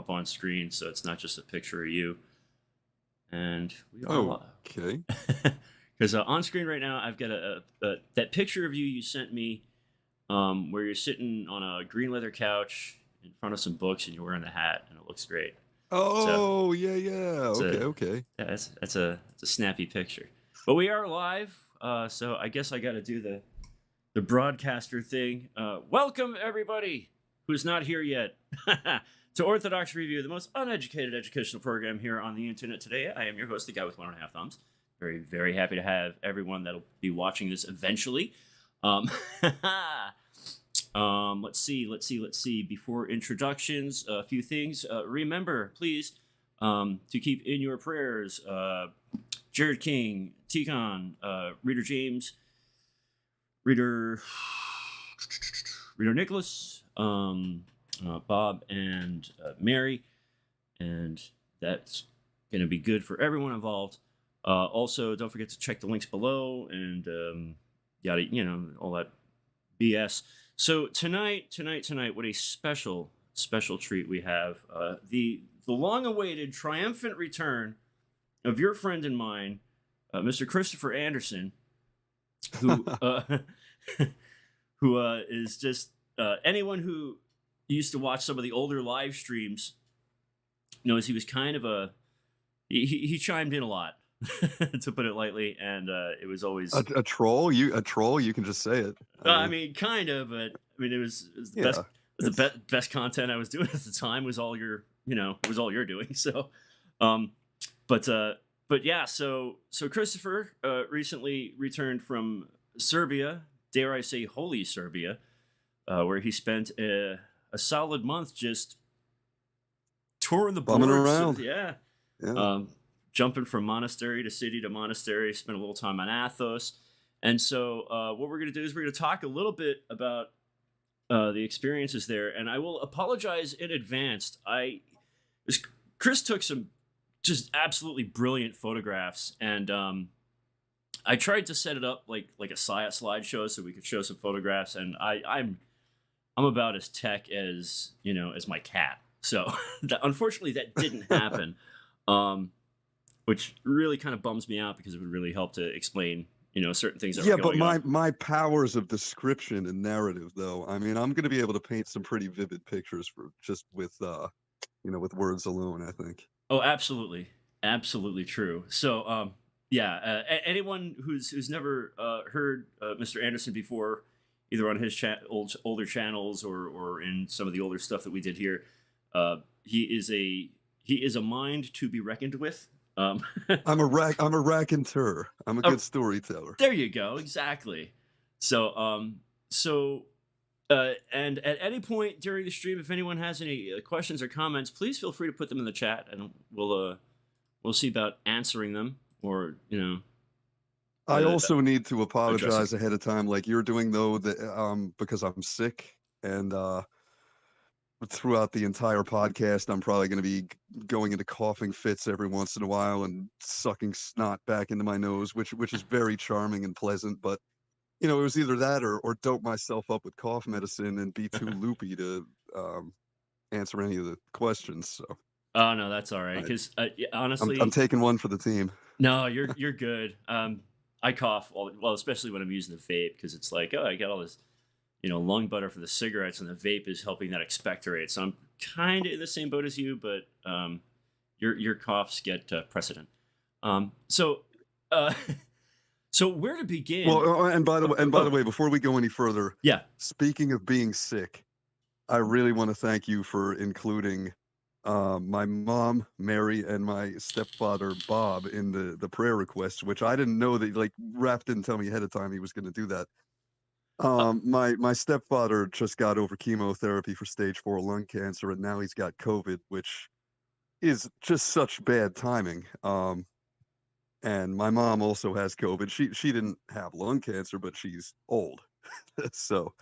up on screen, so it's not just a picture of you. And we are live. Okay. Because on screen right now, I've got that picture of you sent me, where you're sitting on a green leather couch in front of some books, and you're wearing the hat, and it looks great. Oh, yeah. Okay. Yeah, that's a snappy picture. But we are live, so I guess I got to do the broadcaster thing. Welcome everybody who's not here yet to Orthodox Review, the most uneducated educational program here on the internet today. I am your host, the guy with 1.5 thumbs. Very, very happy to have everyone that'll be watching this eventually. Let's see. Before introductions, a few things. Remember, please, to keep in your prayers Jared King, Tikon, Reader James, Reader Nicholas, Bob, and Mary, and that's going to be good for everyone involved. Also, don't forget to check the links below and all that BS. So tonight, what a special treat we have. The long-awaited triumphant return of your friend and mine, Mr. Christopher Anderson, who is just anyone who used to watch some of the older live streams knows he was kind of he chimed in a lot, to put it lightly, and it was always a troll. You can just say it. I mean, kind of, but I mean, it was the best. It was the best content I was doing at the time. Was all you're doing. So, but yeah. So Christopher recently returned from Serbia. Dare I say, holy Serbia, where he spent a solid month just touring the bumming around. Yeah. Jumping from monastery to city to monastery. Spent a little time on Athos. And so what we're going to do is we're going to talk a little bit about the experiences there. And I will apologize in advance. Chris took some just absolutely brilliant photographs. And I tried to set it up like a slideshow so we could show some photographs. And I'm about as tech as my cat. So unfortunately that didn't happen, which really kind of bums me out because it would really help to explain certain things that but my powers of description and narrative, though, I mean, I'm going to be able to paint some pretty vivid pictures for just with with words alone, I think. Oh, absolutely true. So anyone who's never heard Mr. Anderson before, either on his older channels or in some of the older stuff that we did here, he is a mind to be reckoned with. I'm a raconteur. I'm a good storyteller. There you go. Exactly. So and at any point during the stream, if anyone has any questions or comments, please feel free to put them in the chat, and we'll see about answering them. Or I also need to apologize ahead of time, like you're doing, though, that because I'm sick, and throughout the entire podcast, I'm probably going to be going into coughing fits every once in a while and sucking snot back into my nose, which is very charming and pleasant. But it was either that or dope myself up with cough medicine and be too loopy to answer any of the questions. So. Oh no, that's all right. Because honestly, I'm taking one for the team. No, you're good. I cough especially when I'm using the vape, because it's like, I got all this lung butter for the cigarettes, and the vape is helping that expectorate. So I'm kind of in the same boat as you, but your coughs get precedent. So where to begin? Well, and by the way, before we go any further, yeah. Speaking of being sick, I really want to thank you for including my mom, Mary, and my stepfather, Bob, in the prayer requests, which I didn't know that. Like, Raph didn't tell me ahead of time he was going to do that. My stepfather just got over chemotherapy for stage 4 lung cancer, and now he's got COVID, which is just such bad timing. And my mom also has COVID. She didn't have lung cancer, but she's old. So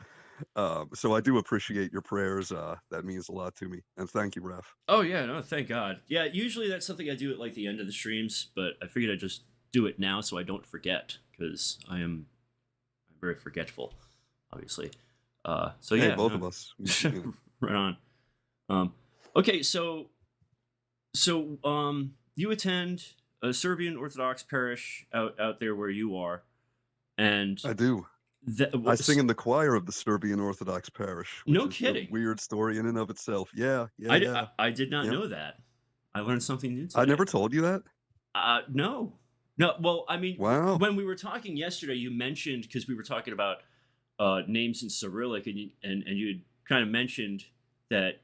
I do appreciate your prayers. That means a lot to me. And thank you, Raph. Oh yeah, no, thank God. Yeah, usually that's something I do at like the end of the streams, but I figured I'd just do it now so I don't forget, because I'm very forgetful, obviously. So hey, yeah, both of us. Right on. Okay, you attend a Serbian Orthodox parish out there where you are, and I do. that I sing in the choir of the Serbian Orthodox parish, which no is a kidding. weird story in and of itself. Yeah, yeah, yeah. I did not Yep. know that. I learned something new I today. never told you that? No, no. Well, I mean, Wow. when we were talking yesterday, you mentioned because we were talking about names in Cyrillic, and you had kind of mentioned that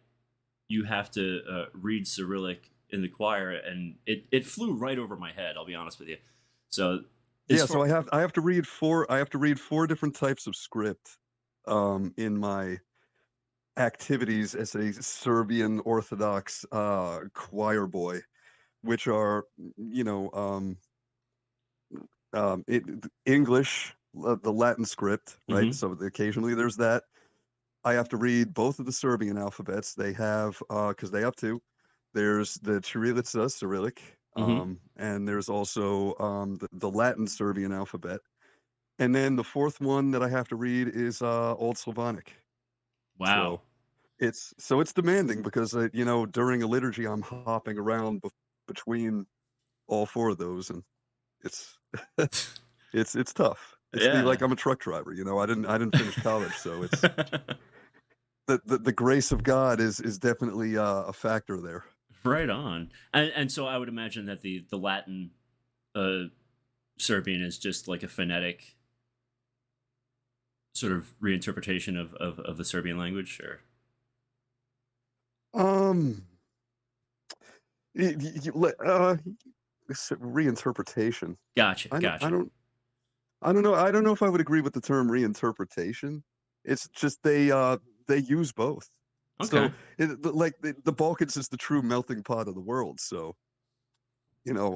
you have to read Cyrillic in the choir, and it flew right over my head. I'll be honest with you. So as Yeah, far so I have to read four different types of script in my activities as a Serbian Orthodox choir boy, which are, you know, English, the Latin script, right? Mhm, So occasionally there's that. I have to read both of the Serbian alphabets. They have, because they have two. There's the Cyrillica, Cyrillic, mhm. and there's also the Latin Serbian alphabet. And then the fourth one that I have to read is Old Slavonic. Wow. So it's demanding because during a liturgy I'm hopping around between all four of those, and it's it's tough. It's the Yeah. like I'm a truck driver. I didn't finish college, so it's the grace of God is definitely a factor there. Right on. And so I would imagine that the Latin uh, Serbian is just like a phonetic sort of reinterpretation of the Serbian language, or Um, y- y- y- le- uh, Reinterpretation. gotcha, I don't, I gotcha. don't, I don't know. I don't know if I would agree with the term reinterpretation. It's just they use both. So Okay. the Balkans is the true melting pot of the world. So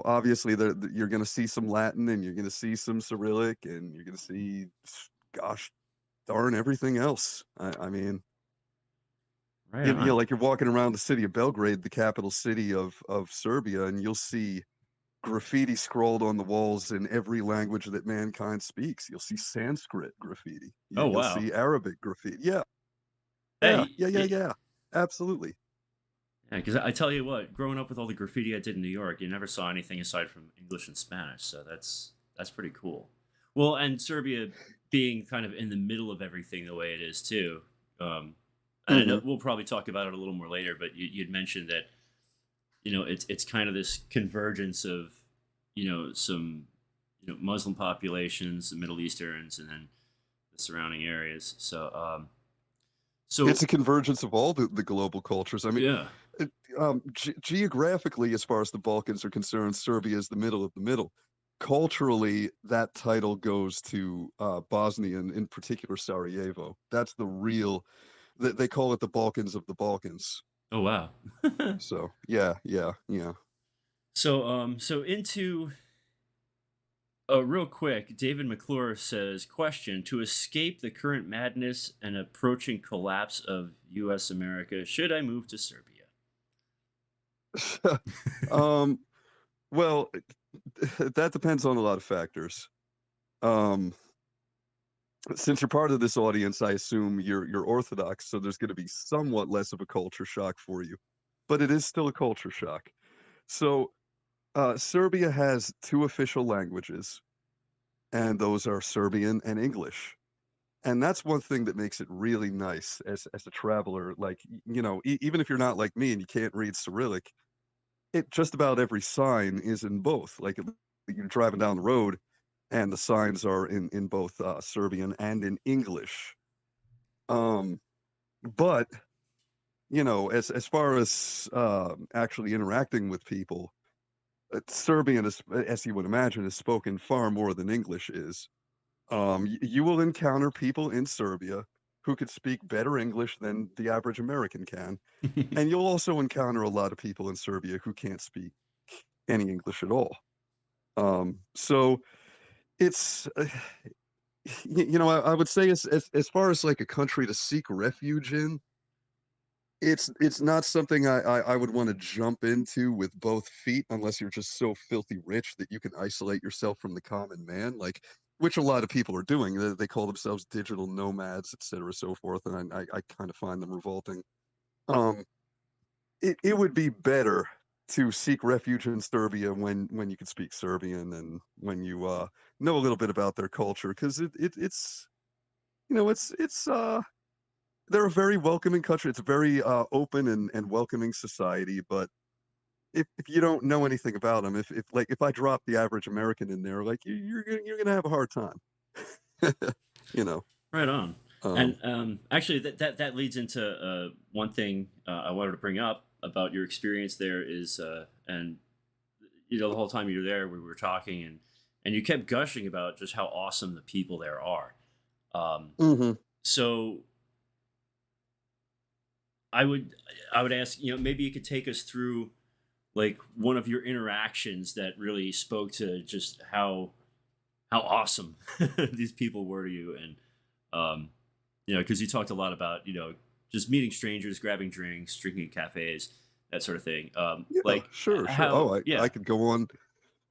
obviously you're going to see some Latin and you're going to see some Cyrillic and you're going to see, gosh darn everything else. I mean, Right on. like you're walking around the city of Belgrade, the capital city of Serbia, and you'll see graffiti scrawled on the walls in every language that mankind speaks. You'll see Sanskrit graffiti. Oh You'll wow. see Arabic graffiti. Yeah, yeah, Hey, yeah, yeah, yeah. Absolutely. yeah, because I tell you what, growing up with all the graffiti I did in New York, you never saw anything aside from English and Spanish. So that's pretty cool. Well, and Serbia being kind of in the middle of everything the way it is too. Um, and I know Hmm. we'll probably talk about it a little more later, but you'd mentioned that it's kind of this convergence of some Muslim populations, the Middle Easterns, and then the surrounding areas. So It's a convergence of all the global cultures. I mean, yeah. geographically, as far as the Balkans are concerned, Serbia is the middle of the middle. Culturally, that title goes to Bosnia, and in particular Sarajevo. That's the real. They call it the Balkans of the Balkans. Oh wow. So yeah, yeah, yeah. So into real quick, David McClure says, question: to escape the current madness and approaching collapse of U.S. America, should I move to Serbia? um, well, that depends on a lot of factors. Um, since you're part of this audience, I assume you're Orthodox, so there's going to be somewhat less of a culture shock for you, but it is still a culture shock. So, Serbia has two official languages, and those are Serbian and English. And that's one thing that makes it really nice as a traveler. Like, even if you're not like me and you can't read Cyrillic, it just about every sign is in both. Like, you're driving down the road, and the signs are in both Serbian and in English. Um, but as far as actually interacting with people, Serbian, as you would imagine, is spoken far more than English is. You will encounter people in Serbia who could speak better English than the average American can, and you'll also encounter a lot of people in Serbia who can't speak any English at all. So it's I would say as far as like a country to seek refuge in, it's not something I would want to jump into with both feet unless you're just so filthy rich that you can isolate yourself from the common man, like which a lot of people are doing. They call themselves digital nomads, et cetera, so forth, and I kind of find them revolting. Um, it would be better to seek refuge in Serbia when you can speak Serbian and when you know a little bit about their culture, because it's it's they're a very welcoming country. It's a very open and welcoming society. But if you don't know anything about them, if like if I drop the average American in there, like you're gonna have a hard time. you know. Right on. Um, And actually, that leads into one thing I wanted to bring up about your experience there is, and the whole time you were there, we were talking, and you kept gushing about just how awesome the people there are. Um, mhm. so I would I would ask, maybe you could take us through like one of your interactions that really spoke to just how awesome these people were to you, and um, because you talked a lot about just meeting strangers, grabbing drinks, drinking at cafes, that sort of thing. Yeah, Like sure, sure. how, Oh, I yeah. could go on.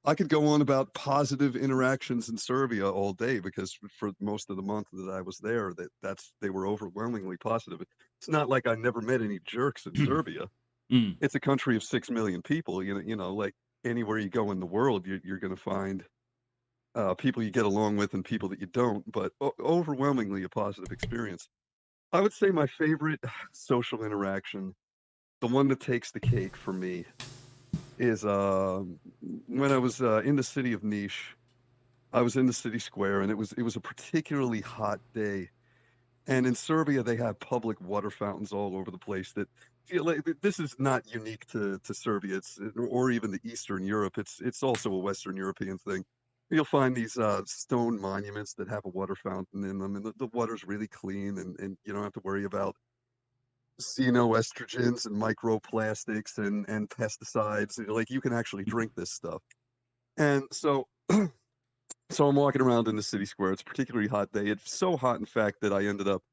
I could go on about positive interactions in Serbia all day because for most of the month that I was there, they were overwhelmingly positive. It's not like I never met any jerks in Serbia. Mm, It's a country of 6 million people. Like anywhere you go in the world, you're going to find people you get along with and people that you don't. But overwhelmingly a positive experience. I would say my favorite social interaction, the one that takes the cake for me, is when I was in the city of Niš. I was in the city square, and it was a particularly hot day. And in Serbia, they have public water fountains all over the place that feel like this is not unique to Serbia. Or even the Eastern Europe. It's also a Western European thing. You'll find these stone monuments that have a water fountain in them, and the water's really clean, and you don't have to worry about xenoestrogens and microplastics and pesticides. Like you can actually drink this stuff. And so I'm walking around in the city square. It's a particularly hot day. It's so hot, in fact, that I ended up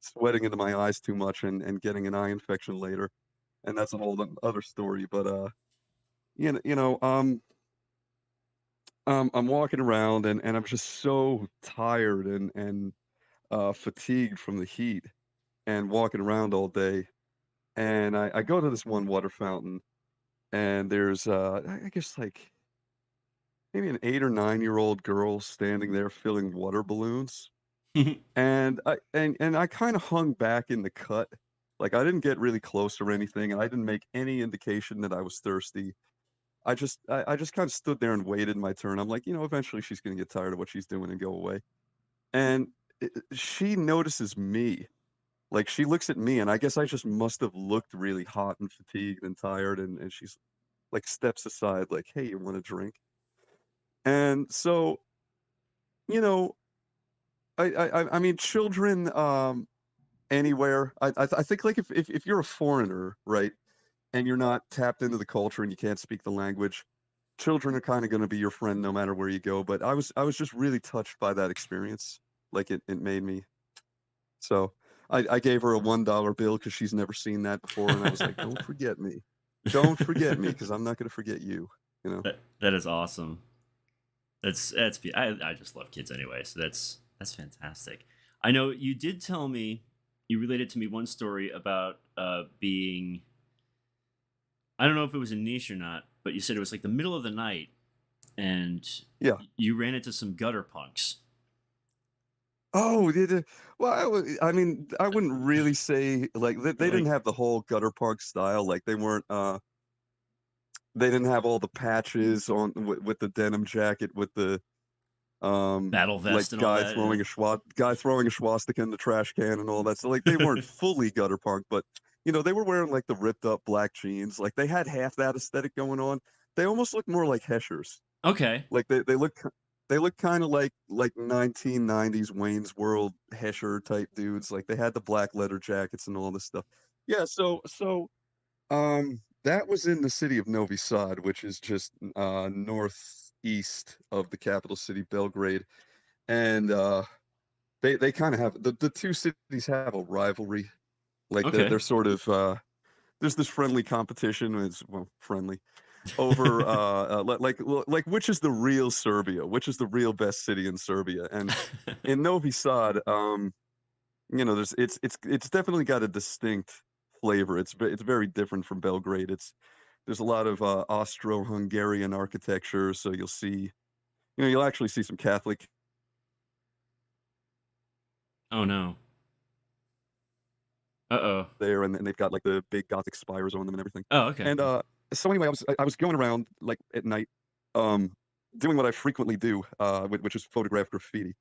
sweating into my eyes too much and getting an eye infection later. And that's a whole other story. But I'm walking around and I'm just so tired and fatigued from the heat and walking around all day. And I go to this one water fountain, and there's I guess like maybe an 8 or 9 year old girl standing there filling water balloons. And I kinda hung back in the cut. Like, I didn't get really close or anything, and I didn't make any indication that I was thirsty. I just kinda stood there and waited my turn. I'm like, eventually she's gonna get tired of what she's doing and go away. And she notices me. Like, she looks at me, and I guess I just must have looked really hot and fatigued and tired, and she's, like, steps aside like, "Hey, you want a drink?" And so, you know, I mean, children, anywhere. I think like if you're a foreigner, right, and you're not tapped into the culture and you can't speak the language, children are kind of going to be your friend no matter where you go. But I was just really touched by that experience. Like it made me. So I gave her a $1 bill because she's never seen that before, and I was like, don't forget me, because I'm not going to forget you. You know. that is awesome. I just love kids anyway, so that's fantastic. I know you did tell me, you related to me one story about being, I don't know if it was a niche or not, but you said it was like the middle of the night, and Yeah. you ran into some gutter punks. Oh, did it? Well, I mean, I wouldn't really say like they didn't Like have the whole gutter punk style. Like they weren't. They didn't have all the patches on with the denim jacket with the battle like vest and all that. Yeah. guy throwing a swastika in the trash can and all that. So like they weren't fully gutter punk, but they were wearing like the ripped up black jeans. Like they had half that aesthetic going on. They almost looked more like Heshers. Okay. Like they look kind of like 1990s Wayne's World Hesher type dudes. Like they had the black leather jackets and all this stuff. Yeah, that was in the city of Novi Sad, which is just northeast of the capital city, Belgrade. And they kind of have the two cities have a rivalry. Like they're Okay. sort of there's this friendly competition. It's well friendly over like which is the real Serbia, which is the real best city in Serbia. And in Novi Sad, there's it's definitely got a distinct flavor. It's very different from Belgrade. There's a lot of Austro-Hungarian architecture, so you'll see, you'll actually see some Catholic Oh no. Uh-oh. there, and they've got like the big Gothic spires on them and everything. Oh, okay. And so anyway, I was going around like at night, um, doing what I frequently do, which is photograph graffiti,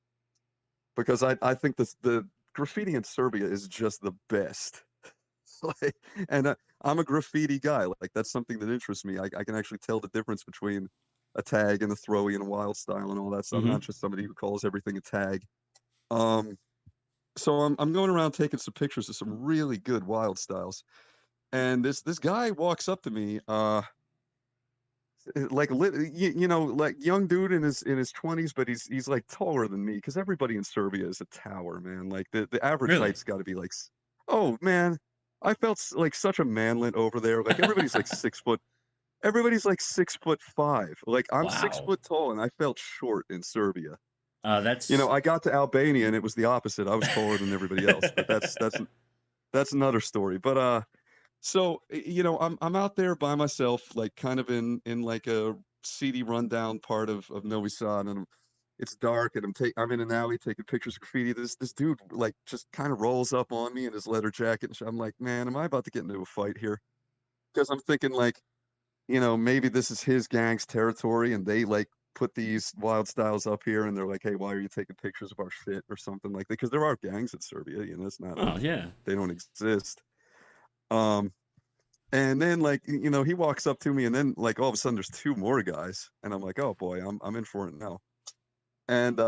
because I think the graffiti in Serbia is just the best. Like, and I'm a graffiti guy. Like that's something that interests me. I can actually tell the difference between a tag and a throwy and a wild style and all that. So I'm Mm-hmm. not just somebody who calls everything a tag. Um, so I'm going around taking some pictures of some really good wild styles, and this guy walks up to me, like like young dude in his 20s, but he's like taller than me because everybody in Serbia is a tower, man. Like the average Really? height's got to be like, oh man, I felt like such a manlet over there. Like everybody's like 6 foot. Everybody's like 6'5". Like I'm six Wow. foot tall, and I felt short in Serbia. That's I got to Albania, and it was the opposite. I was taller than everybody else, but that's another story. But so I'm out there by myself, like kind of in like a seedy rundown part of Novi Sad, and it's dark, and I'm in an alley taking pictures of graffiti. This dude like just kind of rolls up on me in his leather jacket, and I'm like, man, am I about to get into a fight here? Because I'm thinking like, maybe this is his gang's territory, and they like put these wild styles up here, and they're like, hey, why are you taking pictures of our shit or something like that? Because there are gangs in Serbia, it's not oh like yeah. they don't exist. Um, and then like, he walks up to me, and then like all of a sudden there's two more guys, and I'm like, oh boy, I'm in for it now. And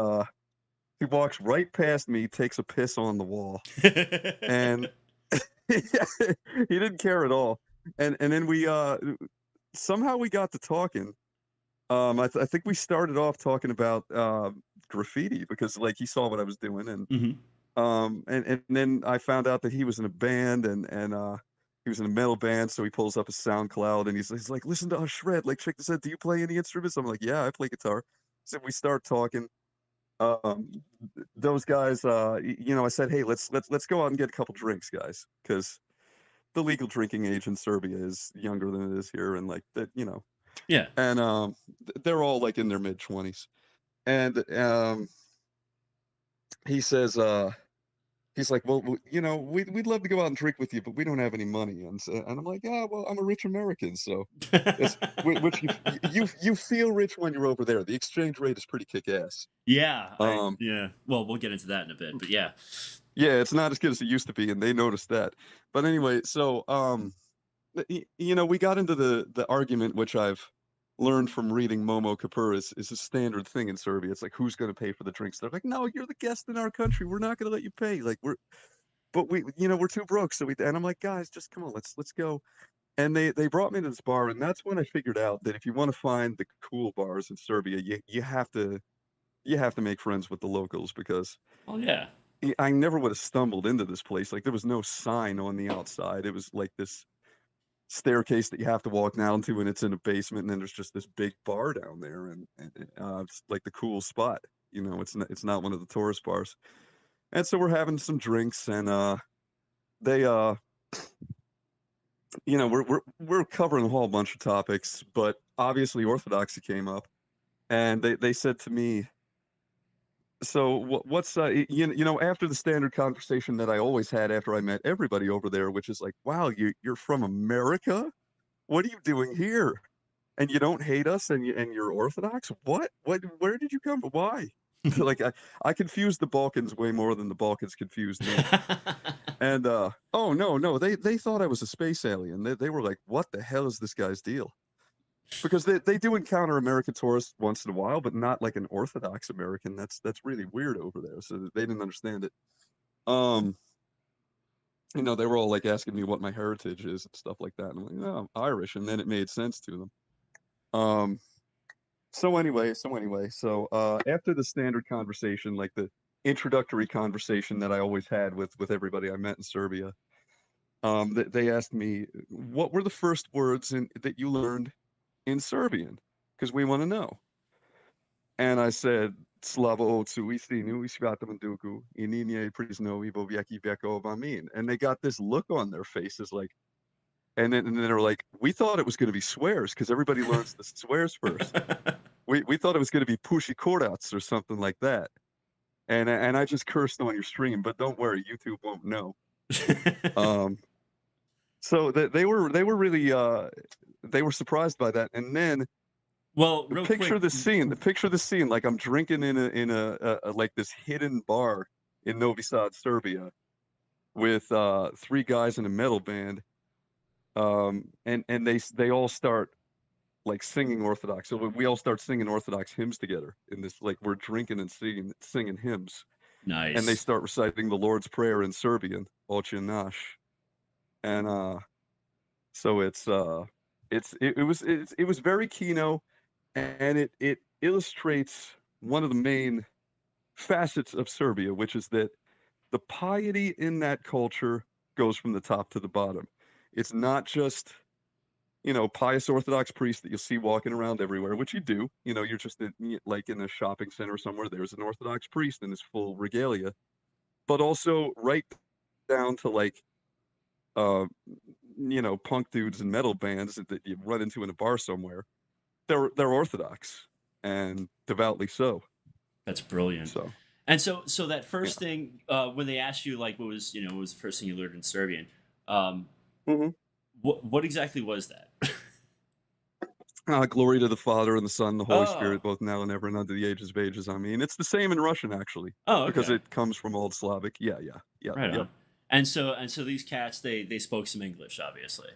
he walks right past me, takes a piss on the wall, and he didn't care at all. And then we somehow we got to talking. I think we started off talking about graffiti because like he saw what I was doing, and Mm-hmm. and then I found out that he was in a band, and he was in a metal band, so he pulls up his SoundCloud, and he's like, listen to us shred, like check this out. Do you play any instruments? I'm like, yeah, I play guitar. So we start talking. Um, those guys, I said, hey, let's go out and get a couple drinks, guys, because the legal drinking age in Serbia is younger than it is here, and like that, Yeah. and they're all like in their mid 20s, and he says, he's like, well, we'd love to go out and drink with you, but we don't have any money, and I'm like, yeah, well, I'm a rich American, so it's which you feel rich when you're over there. The exchange rate is pretty kick ass. Yeah. Um, Yeah. Well, we'll get into that in a bit, but yeah. yeah, it's not as good as it used to be, and they noticed that. But anyway, so we got into the argument, which I've learned from reading Momo Kapur is a standard thing in Serbia. It's like, who's going to pay for the drinks? They're like, no, you're the guest in our country. We're not going to let you pay. Like but we're too broke. And I'm like, guys, just come on, let's go. And they brought me to this bar, and that's when I figured out that if you want to find the cool bars in Serbia, you have to make friends with the locals, because Oh yeah. I never would have stumbled into this place. Like there was no sign on the outside. It was like this staircase that you have to walk down to, and it's in a basement, and then there's just this big bar down there, and it's like the cool spot. It's not one of the tourist bars. And so we're having some drinks, and they we're covering a whole bunch of topics, but obviously Orthodoxy came up, and they said to me, so what's after the standard conversation that I always had after I met everybody over there, which is like, wow, you're from America? What are you doing here? And you don't hate us, and you're Orthodox? What where did you come from? Why? Like I confused the Balkans way more than the Balkans confused me. And oh no, they thought I was a space alien. They were like, what the hell is this guy's deal? Because they do encounter American tourists once in a while, but not like an Orthodox American. That's really weird over there. So they didn't understand it. Um, they were all like asking me what my heritage is and stuff like that. And I'm like, no, I'm Irish. And then it made sense to them. Um, so after the standard conversation, like the introductory conversation that I always had with everybody I met in Serbia, they asked me, what were the first words that you learned in Serbian? Because we want to know. And I said, Slavo Otcu istinu i Svatom Duku, I ninje priznovi vo vieki vekov amin. And they got this look on their faces like, and then they're like, we thought it was going to be swears because everybody learns the swears first. We thought it was going to be pushi korats or something like that. And I just cursed on your stream, but don't worry, YouTube won't know. So they were really they were surprised by that. And then Well, real quick. picture the scene like I'm drinking in a like this hidden bar in Novi Sad, Serbia, with 3 guys in a metal band, and they all start like singing Orthodox. So we all start singing Orthodox hymns together in this, like we're drinking and singing hymns, and they Nice. start reciting the Lord's Prayer in Serbian, Oče naš, and so it was very keynote, and it illustrates one of the main facets of Serbia, which is that the piety in that culture goes from the top to the bottom. It's not just, pious Orthodox priests that you'll see walking around everywhere, which you do. You're just like in a shopping center somewhere, there's an Orthodox priest in his full regalia, but also right down to like, uh, punk dudes and metal bands that you run into in a bar somewhere. They're Orthodox and devoutly so. That's brilliant. So, And so that yeah. first thing, when they asked you like what was the first thing you learned in Serbian, hmm what exactly was that? Glory to the Father and the Son, and the Holy Oh, Spirit, both now and ever, and unto the ages of ages. I mean, it's the same in Russian actually, oh, because okay, it comes from Old Slavic. Yeah, right yep. on. And so these cats they spoke some English, obviously,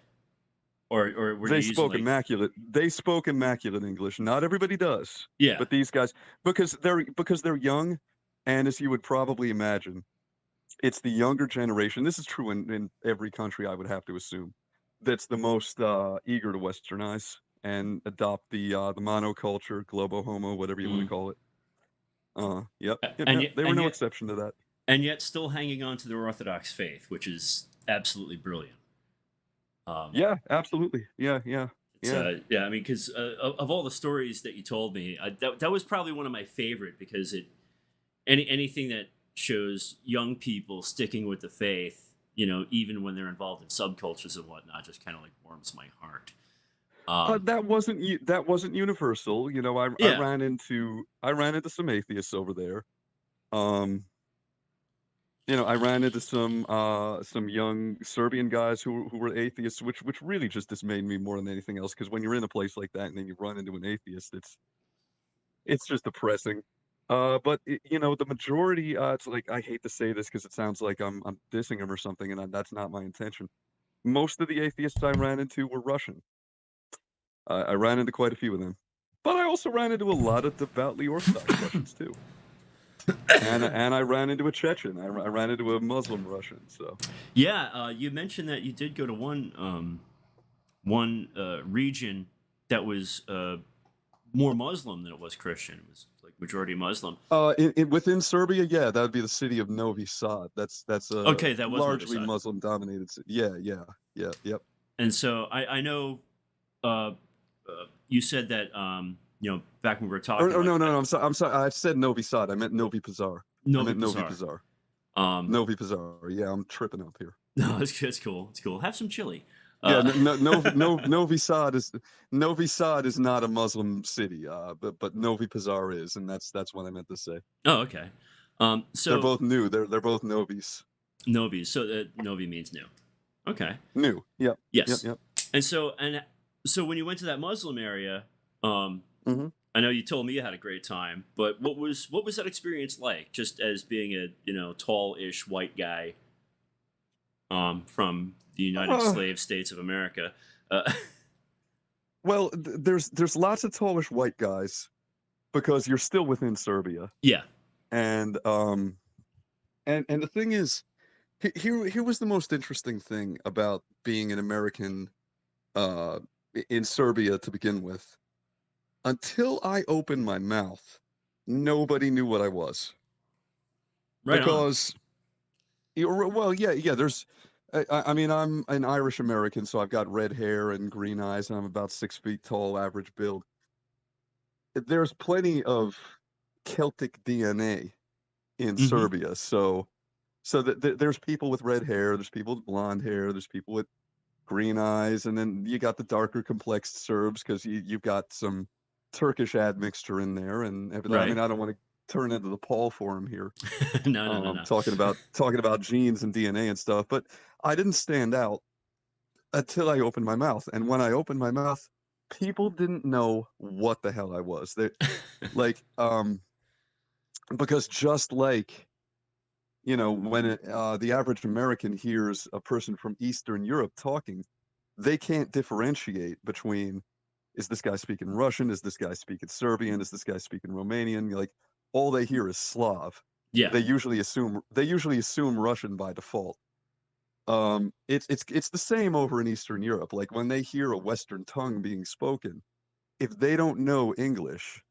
or were they They using spoke like immaculate. They spoke immaculate English. Not everybody does, yeah, but these guys, because they're young, and as you would probably imagine, it's the younger generation. This is true in every country, I would have to assume, that's the most eager to Westernize and adopt the monoculture, globo homo, whatever you want to mm. call it. Yep. and yet They were and no yet exception to that. and yet still hanging on to their Orthodox faith, which is absolutely brilliant. Um, Yeah, absolutely. Yeah. It's yeah, I mean, because of all the stories that you told me, that was probably one of my favorite because anything that shows young people sticking with the faith, even when they're involved in subcultures and whatnot, just kind of like warms my heart. That wasn't universal. I Yeah, ran into some atheists over there. Um, I ran into some young Serbian guys who were atheists, which really just dismayed me more than anything else. Because when you're in a place like that and then you run into an atheist, it's just depressing. But the majority, it's like, I hate to say this because it sounds like I'm dissing them or something, and that's not my intention. Most of the atheists I ran into were Russian. I ran into quite a few of them, but I also ran into a lot of devoutly Orthodox Russians too. And I ran into a Chechen. I ran into a Muslim Russian. So yeah. You mentioned that you did go to one region that was more Muslim than it was Christian. It was like majority Muslim. within Serbia, yeah, that would be the city of Novi Sad. That's a Okay, that was Novi largely Sad. Muslim dominated city. Yeah, yep. And so I know you said that back when we were talking Or like no, I'm sorry. I said Novi Sad. I meant Novi Pazar. I Novi meant Novi Pazar. Pazar. Um, Novi Pazar. Yeah, I'm tripping up here. no, it's cool. It's cool. Have some chili. Yeah, Uh, Novi Sad is not a Muslim city, but Novi Pazar is, and that's what I meant to say. oh, okay. They're So both new. They're both Novis. Novi. So Novi means new. Okay. New. Yep. Yes. Yep. And so when you went to that Muslim area, um, hmm I know you told me you had a great time, but what was that experience like? Just as being a tall-ish white guy from the United Uh, Slave States of America. Uh, well, there's lots of tallish white guys because you're still within Serbia, yeah. and and the thing is, here was the most interesting thing about being an American uh, in Serbia to begin with. Until I opened my mouth, nobody knew what I was Right on. because, well, yeah. I mean, I'm an Irish American, so I've got red hair and green eyes, and I'm about 6 feet tall, average build. There's plenty of Celtic DNA in Mm-hmm. Serbia. So there's people with red hair, there's people with blonde hair, there's people with green eyes, and then you got the darker complexed Serbs because you've got some Turkish admixture in there, and I mean Right. I don't want to turn into the Paul forum here, No, no, no, no. talking about genes and DNA and stuff, but I didn't stand out until I opened my mouth, and when I opened my mouth, people didn't know what the hell I was. They like because just like when the average American hears a person from Eastern Europe talking, they can't differentiate between, is this guy speaking Russian? Is this guy speaking Serbian? Is this guy speaking Romanian? Like, all they hear is Slav. Yeah. They usually assume Russian by default. It's the same over in Eastern Europe. Like when they hear a Western tongue being spoken, if they don't know English,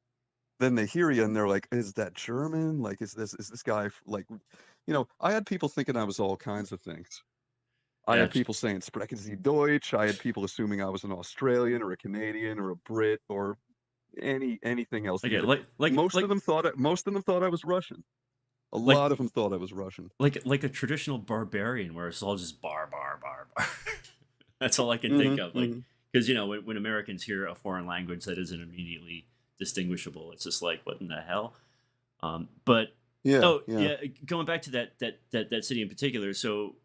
then they hear you and they're like, "Is that German? Like, is this guy like?" I had people thinking I was all kinds of things. I had Gotcha. people saying "Sprechen Sie Deutsch." I had people assuming I was an Australian or a Canadian or a Brit or anything else. Okay, Even most of them thought I was Russian. A like lot of them thought I was Russian. like a traditional barbarian where it's all just bar bar bar bar. That's all I can think Hmm. of. Like Hmm. because when Americans hear a foreign language that isn't immediately distinguishable, it's just like what in the hell. But Yeah, oh yeah. yeah, going back to that city in particular. So,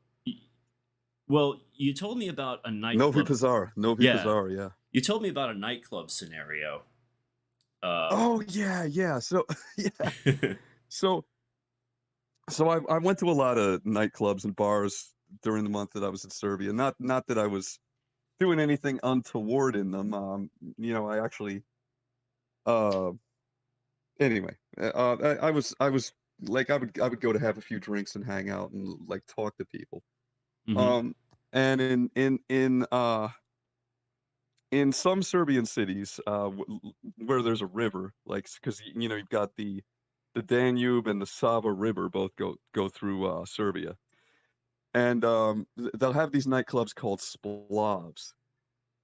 well, you told me about a Novi nightclub. Pazar, Novi Yeah, Pazar. Yeah. you told me about a nightclub scenario. Um, Oh yeah, yeah. So yeah. So I went to a lot of nightclubs and bars during the month that I was in Serbia. Not that I was doing anything untoward in them. I actually uh anyway, I was like I would go to have a few drinks and hang out and like talk to people. hmm Um and in some Serbian cities where there's a river, like because you've got the Danube and the Sava River both go through Serbia. And they'll have these nightclubs called splavs,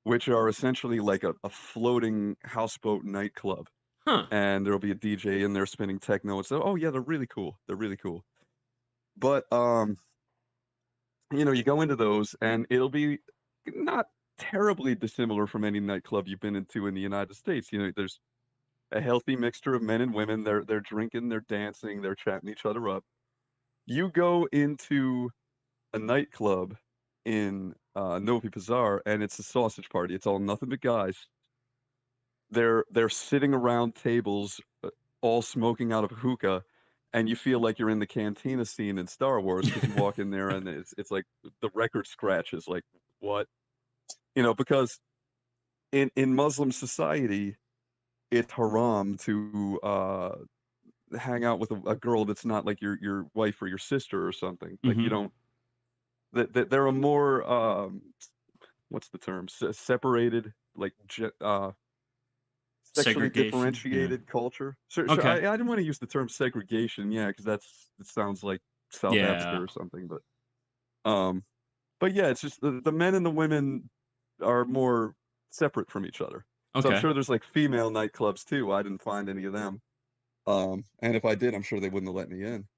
which are essentially like a floating houseboat nightclub. Huh. And there'll be a DJ in there spinning techno. And so, oh yeah, they're really cool. They're really cool. But you go into those, and it'll be not terribly dissimilar from any nightclub you've been into in the United States. There's a healthy mixture of men and women. They're drinking, they're dancing, they're chatting each other up. You go into a nightclub in Novi Pazar, and it's a sausage party. It's all nothing but guys. They're sitting around tables, all smoking out of a hookah, and you feel like you're in the cantina scene in Star Wars because you walk in there and it's like the record scratch is like what because in Muslim society it's haram to hang out with a girl that's not like your wife or your sister or something. Like you hmm don't that they're a more what's the term? Separated, like sexually Segregation. Yeah. differentiated culture. So I Okay. didn't want to use the term segregation, yeah, because it sounds like South Africa Yeah. or something. Um, but yeah, it's just the men and the women are more separate from each other. So I'm Okay. sure there's like female nightclubs too. I didn't find any of them. And if I did, I'm sure they wouldn't have let me in.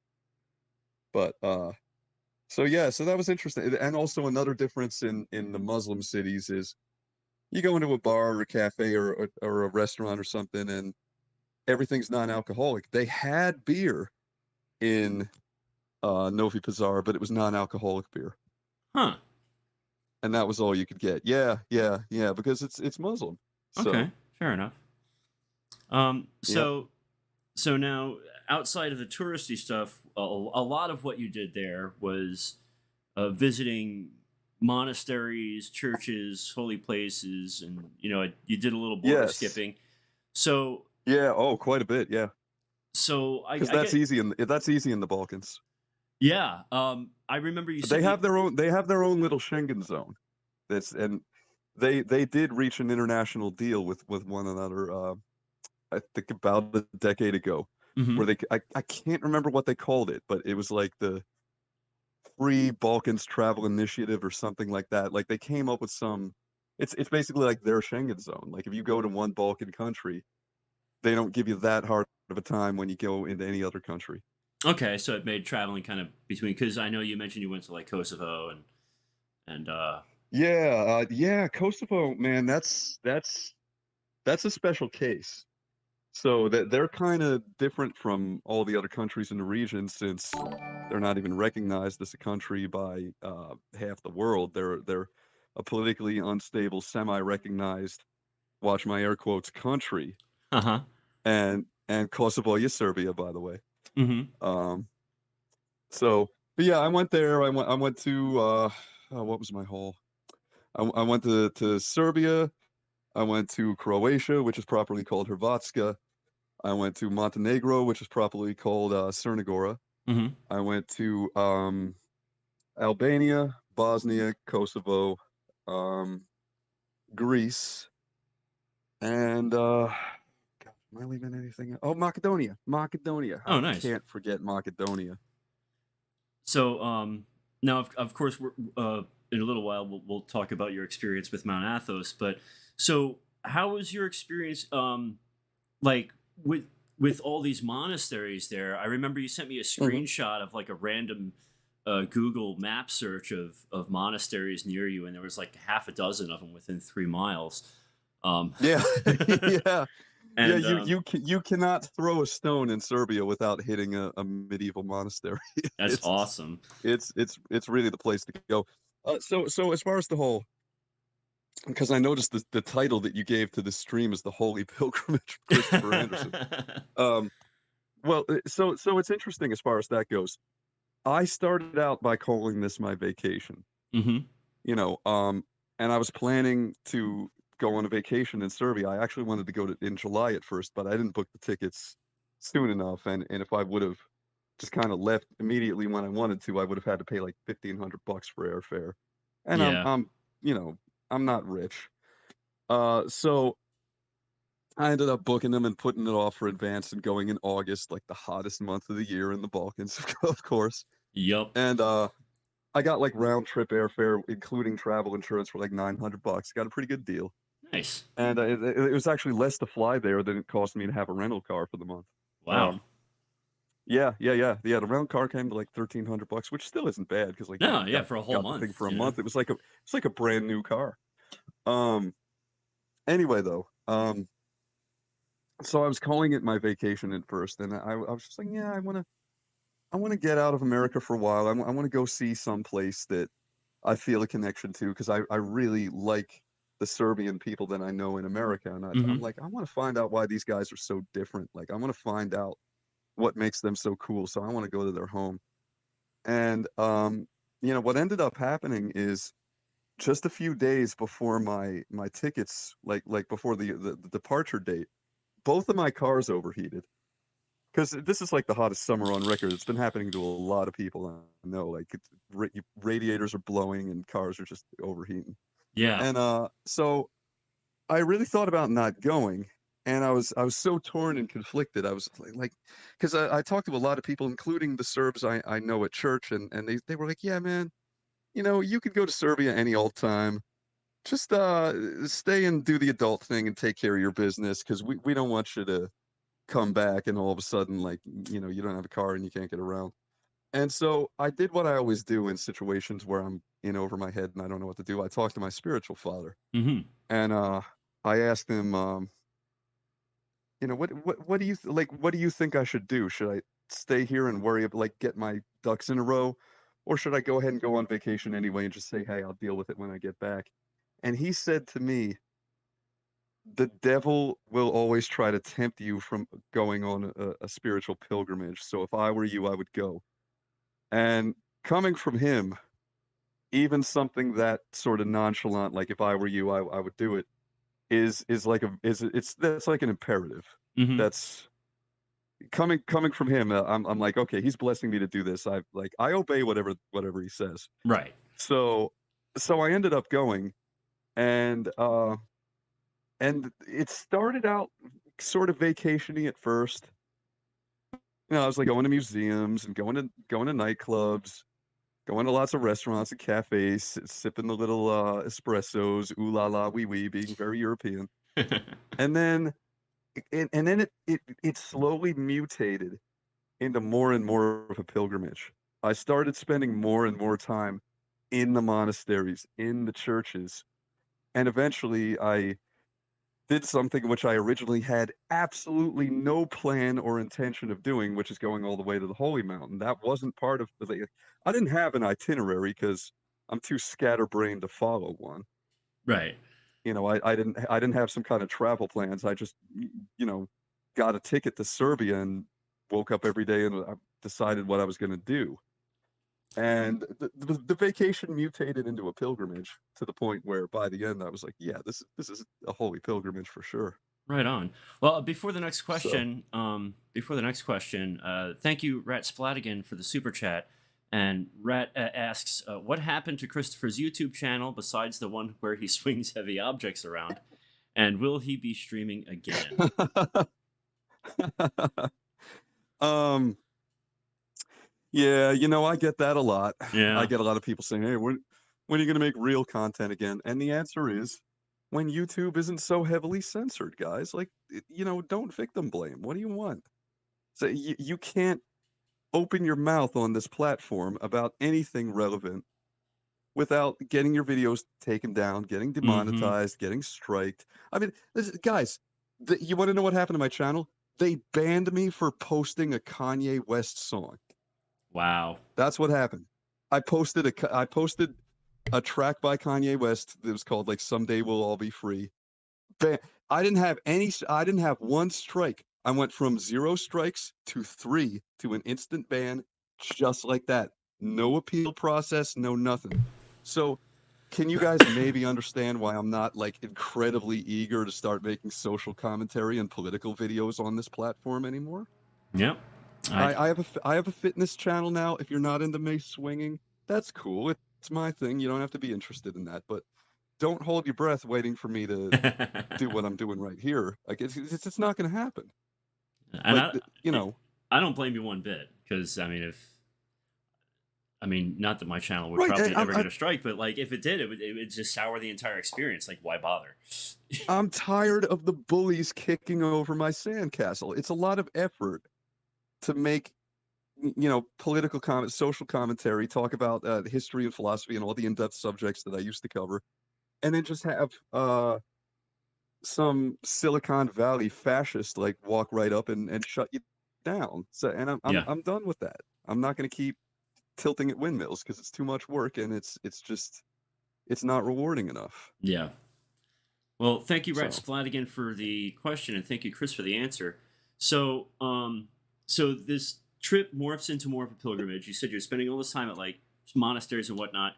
But so yeah, so that was interesting. And also another difference in the Muslim cities is you go into a bar or a cafe or a restaurant or something, and everything's non-alcoholic. They had beer in Novi Pazar, but it was non-alcoholic beer, Huh. and that was all you could get. Yeah, yeah, yeah, because it's Muslim. Okay. So, Fair enough. yep. So now outside of the touristy stuff, a lot of what you did there was visiting monasteries, churches, holy places, and you did a little border Yes. skipping. So Yeah. Oh, quite a bit. Yeah, so because I get that's easy in the Balkans. yeah. I remember you They sent have me. their own little Schengen zone. That's and they did reach an international deal with one another. I think about a decade ago, hmm where I can't remember what they called it, but it was like the Free Balkans Travel Initiative or something like that. Like they came up with some. It's basically like their Schengen zone. Like if you go to one Balkan country, they don't give you that hard of a time when you go into any other country. Okay, so it made traveling kind of between, because I know you mentioned you went to like Kosovo and Yeah, yeah, Kosovo, man, that's a special case. So that they're kind of different from all the other countries in the region since they're not even recognized as a country by half the world. They're a politically unstable, semi-recognized, watch my air quotes, country. uh-huh. And Kosovo is Serbia, by the way. Mm-hmm. Um, so, but yeah, I went there. I went to oh, what was my whole? I went to Serbia. I went to Croatia, which is properly called Hrvatska. I went to Montenegro, which is properly called Crna Gora. Mm-hmm. I went to Albania, Bosnia, Kosovo, um, Greece, and God, am I leaving anything? Oh, Macedonia, Macedonia. Oh, I nice. can't forget Macedonia. So now of course we're in a little while we'll talk about your experience with Mount Athos, but so how was your experience like with all these monasteries there? I remember you sent me a Hmm. screenshot of like a random Google map search of monasteries near you, and there was like half a dozen of them within 3 miles. Um, Yeah, yeah, yeah. and You cannot throw a stone in Serbia without hitting a medieval monastery. that's It's awesome. it's really the place to go. So as far as the whole, because I noticed the title that you gave to the stream is the Holy Pilgrimage of Christopher Anderson. Um, well, so it's interesting as far as that goes. I started out by calling this my vacation, Hmm. you know, um, and I was planning to go on a vacation in Serbia. I actually wanted to go to in July at first, but I didn't book the tickets soon enough. And if I would have just kind of left immediately when I wanted to, I would have had to pay like $1,500 for airfare. And Yeah. you know, I'm not rich. So I ended up booking them and putting it off for advance and going in August, like the hottest month of the year in the Balkans, of course. Yup. And I got like round trip airfare, including travel insurance, for like $900. Got a pretty good deal. Nice. And it was actually less to fly there than it cost me to have a rental car for the month. Wow. Um, yeah, yeah, yeah, yeah. The rental car came to like $1,300, which still isn't bad because like No, yeah, got for a whole got the thing month, for a you know. month. It's like a brand new car. Um, anyway though, so I was calling it my vacation at first, and I was just like, yeah, I want to get out of America for a while. I want to go see some place that I feel a connection to because I really like the Serbian people that I know in America, and I'm Hmm. like, I want to find out why these guys are so different. Like, I want to find out what makes them so cool. So I want to go to their home. And you know, what ended up happening is just a few days before my tickets, like before the departure date, both of my cars overheated. Because this is like the hottest summer on record. It's been happening to a lot of people I know. Like radiators are blowing and cars are just overheating. Yeah. And so I really thought about not going, and I was so torn and conflicted. I was like, because I talked to a lot of people, including the Serbs I know at church, and they were like, yeah, man, you know, you could go to Serbia any old time. Just stay and do the adult thing and take care of your business, because we don't want you to come back and all of a sudden, like, you know, you don't have a car and you can't get around. And so I did what I always do in situations where I'm in over my head and I don't know what to do. I talked to my spiritual father, Hmm. and I asked him, you know, what do you like? What do you think I should do? Should I stay here and worry about, like, get my ducks in a row, or should I go ahead and go on vacation anyway and just say, hey, I'll deal with it when I get back? And he said to me, the devil will always try to tempt you from going on a spiritual pilgrimage. So if I were you, I would go. And coming from him, even something that sort of nonchalant, like if I were you, I would do it, is like a is it's that's like an imperative. Hmm. That's coming from him. I'm like, okay, he's blessing me to do this. I obey whatever he says. Right. So so I ended up going, and it started out sort of vacationy at first. You know, I was like going to museums and going to nightclubs, going to lots of restaurants and cafes, sipping the little espressos, ooh la la wee wee, being very European. And then and then it slowly mutated into more and more of a pilgrimage. I started spending more and more time in the monasteries, in the churches, and eventually I did something which I originally had absolutely no plan or intention of doing, which is going all the way to the Holy Mountain. That wasn't part of the. I didn't have an itinerary because I'm too scatterbrained to follow one. Right. You know, I didn't have some kind of travel plans. I just you know got a ticket to Serbia and woke up every day and I decided what I was going to do. And the vacation mutated into a pilgrimage to the point where by the end I was like, yeah, this is a holy pilgrimage for sure. Right on. Well, So before the next question, thank you, Rat Splatigan, for the super chat. And Rat asks, what happened to Christopher's YouTube channel besides the one where he swings heavy objects around? And will he be streaming again? um yeah, I get that a lot. I Yeah. get a lot of people saying, "Hey, when are you going to make real content again?" And the answer is when YouTube isn't so heavily censored, guys. Like, don't victim blame. What do you want? So you can't open your mouth on this platform about anything relevant without getting your videos taken down, getting Mm-hmm. demonetized, getting striked. I mean, guys, you want to know what happened to my channel? They banned me for posting a Kanye West song. Wow. That's what happened. I posted a track by Kanye West that was called like "Someday We'll All Be Free." Ban- I didn't have one strike. I went from 0 strikes to 3 to an instant ban, just like that. No appeal process, no nothing. So, can you guys maybe understand why I'm not like incredibly eager to start making social commentary and political videos on this platform anymore? Yep. I I have a fitness channel now. If you're not into mace swinging, that's cool. It's my thing. You don't have to be interested in that, but don't hold your breath waiting for me to do what I'm doing right here. Like it's not going to happen. and Like I you know, I don't blame you one bit because not that my channel would right? probably ever get a strike, but like if it did, it would just sour the entire experience. Like, why bother? I'm tired of the bullies kicking over my sandcastle. It's a lot of effort to make political comment, social commentary, talk about history and philosophy and all the in-depth subjects that I used to cover, and then just have some Silicon Valley fascist like walk right up and shut you down. So and Yeah. I'm done with that. I'm not going to keep tilting at windmills because it's too much work and it's not rewarding enough. Yeah. Well, thank you, Rat So Splat, again for the question, and thank you, Chris, for the answer. So, so this trip morphs into more of a pilgrimage. You said you're spending all this time at like monasteries and whatnot.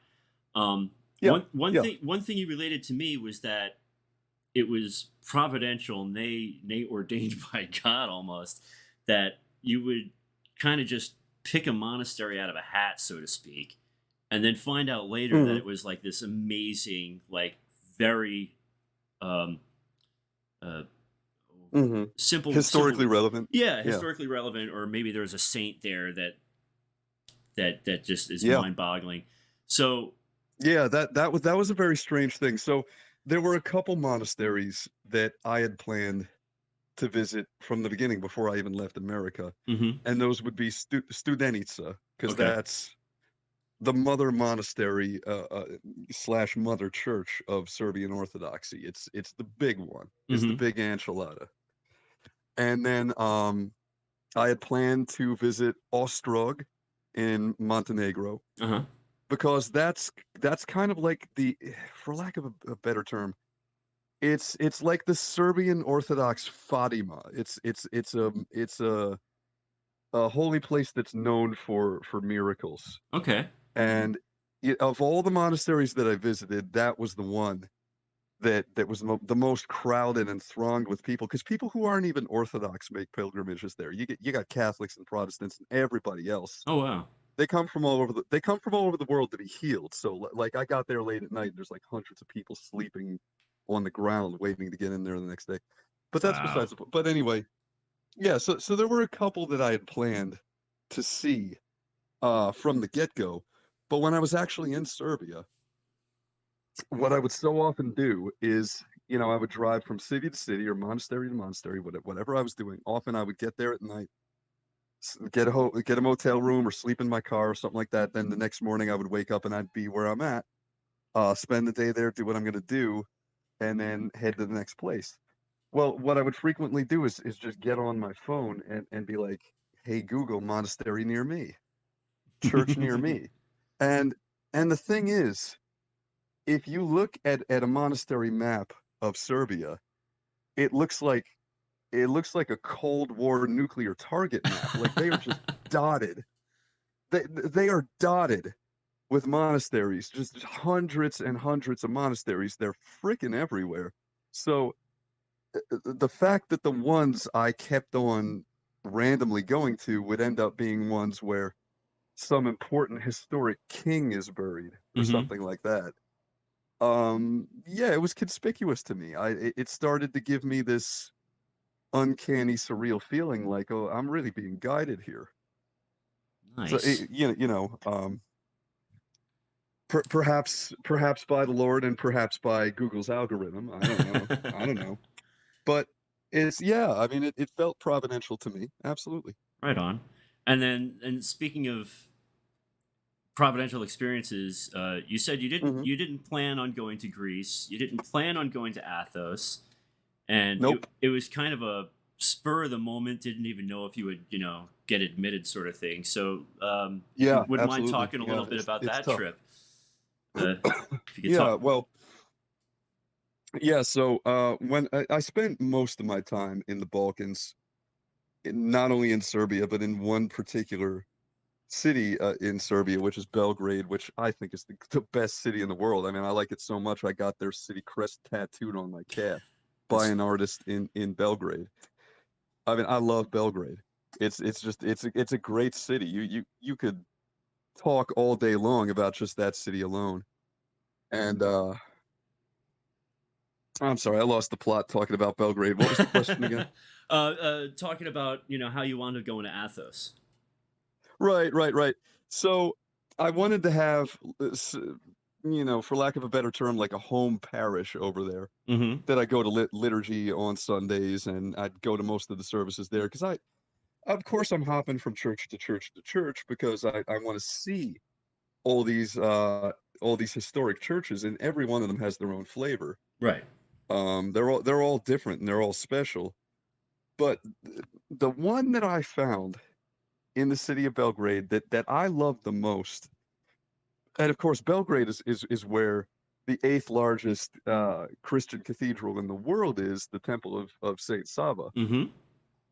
yeah, yeah. One thing you related to me was that it was providential, nay ordained by God almost, that you would kind of just pick a monastery out of a hat, so to speak, and then find out later that Hmm. it was like this amazing, like very um, uh, Hmm. simple, Historically relevant. yeah, Yeah, historically relevant, or maybe there's a saint there that just is yeah, mind boggling. So, yeah. That was a very strange thing. So there were a couple monasteries that I had planned to visit from the beginning before I even left America, mhm, and those would be Studenica, because okay, that's the mother monastery slash mother church of Serbian Orthodoxy. It's the big one. It's the mhm, big enchilada. And then I had planned to visit Ostrog in Montenegro uh huh, because that's kind of like for lack of a better term, it's like the Serbian Orthodox Fatima. It's a holy place that's known for miracles. okay, And of all the monasteries that I visited, that was the one that was the most crowded and thronged with people because people who aren't even Orthodox make pilgrimages there. You got Catholics and Protestants and everybody else. oh wow, They come from all over the world to be healed. So like I got there late at night. There's like hundreds of people sleeping on the ground waiting to get in there the next day. But that's wow, besides the point. But anyway, yeah. So there were a couple that I had planned to see from the get go. But when I was actually in Serbia, what I would so often do is, I would drive from city to city or monastery to monastery, whatever I was doing. Often I would get there at night, get a motel room or sleep in my car or something like that. Then the next morning I would wake up and I'd be where I'm at, spend the day there, do what I'm going to do, and then head to the next place. Well, what I would frequently do is just get on my phone and be like, "Hey Google, monastery near me, church near me," and the thing is, if you look at a monastery map of Serbia, it looks like a Cold War nuclear target map. Like they are just dotted. They are dotted with monasteries, just hundreds and hundreds of monasteries. They're freaking everywhere. So the fact that the ones I kept on randomly going to would end up being ones where some important historic king is buried or Hmm. something like that. Yeah, it was conspicuous to me. It started to give me this uncanny, surreal feeling like, oh, I'm really being guided here. So Nice. perhaps by the Lord and perhaps by Google's algorithm. I don't know. I don't know. But it's yeah. I mean, it felt providential to me. Absolutely. Right on. And then, and speaking of providential experiences, you said Hmm. you didn't plan on going to Greece. You didn't plan on going to Athos, and Nope. it was kind of a spur of the moment. Didn't even know if you would get admitted, sort of thing. So, if you Yeah, wouldn't mind absolutely. talking a Yeah, little bit about it's that tough. trip, if you could Yeah. talk. Well. Yeah. So when I spent most of my time in the Balkans, not only in Serbia but in one particular city in Serbia, which is Belgrade, which I think is the best city in the world. I mean, I like it so much I got their city crest tattooed on my calf by That's an artist in Belgrade. I mean, I love Belgrade. It's a great city. You could talk all day long about just that city alone. And I'm sorry, I lost the plot talking about Belgrade. What was the question again? talking about how you wanted to go into Athos. Right, right, right. So I wanted to have, for lack of a better term, like a home parish over there Hmm. that I go to liturgy on Sundays, and I'd go to most of the services there because of course, I'm hopping from church to church to church because I want to see all these uh, all these historic churches, and every one of them has their own flavor. Right. They're all different and they're all special. But the one that I found in the city of Belgrade that I love the most, and of course Belgrade is where the eighth largest Christian cathedral in the world is, the Temple of Saint Sava. Hmm.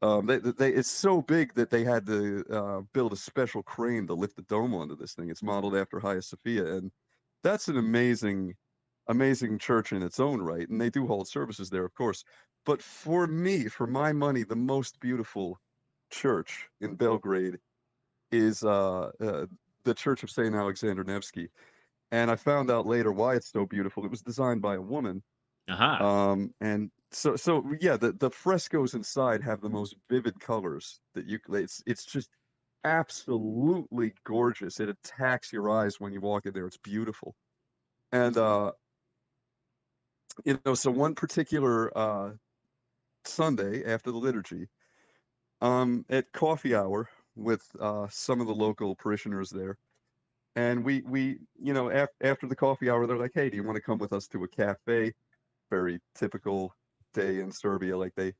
It's so big that they had to build a special crane to lift the dome onto this thing. It's modeled after Hagia Sophia, and that's an amazing church in its own right. And they do hold services there, of course. But for me, for my money, the most beautiful church in Belgrade is the Church of Saint Alexander Nevsky. And I found out later why it's so beautiful. It was designed by a woman, Aha. and so yeah, the frescoes inside have the most vivid colors that it's just absolutely gorgeous. It attacks your eyes when you walk in there. It's beautiful. And so one particular Sunday after the liturgy, at coffee hour with some of the local parishioners there, and we after the coffee hour, they're like, "Hey, do you want to come with us to a cafe?" Very typical day in Serbia. Like they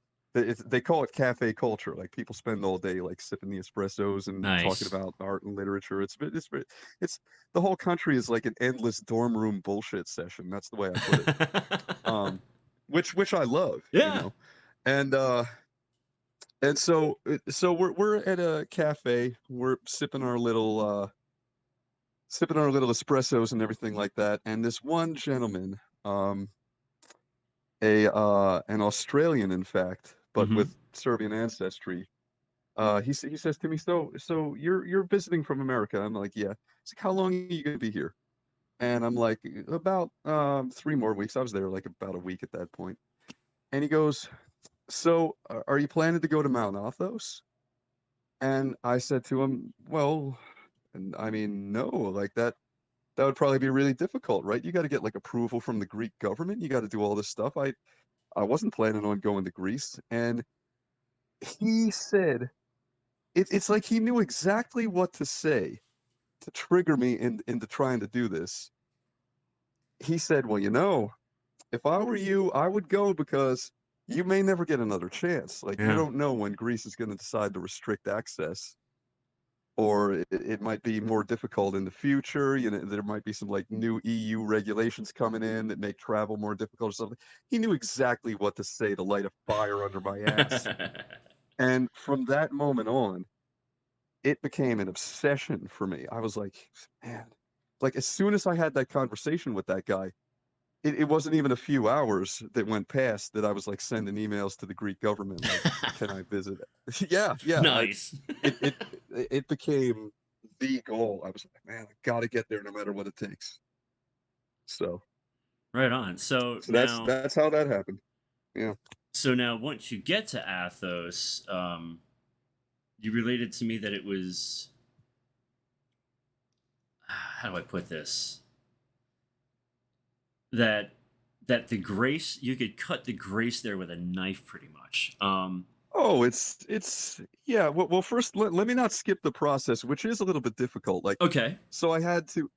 call it cafe culture. Like people spend all day like sipping the espressos and talking Nice. about art and literature. It's the whole country is like an endless dorm room bullshit session. That's the way I put it. Um, which I love, Yeah. and so we're at a cafe. We're sipping our little espressos and everything like that. And this one gentleman, um, a an Australian, in fact, but Hmm. with Serbian ancestry. He says to me, so you're visiting from America? I'm like, yeah. He's like, how long are you gonna be here? And I'm like, about 3 more weeks. I was there like about a week at that point. And he goes, so are you planning to go to Mount Athos? And I said to him, well, and I mean, no, like that. that would probably be really difficult, right? You got to get like approval from the Greek government. You got to do all this stuff. I wasn't planning on going to Greece, and he said it's like he knew exactly what to say to trigger me into trying to do this. He said, "Well, if I were you, I would go because you may never get another chance. Like you Yeah. don't know when Greece is going to decide to restrict access, or it might be more difficult in the future. There might be some like new EU regulations coming in that make travel more difficult or something." He knew exactly what to say to light a fire under my ass. And from that moment on, it became an obsession for me. I was like, man, like as soon as I had that conversation with that guy, it wasn't even a few hours that went past that I was like sending emails to the Greek government, like, can I visit it? Yeah, yeah. Nice. It it it became the goal. I was like, man, I gotta get there no matter what it takes. So Right on. So so now, that's how that happened. Yeah. once you get to Athos, you related to me that it was, how do I put this? That the grace, you could cut the grace there with a knife, pretty much. Oh, it's yeah. Well, first let me not skip the process, which is a little bit difficult. Like, Okay. so I had to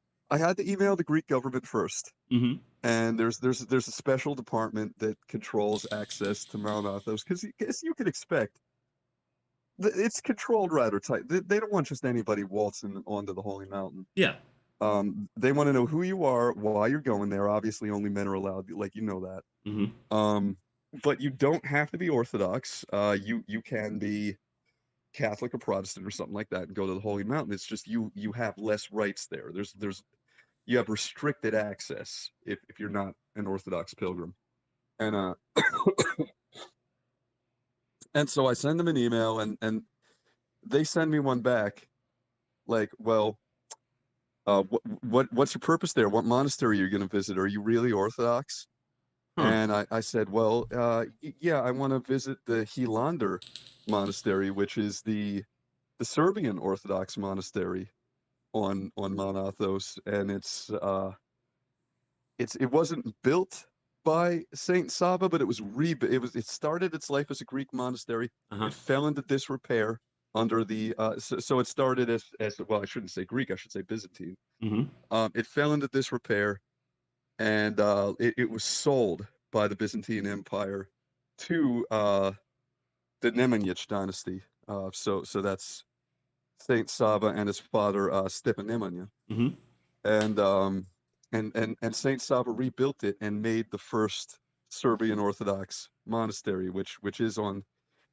email the Greek government first, Mm-hmm. and there's a special department that controls access to Mount Athos because as you could expect, it's controlled rather tight. They don't want just anybody waltzing onto the holy mountain. Yeah. They want to know who you are, why you're going there. Obviously, only men are allowed, like that. Mm-hmm. Um, but you don't have to be Orthodox. You can be Catholic or Protestant or something like that and go to the Holy Mountain. It's just you have less rights there. You have restricted access if you're not an Orthodox pilgrim. And and so I send them an email and they send me one back like, well, what's your purpose there? What monastery are you going to visit? Are you really Orthodox? Huh. And I said, well, yeah, I want to visit the Hilander monastery, which is the Serbian Orthodox monastery on Mount Athos, and it wasn't built by Saint Saba, but it started its life as a Greek monastery. Uh-huh. It fell into disrepair under so it started as well, I shouldn't say Greek, I should say Byzantine. Mm-hmm. It fell into disrepair, and it was sold by the Byzantine Empire to the Nemanjić dynasty. So that's Saint Saba and his father Stepan Nemanja. Mm-hmm. And and Saint Saba rebuilt it and made the first Serbian Orthodox monastery, which is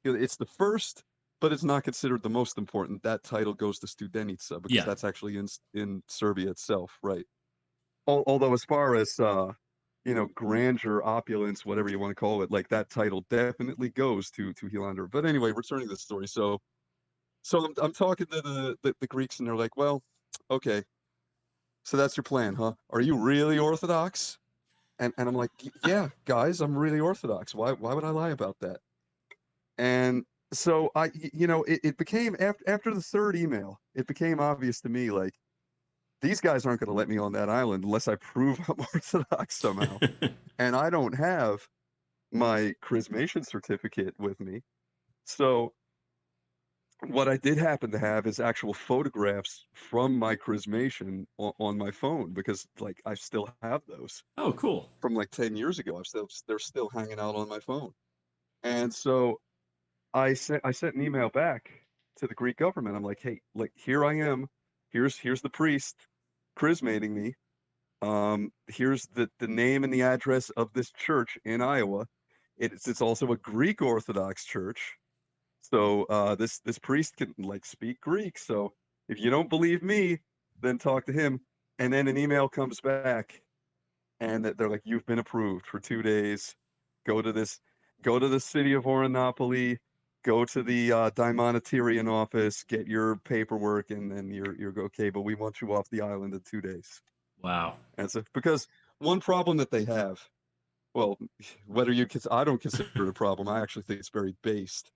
it's the first, but it's not considered the most important. That title goes to Studenica because Yeah. that's actually in Serbia itself, right? Although as far as grandeur, opulence, whatever you want to call it, like that title definitely goes to Hilander. But anyway, returning to the story, so I'm talking to the Greeks, and they're like, well, okay, so that's your plan, huh? Are you really Orthodox? And I'm like, yeah, guys, I'm really Orthodox. Why would I lie about that? And so it became after the third email, it became obvious to me like these guys aren't going to let me on that island unless I prove I'm Orthodox somehow. And I don't have my chrismation certificate with me. So what I did happen to have is actual photographs from my chrismation on my phone because like I still have those Oh, cool. from like 10 years ago. They're still hanging out on my phone. And so I sent an email back to the Greek government. I'm like, hey, like here I am. Here's the priest chrismating me. Here's the name and the address of this church in Iowa. It's also a Greek Orthodox church. So this priest can like speak Greek. So if you don't believe me, then talk to him. And then an email comes back, and they're like, "You've been approved for 2 days. Go to this. Go to the city of Oronopoli. Go to the Daimonetarian office. Get your paperwork, and then you're okay. But we want you off the island in 2 days." Wow. And so because one problem that they have, well, I don't consider it a problem. I actually think it's very based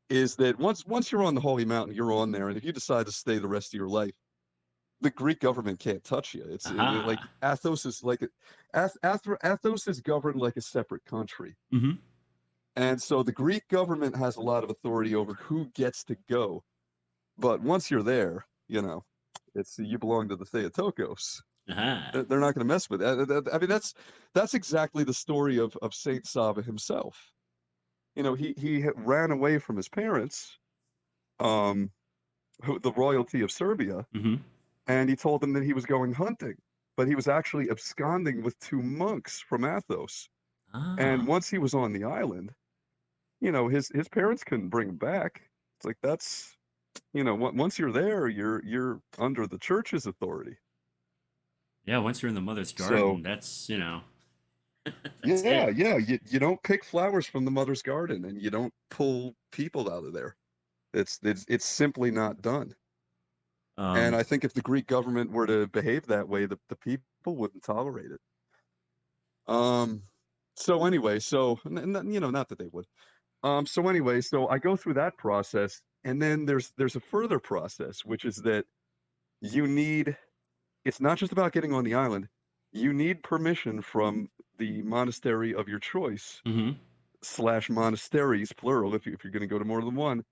is that once you're on the holy mountain, you're on there, and if you decide to stay the rest of your life, the Greek government can't touch you. Like Aha. Athos is like Athos is governed like a separate country, Mm-hmm. and so the Greek government has a lot of authority over who gets to go. But once you're there, it's you belong to the Theotokos. Aha. They're not going to mess with that. I mean, that's exactly the story of Saint Sava himself. He ran away from his parents, um, the royalty of Serbia, Mm-hmm. and he told them that he was going hunting, but he was actually absconding with two monks from Athos. And Ah. once he was on the island, his parents couldn't bring him back. It's like once you're there, you're under the church's authority. Yeah, once you're in the mother's So garden, that's that's yeah, it. yeah, you don't pick flowers from the mother's garden, and you don't pull people out of there. It's simply not done. And Um, I think if the Greek government were to behave that way, the people wouldn't tolerate it. Um, so anyway, not that they would. So anyway, so I go through that process, and then there's a further process, which is that you need. It's not just about getting on the island. You need permission from the monastery of your choice mm-hmm. slash monasteries, plural, if you're going to go to more than one,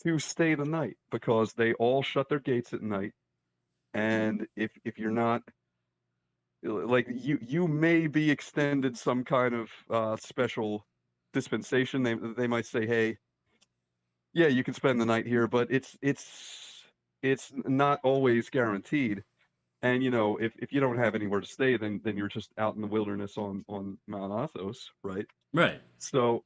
to stay the night because they all shut their gates at night. And if you're not like you may be extended some kind of special dispensation. They might say, hey, yeah, you can spend the night here, but it's not always guaranteed. And if you don't have anywhere to stay, then you're just out in the wilderness on Mount Athos, right? Right. So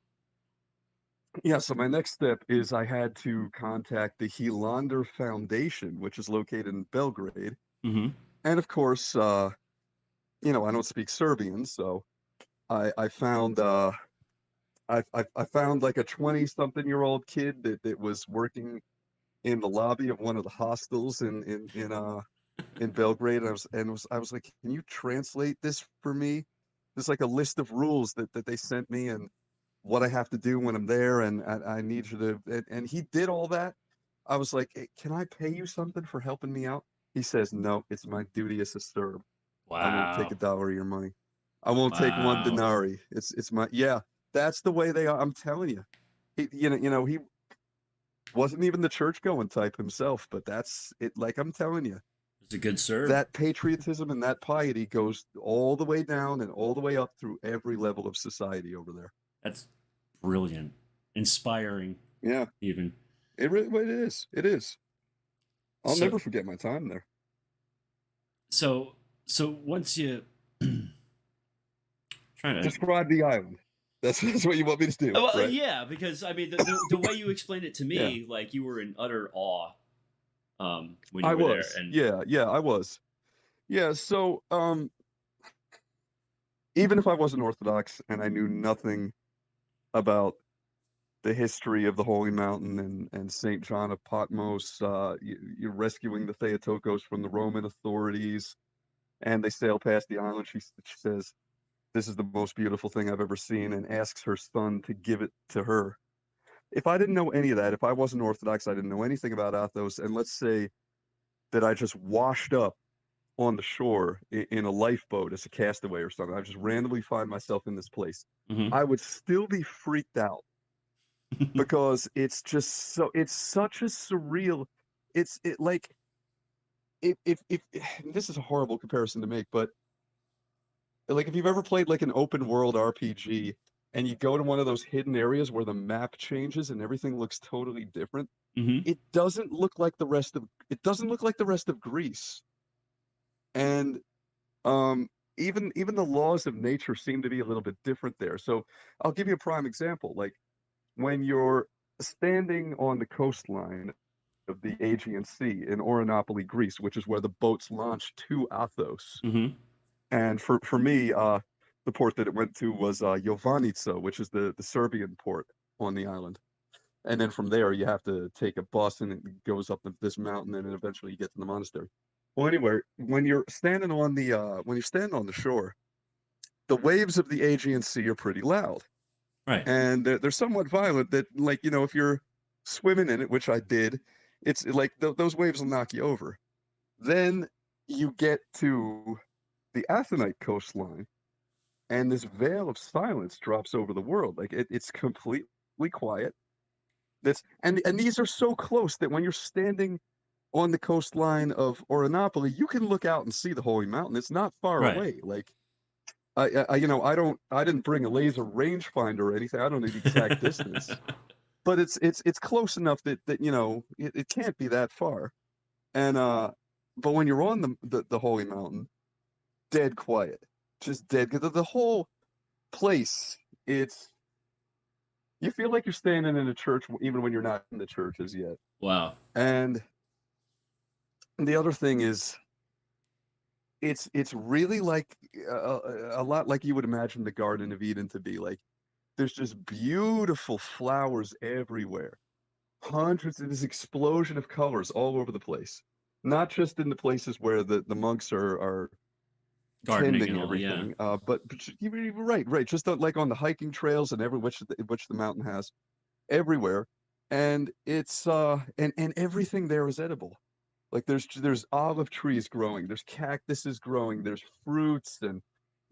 yeah, so my next step is I had to contact the Helander Foundation, which is located in Belgrade. Mm-hmm. And of course, I don't speak Serbian, so I found I found like a 20-something-year-old kid that was working in the lobby of one of the hostels in Belgrade. I was like, can you translate this for me? There's like a list of rules that they sent me and what I have to do when I'm there, and I need you to. And he did all that. I was like, hey, can I pay you something for helping me out? He says, no, it's my duty as a Serb. I won't take Wow. $1 of your money. I won't take one Wow. denarii. It's my yeah. That's the way they are. I'm telling you. He wasn't even the church going type himself, but that's it. Like I'm telling you, It's a good serve. that patriotism and that piety goes all the way down and all the way up through every level of society over there. That's brilliant. Inspiring, Yeah, even. it really it is. It is. I'll So never forget my time there. so so once you trying to Describe the island. That's what you want me to do, well, right? yeah, because I mean the way you explained it to Yeah, me, like you were in utter awe when you I were there, was. and Yeah, I was. Yeah, so even if I wasn't Orthodox and I knew nothing about the history of the Holy Mountain and Saint John of Patmos, you're rescuing the Theotokos from the Roman authorities, and they sail past the island. She says, "This is the most beautiful thing I've ever seen," and asks her son to give it to her. If I didn't know any of that, if I wasn't Orthodox, I didn't know anything about Athos, and let's say that I just washed up on the shore in a lifeboat as a castaway or something, I just randomly find myself in this place, mm-hmm. I would still be freaked out because it's such a surreal, like if this is a horrible comparison to make, but like if you've ever played like an open world RPG and you go to one of those hidden areas where the map changes and everything looks totally different, Mm-hmm. it doesn't look like the rest of Greece. And um even the laws of nature seem to be a little bit different there. So I'll give you a prime example. Like when you're standing on the coastline of the Aegean Sea in Orinopoly, Greece, which is where the boats launch to Athos. Mm-hmm. And for me, the port that it went to was Jovanjica, which is the Serbian port on the island. And then from there, you have to take a bus, and it goes up this mountain, and then eventually you get to the monastery. Well, anyway, when you're standing on the shore, the waves of the Aegean Sea are pretty loud, Right. and they're somewhat violent. That like if you're swimming in it, which I did, it's like those waves will knock you over. Then you get to the Athonite coastline, and this veil of silence drops over the world. Like it's completely quiet. And these are so close that when you're standing on the coastline of Orinopoly, you can look out and see the Holy Mountain. It's not far Right. away. Like I didn't bring a laser rangefinder or anything. I don't know the exact distance, but it's close enough that it can't be that far. And but when you're on the Holy Mountain, dead quiet, just dead. Because the whole place, you feel like you're standing in a church even when you're not in the churches yet. Wow. And the other thing is, it's really like a lot like you would imagine the Garden of Eden to be. Like there's just beautiful flowers everywhere, hundreds of this explosion of colors all over the place. Not just in the places where the monks are Gardening and tending all, yeah. everything, but you're right, just like on the hiking trails and which the mountain has everywhere, and it's and everything there is edible. Like there's olive trees growing, there's cactuses growing, there's fruits and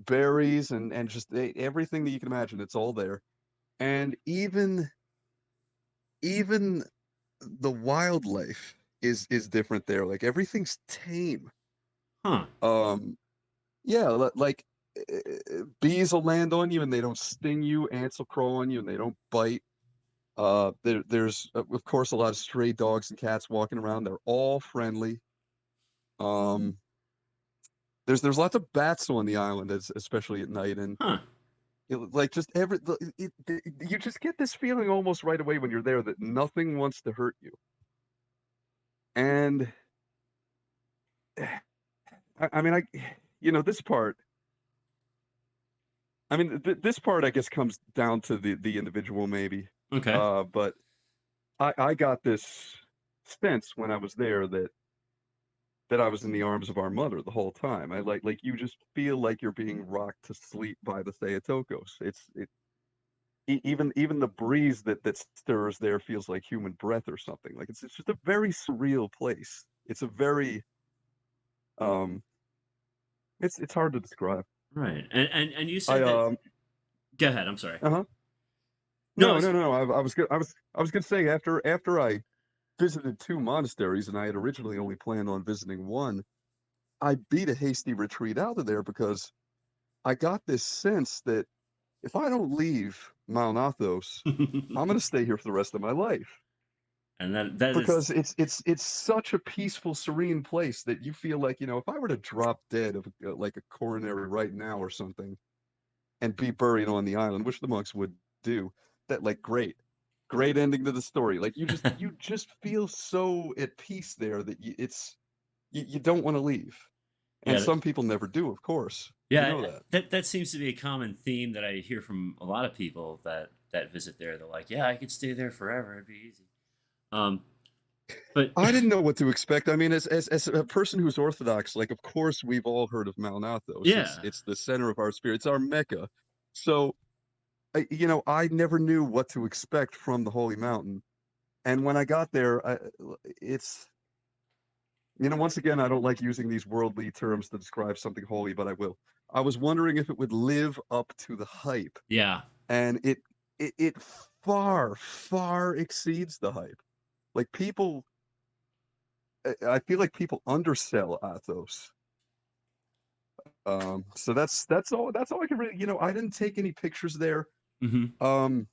berries and just everything that you can imagine. It's all there, and even the wildlife is different there. Like everything's tame. Huh. Um, yeah, like bees will land on you and they don't sting you. Ants will crawl on you and they don't bite. There's of course a lot of stray dogs and cats walking around. They're all friendly. Um, there's lots of bats on the island, especially at night, and Huh. like just you just get this feeling almost right away when you're there that nothing wants to hurt you. And I mean, this part. I mean, this part I guess comes down to the individual maybe. Okay. But I got this sense when I was there that I was in the arms of our mother the whole time. I like you just feel like you're being rocked to sleep by the Theotokos. Even the breeze that stirs there feels like human breath or something. Like it's just a very surreal place. It's a very um it's hard to describe. Right. And you I said that. Go ahead. I'm sorry. uh-huh. No. No, no, no, no. I was gonna say after I visited two monasteries and I had originally only planned on visiting one, I beat a hasty retreat out of there because I got this sense that if I don't leave Mount Athos, I'm going to stay here for the rest of my life And that is. because it's such a peaceful, serene place that you feel like, if I were to drop dead of like a coronary right now or something and be buried on the island, which the monks would do, that like great ending to the story. Like you just feel so at peace there that you don't want to leave. And Yeah. some people never do, of course. You Yeah. know that. That seems to be a common theme that I hear from a lot of people that visit there. They're like, yeah, I could stay there forever. It'd be easy. Um. But I didn't know what to expect. I mean, as a person who's Orthodox, like of course we've all heard of Mount Athos. yeah. It's the center of our spirit. It's our Mecca. So, I never knew what to expect from the Holy Mountain. And when I got there, it's once again, I don't like using these worldly terms to describe something holy, but I will. I was wondering if it would live up to the hype, Yeah. and it far far exceeds the hype. Like people I feel like people undersell Athos. So that's all I can really, I didn't take any pictures there. Hmm. Um,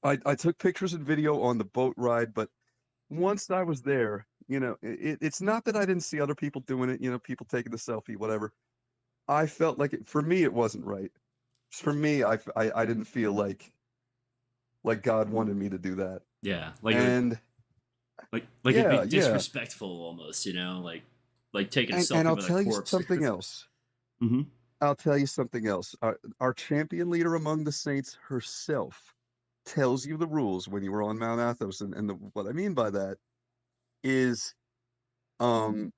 I took pictures and video on the boat ride, but once I was there, it's not that I didn't see other people doing it, people taking the selfie, whatever. I felt like for me, it wasn't right. For me, I didn't feel like God wanted me to do that. Yeah. Like it would. And Like it'd be yeah, yeah. disrespectful almost. Like taking a And selfie I'll with a tell you corpse. something else. Hmm. I'll tell you something else. Our champion leader among the saints herself tells you the rules when you were on Mount Athos, and what I mean by that is, um,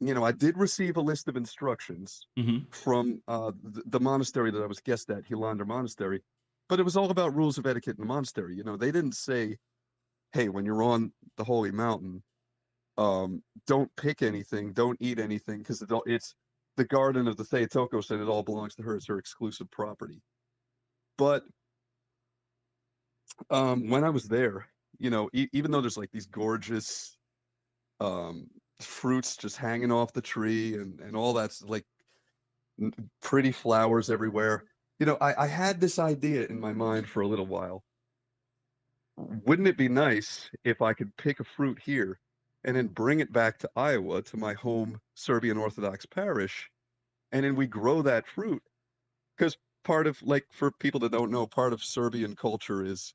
I did receive a list of instructions Hmm. from the monastery that I was guest at, Hilander Monastery, but it was all about rules of etiquette in the monastery. They didn't say, "Hey, when you're on the holy mountain, don't pick anything, don't eat anything, because it's the garden of the Theotokos, and it all belongs to her. It's her exclusive property. But when I was there, even though there's like these gorgeous um, fruits just hanging off the tree, and all that's like pretty flowers everywhere, I had this idea in my mind for a little while. Wouldn't it be nice if I could pick a fruit here and then bring it back to Iowa, to my home Serbian Orthodox parish, and then we grow that fruit? Because part of, like, for people that don't know, part of Serbian culture is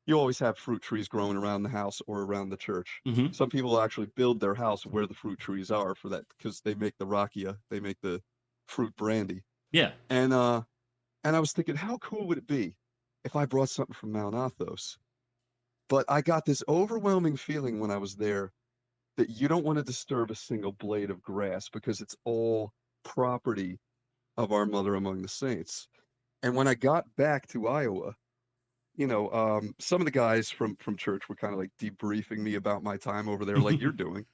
you always have fruit trees growing around the house or around the church. Mm-hmm. Some people actually build their house where the fruit trees are for that, because they make the rakia, they make the fruit brandy. Yeah. And I was thinking, how cool would it be if I brought something from Mount Athos? But I got this overwhelming feeling when I was there that you don't want to disturb a single blade of grass, because it's all property of our Mother among the Saints. And when I got back to Iowa, some of the guys from church were kind of like debriefing me about my time over there, like you're doing.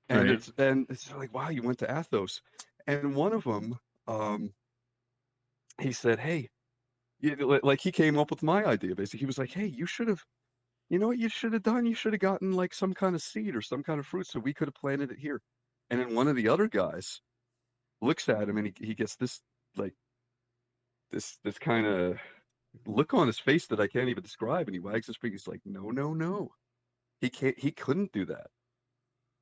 And Right. it's like, wow, you went to Athos. And one of them, he said, hey, like he came up with my idea. Basically, he was like, hey, you know what you should have done? You should have gotten like some kind of seed or some kind of fruit, so we could have planted it here. And then one of the other guys looks at him, and he gets this, like, this kind of look on his face that I can't even describe, and he wags his finger. He's like, no, no, no, he couldn't do that.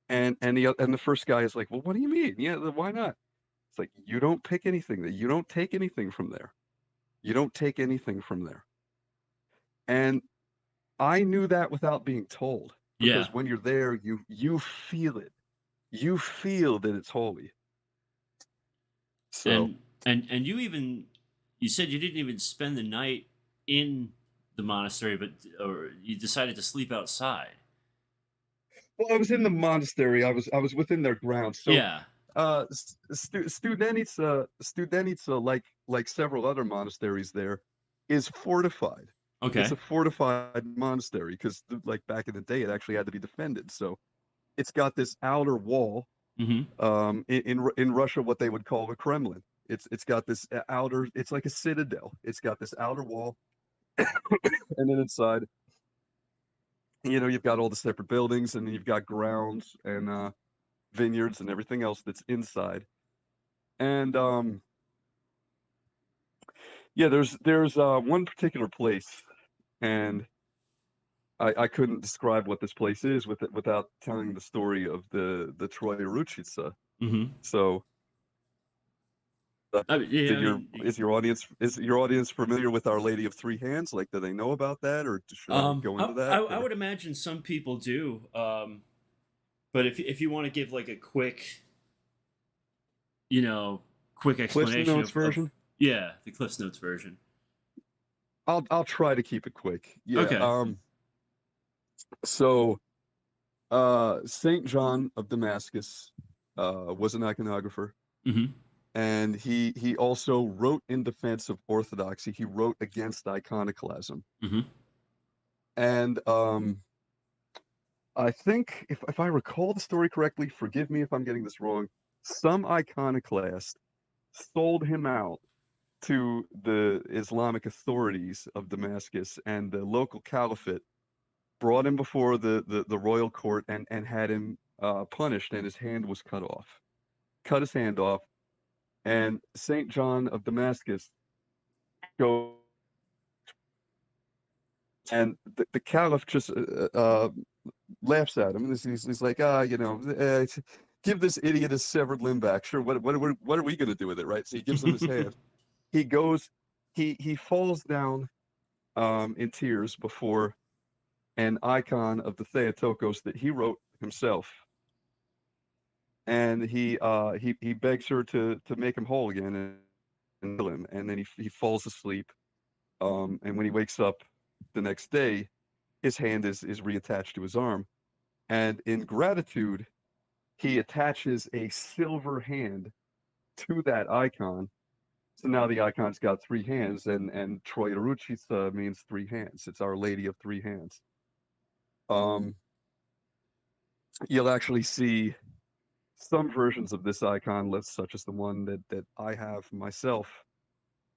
And the first guy is like, well, what do you mean? Yeah, why not? It's like, you don't pick anything, that you don't take anything from there. You don't take anything from there. And I knew that without being told, Yeah. because when you're there, you feel it. You feel that it's holy. So, And you said you didn't even spend the night in the monastery, but or you decided to sleep outside. well, I was in the monastery. I was within their grounds. So, Yeah. Studenica, like several other monasteries there, is fortified. It's Okay. a fortified monastery, because, like, back in the day, it actually had to be defended. So it's got this outer wall. Mm-hmm. In Russia, what they would call the Kremlin. It's got this outer. It's like a citadel. It's got this outer wall, and then inside, you've got all the separate buildings, and then you've got grounds and vineyards and everything else that's inside. And yeah, there's one particular place, and I couldn't describe what this place is without telling the story of the Troy Ruchitsa. Mm-hmm. So, Yeah. did I your mean, is your audience familiar with Our Lady of Three Hands? Like, do they know about that, or should I go into that? I Or would imagine some people do. But if you want to give like a quick, quick Cliff's explanation Notes of version? yeah, the Cliffs Notes version. I'll try to keep it quick. Yeah. Okay. So, Saint John of Damascus was an iconographer, Mm-hmm. and he also wrote in defense of orthodoxy. He wrote against iconoclasm. Mm-hmm. And I think, if I recall the story correctly, forgive me if I'm getting this wrong, some iconoclast sold him out to the Islamic authorities of Damascus, and the local caliphate brought him before the royal court, and had him punished, and his hand was cut off. Cut his hand off, and Saint John of Damascus goes, and the caliph just laughs at him. He's like, give this idiot his severed limb back. Sure, what are we going to do with it, right? So he gives him his hand. He goes, he falls down in tears before an icon of the Theotokos that he wrote himself, and he begs her to make him whole again, and heal him. And then he falls asleep. And when he wakes up the next day, his hand is reattached to his arm, and in gratitude, he attaches a silver hand to that icon. So now the icon's got three hands, and Troiruchitsa means three hands. It's Our Lady of Three Hands. Um, you'll actually see some versions of this icon, such as the one that I have myself,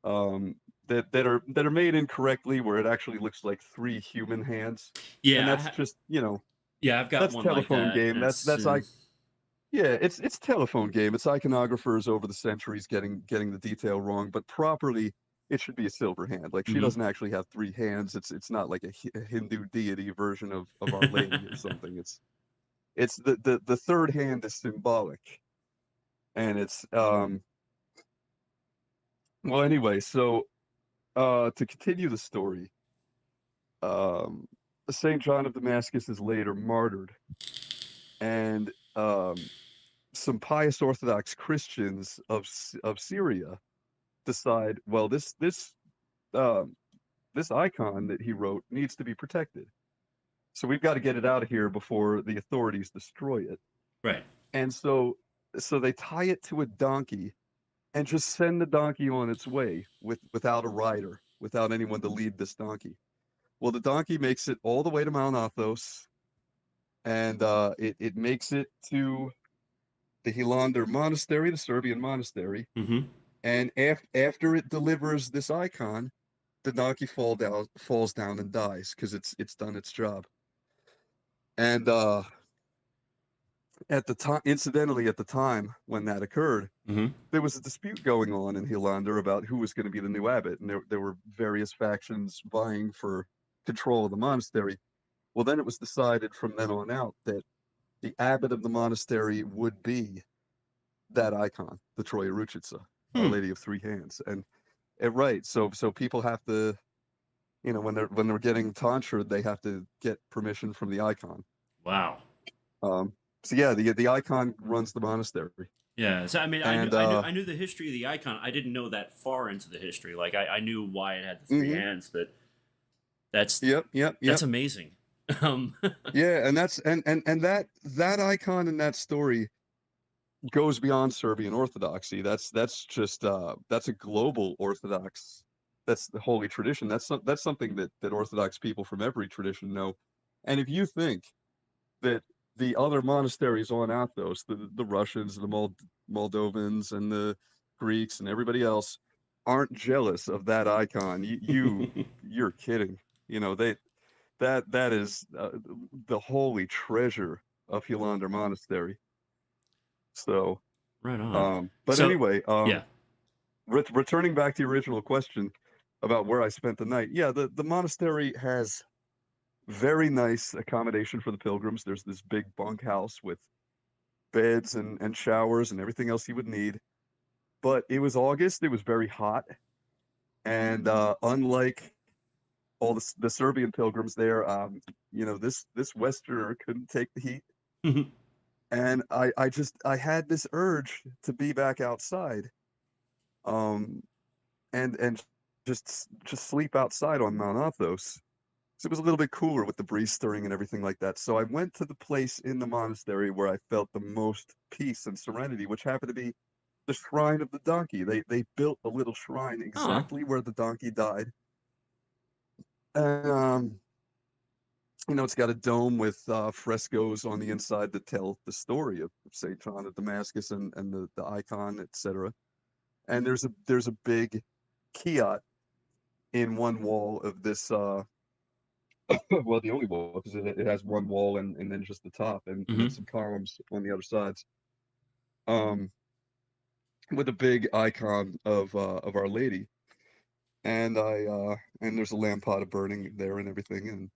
um, that are made incorrectly, where it actually looks like three human hands, and Yeah, that's just, you know, yeah, I've got that's one like telephone that, game. and That's like, yeah, it's telephone game. It's iconographers over the centuries getting the detail wrong, but properly it should be a silver hand. Like, she mhm. doesn't actually have three hands. It's not like a Hindu deity version of Our Lady or something. It's the third hand is symbolic, and it's well, anyway. So to continue the story, um, Saint John of Damascus is later martyred, and some pious Orthodox Christians of Syria decide, well, um, this icon that he wrote needs to be protected. So we've got to get it out of here before the authorities destroy it. Right. And so they tie it to a donkey and just send the donkey on its way without a rider, without anyone to lead this donkey. Well, the donkey makes it all the way to Mount Athos, and it makes it to the Hilander monastery, the Serbian monastery. Hmm. And after it delivers this icon, the donkey falls down and dies because it's done its job. And at the time, incidentally, at the time when that occurred, Hmm. there was a dispute going on in Hilander about who was going to be the new abbot, and there were various factions vying for control of the monastery. Well, then it was decided from then on out that the abbot of the monastery would be that icon, the Troia Ruchitsa, Our Hmm. Lady of Three Hands, and right. So people have to, when they're getting tonsured, they have to get permission from the icon. Wow. Um, so yeah, the icon runs the monastery, Yeah. So I mean, and I knew the history of the icon. I didn't know that far into the history. Like I knew why it had the three mhm, hands, but that's yep, yep, that's yep. amazing. Um, Yeah, and that icon in that story goes beyond Serbian Orthodoxy. That's just that's a global Orthodox. That's the holy tradition. That's something that Orthodox people from every tradition know. And if you think that the other monasteries on Athos, the Russians, the Moldovans, and the Greeks, and everybody else, aren't jealous of that icon, you're kidding. That is the holy treasure of Hilander Monastery. So, right on. but So anyway, yeah. returning back to the original question about where I spent the night. Yeah, the monastery has very nice accommodation for the pilgrims. There's this big bunkhouse with beds and showers and everything else you would need. But it was August. It was very hot, and unlike all the Serbian pilgrims there, this Westerner couldn't take the heat, and I had this urge to be back outside, um, and just sleep outside on Mount Athos. So it was a little bit cooler with the breeze stirring and everything like that. So I went to the place in the monastery where I felt the most peace and serenity, which happened to be the shrine of the donkey. They built a little shrine Oh. exactly where the donkey died. And it's got a dome with frescoes on the inside that tell the story of Saint John of Damascus and the icon, etc. And there's a big kiot in one wall of this well, the only wall, because it has one wall and then just the top, and then Hmm. some columns on the other sides, um with a big icon of Our Lady. And there's a lamp pot burning there and everything, and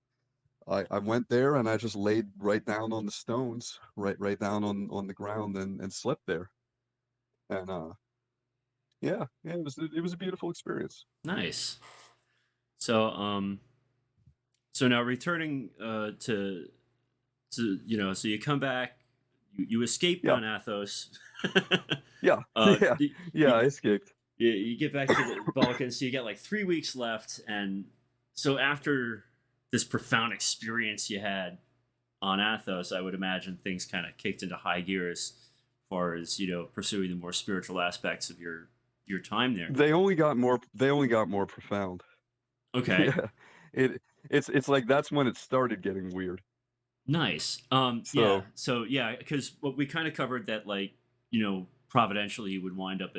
I went there and I just laid right down on the stones, right down on the ground, and slept there. And yeah, it was a beautiful experience. Nice. So so now returning to so you come back, you escape Yeah, Mount Athos. yeah, uh yeah, you, yeah. you, I escaped. you get back to the Balkans, so you got like 3 weeks left, and so after this profound experience you had on Athos, I would imagine things kind of kicked into high gear as far as pursuing the more spiritual aspects of your time there. They only got more profound. Okay. Yeah, it it's like that's when it started getting weird. Nice. Yeah. So So yeah, because what we kind of covered that, like, providentially you would wind up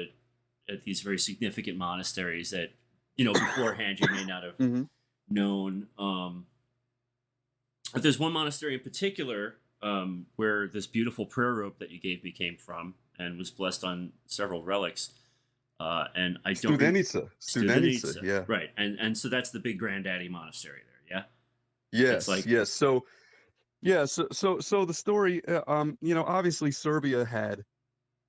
at these very significant monasteries that, beforehand you may not have mhm. known. But there's one monastery in particular, where this beautiful prayer rope that you gave me came from and was blessed on several relics. And I don't Studenica, Studenica, yeah. right? And so that's the big granddaddy monastery there. Yeah, it's Yes, like, yes. So yeah, so the story, obviously Serbia had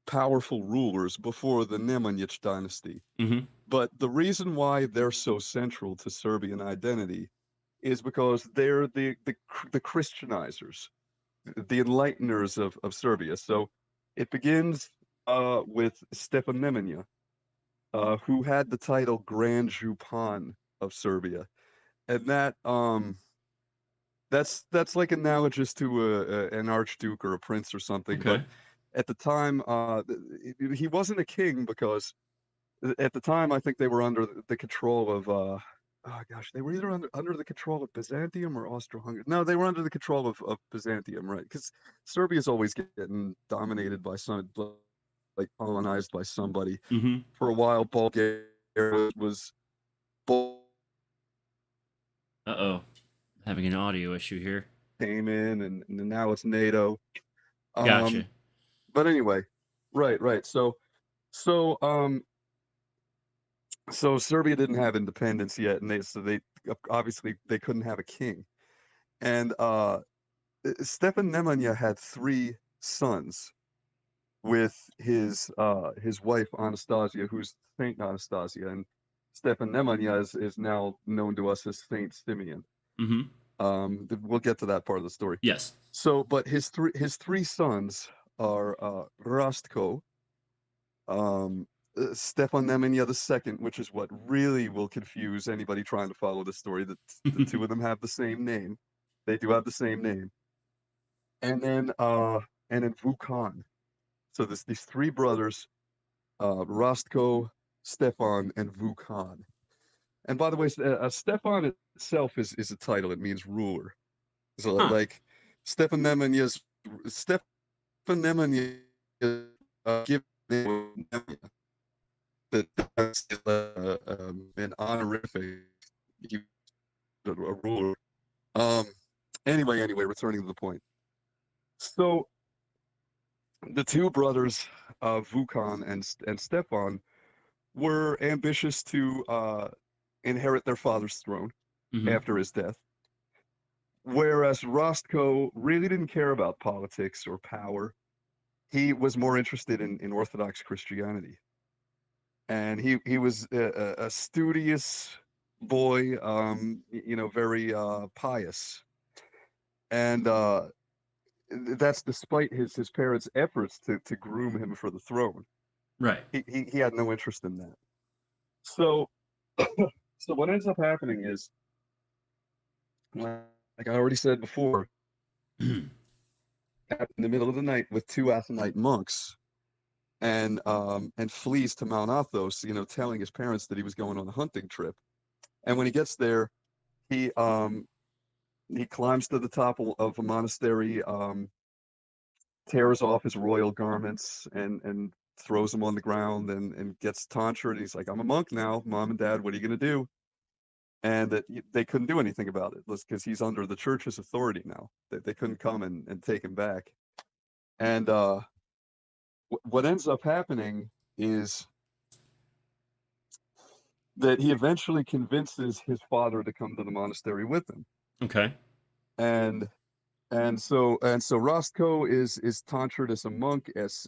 powerful rulers before the Nemanjić dynasty, hmm but the reason why they're so central to Serbian identity is because they're the Christianizers, the enlighteners of Serbia. So it begins with Stefan Nemanja, who had the title Grand Župan of Serbia, and that's like analogous to an archduke or a prince or something. But okay, at the time, he wasn't a king because at the time I think they were under the control of oh gosh, they were either under the control of Byzantium or Austro-Hungary. No, they were under the control of Byzantium, right? Because Serbia's always getting dominated by some, like colonized by somebody. hmm For a while, Bulgaria was. oh, having an audio issue here. Came in, and now it's NATO. Gotcha. Um, but anyway, right, right. So so Serbia didn't have independence yet, and they obviously they couldn't have a king. And Stefan Nemanja had three sons with his wife Anastasia, who's Saint Anastasia, and Stefan Nemanja is now known to us as Saint Simeon. hmm We'll get to that part of the story. Yes. So, but his three sons are Rastko, um, Stefan Nemanja the second, which is what really will confuse anybody trying to follow the story. That the two of them have the same name. They do have the same name, and then Vukan. So these three brothers, Rastko, Stefan, and Vukan. And by the way, Stefan itself is a title. It means ruler. So Huh. like Stefan Nemanja given Nemanja, that's an honorific. He was a ruler. Um. Anyway, returning to the point. So the two brothers, Vukan and Stefan, were ambitious to inherit their father's throne hmm after his death, whereas Rostko really didn't care about politics or power. He was more interested in Orthodox Christianity, and he was a studious boy, very pious, and that's despite his parents' efforts to groom him for the throne. Right. He had no interest in that. So so what ends up happening is, like I already said before, in the middle of the night with two Athonite monks, and flees to Mount Athos, telling his parents that he was going on a hunting trip. And when he gets there, he he climbs to the top of a monastery, tears off his royal garments, and throws them on the ground, and gets tonsured. He's like, "I'm a monk now, mom and dad. What are you gonna do?" And that they couldn't do anything about it because he's under the church's authority now. They couldn't come and take him back. And what ends up happening is that he eventually convinces his father to come to the monastery with him. okay. And and so Rostko is tonsured as a monk as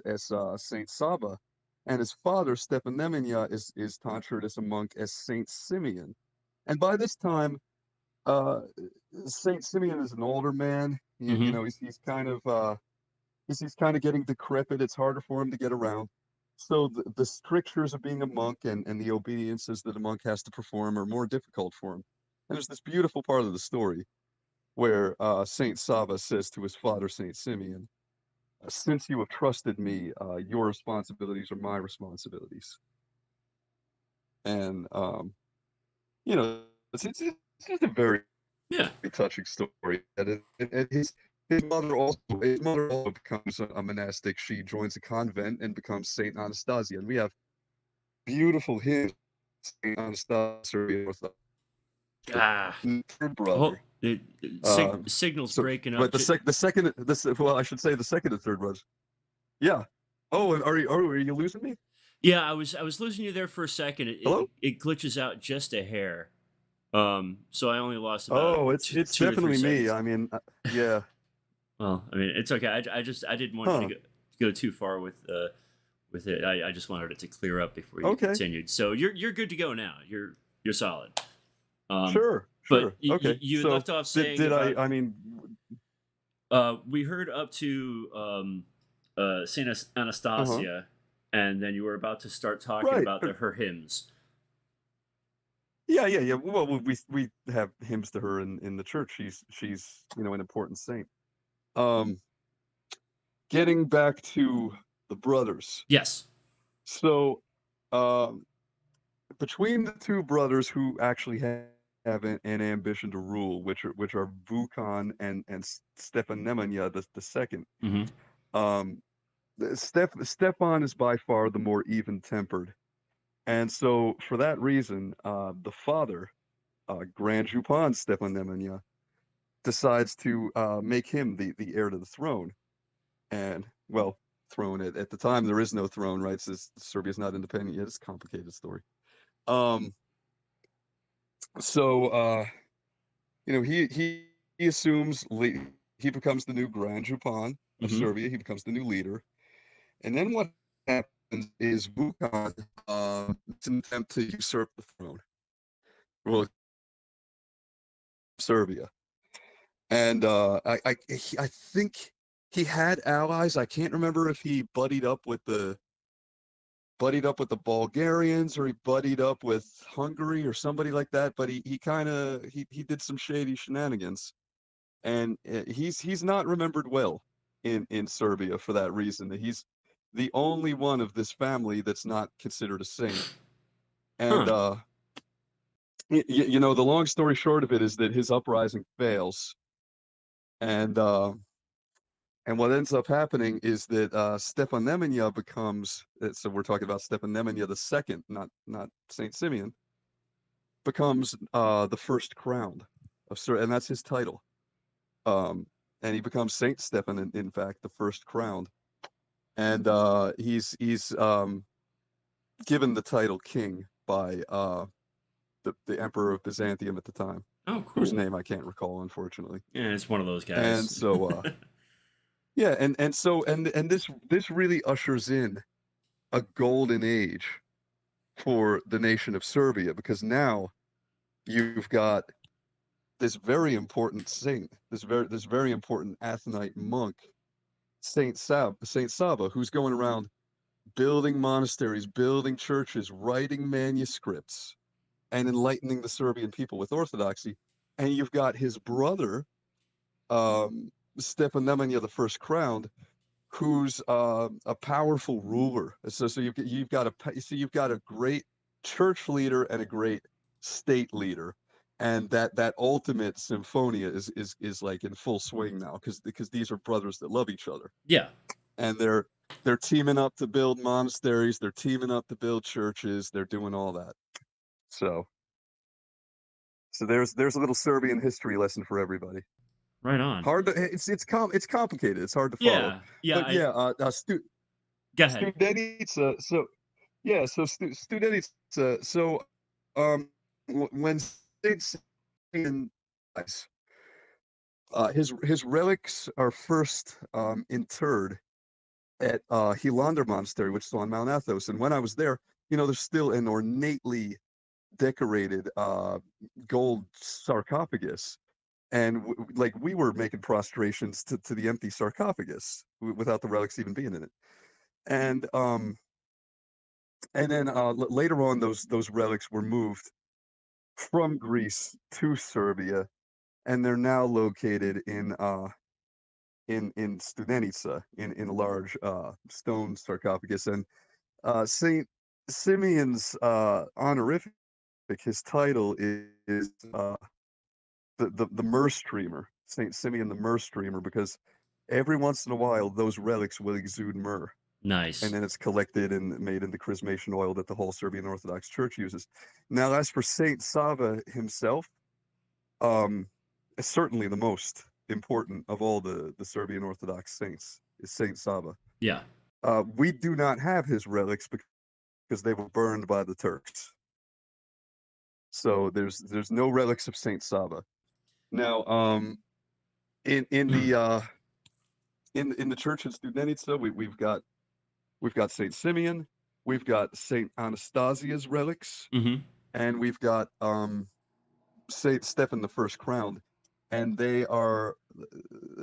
Saint Saba, and his father Stefan Nemanja is tonsured as a monk as Saint Simeon. And by this time, uh, Saint Simeon is an older man. hmm He's kind of he's kind of getting decrepit. It's harder for him to get around. So the strictures of being a monk and the obediences that a monk has to perform are more difficult for him. And there's this beautiful part of the story where Saint Saba says to his father, Saint Simeon, "Since you have trusted me, your responsibilities are my responsibilities." And you know, it's just a very Yeah. touching story. And his his mother also becomes a monastic. She joins a convent and becomes Saint Anastasia, and we have beautiful hymns. Saint Anastasia, Serbian Orthodox. Ah, Third brother. oh, Um, signals so, breaking up. but the second, well, I should say the second and third brothers. Yeah. Oh, and are you losing me? Yeah, I was losing you there for a second. It, Hello? it it glitches out just a hair. So I only lost about Oh, it's two to three definitely me. seconds. I mean, yeah. Well, I mean, it's okay. I didn't want you Huh. to go too far with it. I just wanted it to clear up before you Okay. continued. So you're good to go now. You're solid. Um, Sure. but Sure. Okay. you had So left off did saying did about I mean, we heard up to Saint uh-huh. Anastasia, and then you were about to start talking Right. about her hymns. Yeah, yeah, yeah. Well, we have hymns to her in the church. She's an important saint. Um, Getting back to the brothers. Yes. So, um, between the two brothers who actually have an ambition to rule, which are Vukan and Stefan Nemanja the second. Hmm. Um, Stefan is by far the more even-tempered, and so for that reason, the father, Grand Jupan Stefan Nemanja, decides to make him the heir to the throne. And well, throne at the time there is no throne, right? Since Serbia's not independent yet, it's a complicated story. Um, so he assumes he becomes the new Grand Jupan of Hmm. Serbia. He becomes the new leader, and then what happens is Vukan makes an attempt to usurp the throne. Well, Serbia. And I think he had allies. I can't remember if he buddied up with the Bulgarians or he buddied up with Hungary or somebody like that. But he kind of he did some shady shenanigans, and he's not remembered well in Serbia for that reason. He's the only one of this family that's not considered a saint. And Huh. the long story short of it is that his uprising fails, and what ends up happening is that Stefan Nemanja becomes, so we're talking about Stefan Nemanja the second, not Saint Simeon, becomes the first crowned of Sir, and that's his title. Um, and he becomes Saint Stefan, in fact, the first crowned, and he's given the title king by the Emperor of Byzantium at the time, Oh, whose cool. name I can't recall, unfortunately. Yeah, it's one of those And guys. so yeah, and this really ushers in a golden age for the nation of Serbia, because now you've got this very important saint, this very important Athonite monk, Saint Saba, who's going around building monasteries, building churches, writing manuscripts, and enlightening the Serbian people with Orthodoxy. And you've got his brother, um, Stefan Nemanja the First Crowned, who's a powerful ruler. So you've got a great church leader and a great state leader, and that ultimate symphonia is like in full swing now, because these are brothers that love each other, Yeah. and they're teaming up to build monasteries, they're teaming up to build churches, they're doing all that. So there's a little Serbian history lesson for everybody. Right on. Hard to it's complicated. It's hard to follow, Yeah. Yeah. but yeah, Go ahead. Studenica. So yeah, so Studenica. So when Saint Simeon dies, his relics are first interred at Hilander Monastery, which is on Mount Athos. And when I was there, there's still an ornately decorated gold sarcophagus, and like we were making prostrations to the empty sarcophagus without the relics even being in it. And then later on, those relics were moved from Greece to Serbia, and they're now located in Studenica, in a large stone sarcophagus. And Saint Simeon's honorific, his title is the Mer Streamer. Saint Simeon the myrrh streamer, because every once in a while those relics will exude myrrh, and Nice. then it's collected and made into chrismation oil that the whole Serbian Orthodox Church uses. Now, as for Saint Sava himself, um, certainly the most important of all the Serbian Orthodox saints is Saint Sava. Yeah. We do not have his relics because they were burned by the Turks. So there's no relics of Saint Sava. Now, in the in the church in Studenica, we've got Saint Simeon, we've got Saint Anastasia's relics, Mm-hmm. and we've got Saint Stephen the First Crowned, and they are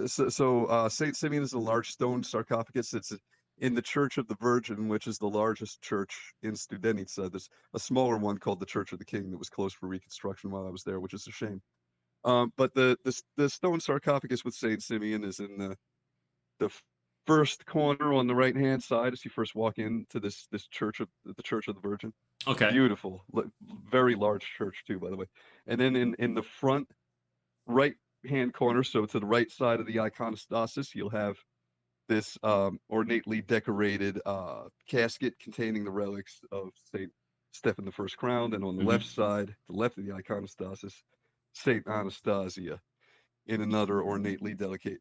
Saint Simeon is a large stone sarcophagus. It's in the Church of the Virgin, which is the largest church in Studenica. There's a smaller one called the Church of the King that was closed for reconstruction while I was there, which is a shame. But the stone sarcophagus with Saint Simeon is in the first corner on the right hand side as you first walk into this church of the Church of the Virgin. Okay. Beautiful, very large church too, by the way. And then in the front right hand corner, so to the right side of the iconostasis, you'll have this ornately decorated casket containing the relics of Saint Stephen the First Crowned, and on the left side, the left of the iconostasis, Saint Anastasia in another ornately decorated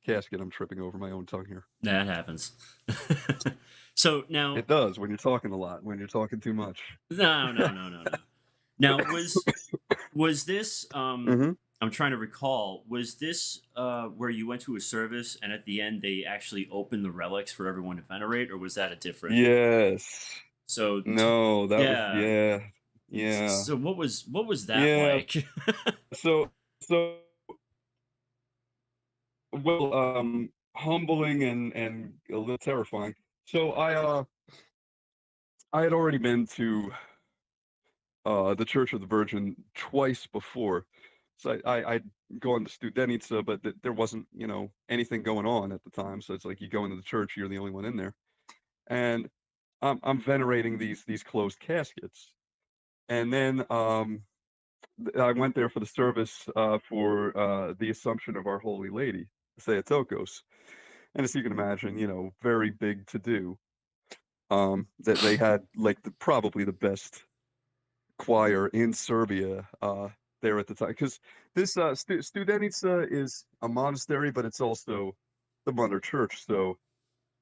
casket. I'm tripping over my own tongue here. That happens. So now, It does when you're talking a lot, when you're talking too much. no. Now, was this? Mm-hmm. I'm trying to recall. Was this where you went to a service and at the end they actually opened the relics for everyone to venerate, or was that a different? Yes. So No, that was yeah. yeah. So what was that Yeah. like? So well, humbling and a little terrifying. So I had already been to the Church of the Virgin twice before. So I'd gone to Studenica, but there wasn't, anything going on at the time. So it's like you go into the church, you're the only one in there. And I'm venerating these closed caskets. And then I went there for the service for the Assumption of Our Holy Lady, Theotokos. And as you can imagine, very big to do. That they had like probably the best choir in Serbia there at the time, because this Studenica is a monastery, but it's also the mother church. So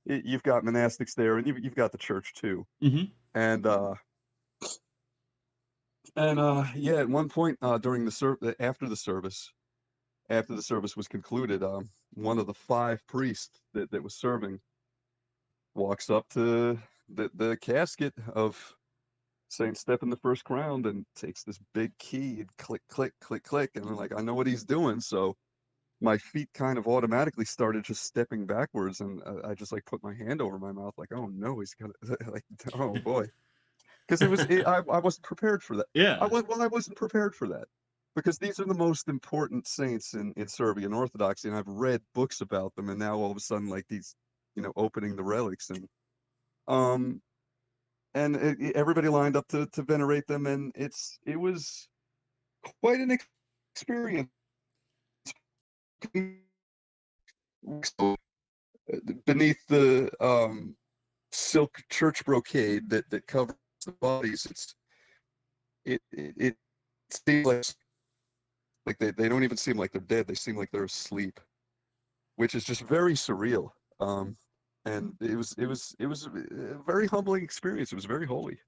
you've got monastics there, and you've got the church too. Mm-hmm. And yeah, at one point during after the service was concluded, one of the five priests that was serving walks up to the casket of Saint Stephen the First Crowned and takes this big key and click, click, click, click. And I'm like, I know what he's doing. So my feet kind of automatically started just stepping backwards. And I just like put my hand over my mouth, like, oh no, he's gonna, like, oh boy. Because I wasn't prepared for that. Yeah. I wasn't prepared for that. Because these are the most important saints in Serbian Orthodoxy. And I've read books about them. And now all of a sudden, like these, opening the relics um, and everybody lined up to venerate them, and it was quite an experience. So, beneath the silk church brocade that covers the bodies, it seems like they don't even seem like they're dead. They seem like they're asleep, which is just very surreal. And it was a very humbling experience. It was very holy.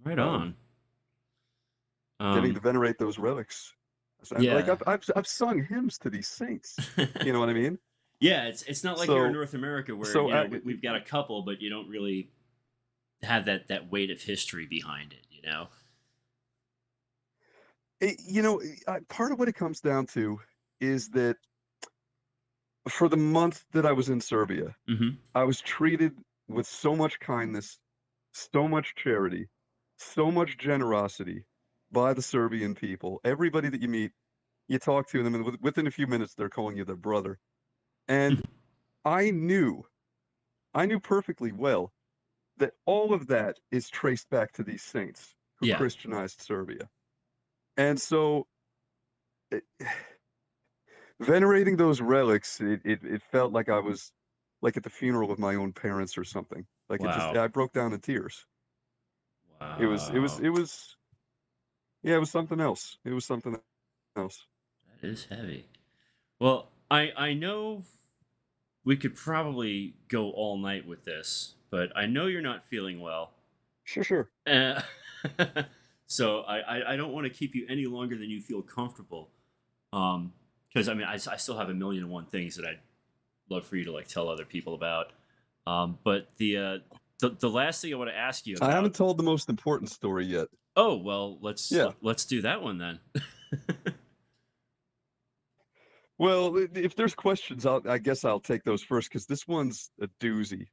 Right Um, on. Getting to venerate those relics. Like Yeah. I've sung hymns to these saints. You know what I mean? Yeah, it's not like here in So North America where so we've got a couple, but you don't really have that weight of history behind it. part of what it comes down to is that for the month that I was in Serbia, Mm-hmm. I was treated with so much kindness, so much charity, so much generosity by the Serbian people. Everybody that you meet, you talk to them, and within a few minutes, they're calling you their brother. And I knew perfectly well that all of that is traced back to these saints who Yeah. Christianized Serbia. And so, it, venerating those relics, it felt like I was like at the funeral of my own parents or something. Like it just, Wow. I broke down in tears. Wow. It was, yeah, it was something else. It was something else. That is heavy. Well, I know we could probably go all night with this, but I know you're not feeling well. Sure, sure. Uh, so I don't want to keep you any longer than you feel comfortable. Because I mean, I still have a million and one things that I'd love for you to like tell other people about. But the last thing I want to ask you I about. haven't told the most important story yet. Oh well, Yeah. let's do that one then. Well, if there's questions, I guess I'll take those first because this one's a doozy.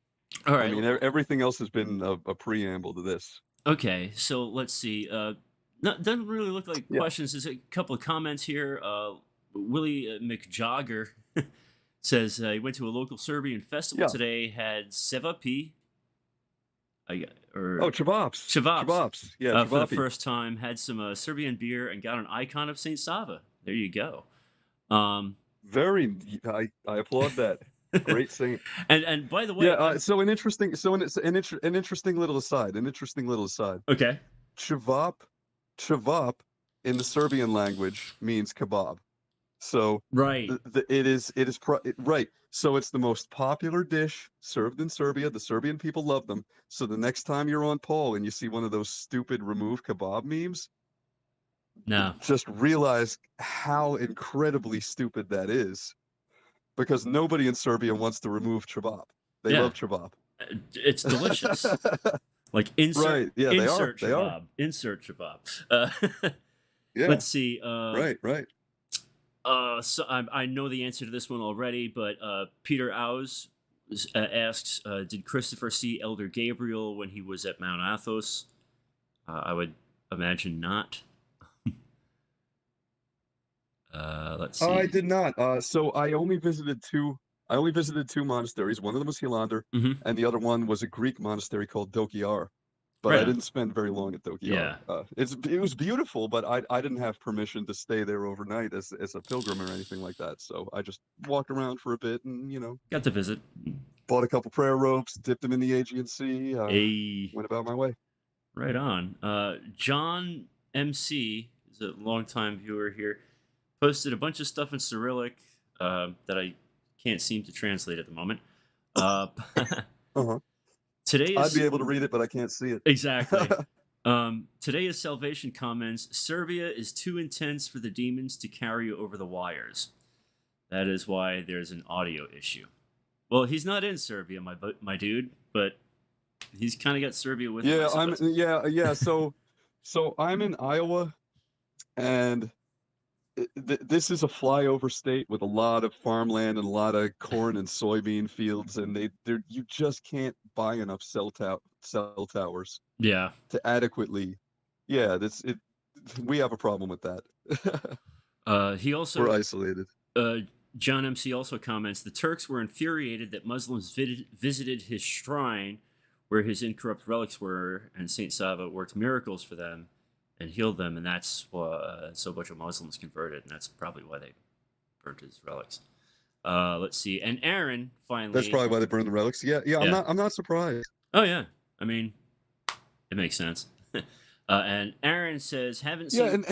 All I right. mean, everything else has been a preamble to this. Okay. So let's see. Doesn't really look like Yeah. questions. There's a couple of comments here. Willie McJogger says he went to a local Serbian festival Yeah. today. Had Sevapi. Oh, Chavaps. Chavaps. Chavaps. Yeah, For the Chavapi. first time, had some Serbian beer and got an icon of Saint Sava. There you go. Very, I applaud that. Great saint. And by the way, Yeah. So an interesting, an interesting little aside. An interesting little aside. okay. Chavap in the Serbian language means kebab. So Right. it is right. So it's the most popular dish served in Serbia. The Serbian people love them. So the next time you're on Paul and you see one of those stupid remove kebab memes, No. just realize how incredibly stupid that is, because nobody in Serbia wants to remove chabab. They love chabab. It's delicious. Like insert, right? Yeah, insert they are. Shabab. Insert Shabab. Yeah. Let's see. Right. So I know the answer to this one already, but Peter Aus asks, did Christopher see Elder Gabriel when he was at Mount Athos? I would imagine not. Let's see. I did not. So I only visited two. I only visited two monasteries. One of them was Hilander, and the other one was a Greek monastery called Dokiar. But Right I on. didn't spend very long at Dokiar. Yeah. It was beautiful, but I didn't have permission to stay there overnight as a pilgrim or anything like that. So I just walked around for a bit and Got to visit. bought a couple prayer ropes, dipped them in the Aegean Sea, went about my way. Right on. John MC is a longtime viewer here. Posted a bunch of stuff in Cyrillic that I can't seem to translate at the moment. Today is, I'd be able to read it, but I can't see it. Exactly. Today is salvation comments. Serbia is too intense for the demons to carry over the wires. That is why there's an audio issue. Well, he's not in Serbia, my dude, but he's kind of got Serbia with him. Yeah. So I'm in Iowa, and this is a flyover state with a lot of farmland and a lot of corn and soybean fields, and you just can't buy enough cell towers. Yeah. To adequately, yeah. We have a problem with that. He also we're isolated. John MC also comments, the Turks were infuriated that Muslims visited his shrine where his incorrupt relics were, and Saint Sava worked miracles for them and healed them, and that's why so a bunch of Muslims converted, and that's probably why they burnt his relics. Let's see. And Aaron finally. That's probably why they burned the relics. Yeah. I'm not surprised. Oh yeah. I mean, it makes sense. And Aaron says, "Haven't seen." Yeah, and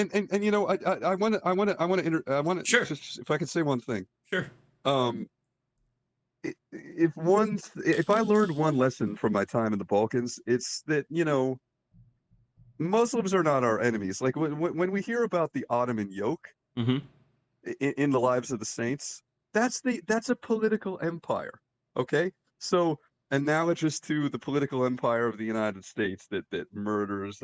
I want to. Sure. Just, if I could say one thing. Sure. If I learned one lesson from my time in the Balkans, it's that Muslims are not our enemies. Like when we hear about the Ottoman yoke in the lives of the saints, that's a political empire. Okay, so analogous to the political empire of the United States that murders,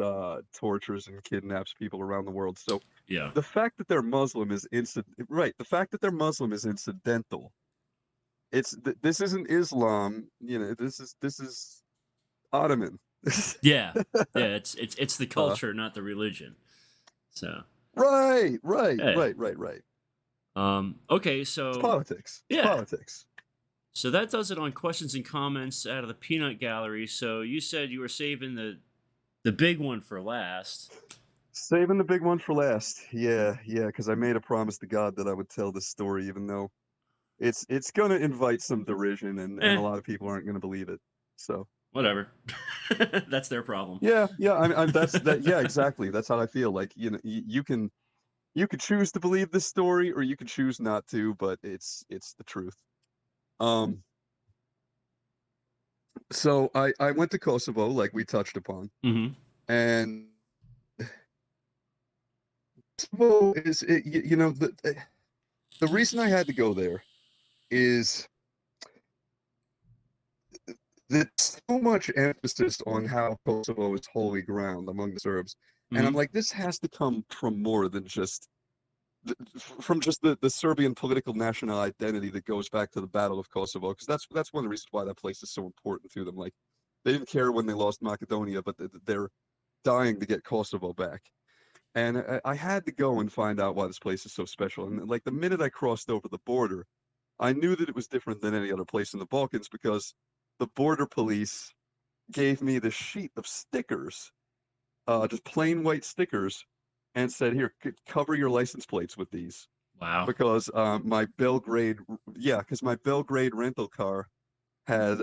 tortures, and kidnaps people around the world. So yeah, the fact that they're Muslim is right. The fact that they're Muslim is incidental. This isn't Islam. This is Ottoman. yeah. It's the culture, not the religion. So right. Okay, so it's politics. Yeah. It's politics. So that does it on questions and comments out of the peanut gallery. So you said you were saving the big one for last. Saving the big one for last. Yeah, yeah, because I made a promise to God that I would tell this story, even though it's gonna invite some derision, and Eh, a lot of people aren't gonna believe it. So whatever. That's their problem. yeah, yeah, I'm that's that. Yeah, exactly. That's how I feel. Like you could choose to believe this story, or you could choose not to, but it's the truth. Um, so I went to Kosovo, like we touched upon, Hmm. and Kosovo is you know the reason I had to go there is there's so much emphasis on how Kosovo is holy ground among the Serbs, and I'm Hmm. like, this has to come from more than just from just the Serbian political national identity that goes back to the Battle of Kosovo, because that's one of the reasons why that place is so important to them. Like, they didn't care when they lost Macedonia, but they're dying to get Kosovo back. And I had to go and find out why this place is so special. And like the minute I crossed over the border, I knew that it was different than any other place in the Balkans because the border police gave me this sheet of stickers, just plain white stickers, and said, "Here, cover your license plates with these." Wow. Because my Belgrade, yeah, because my Belgrade rental car had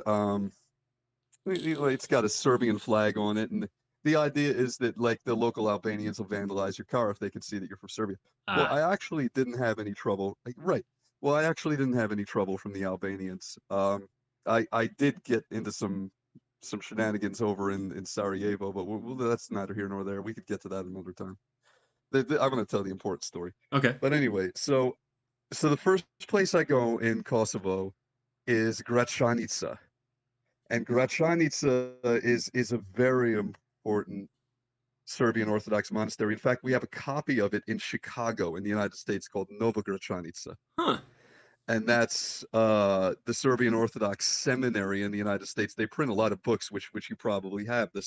it's got a Serbian flag on it, and the idea is that like the local Albanians will vandalize your car if they can see that you're from Serbia. Well, Ah. I actually didn't have any trouble. Like, right. Well, I actually didn't have any trouble from the Albanians. I did get into some shenanigans over in Sarajevo, but that's neither here nor there. We could get to that another time. I'm going to tell the important story. Okay. But anyway, so the first place I go in Kosovo is Gračanica, and Gračanica is a very important Serbian Orthodox monastery. In fact, we have a copy of it in Chicago in the United States called Nova Gračanica, Huh. and that's the Serbian Orthodox seminary in the United States. They print a lot of books, which you probably have. The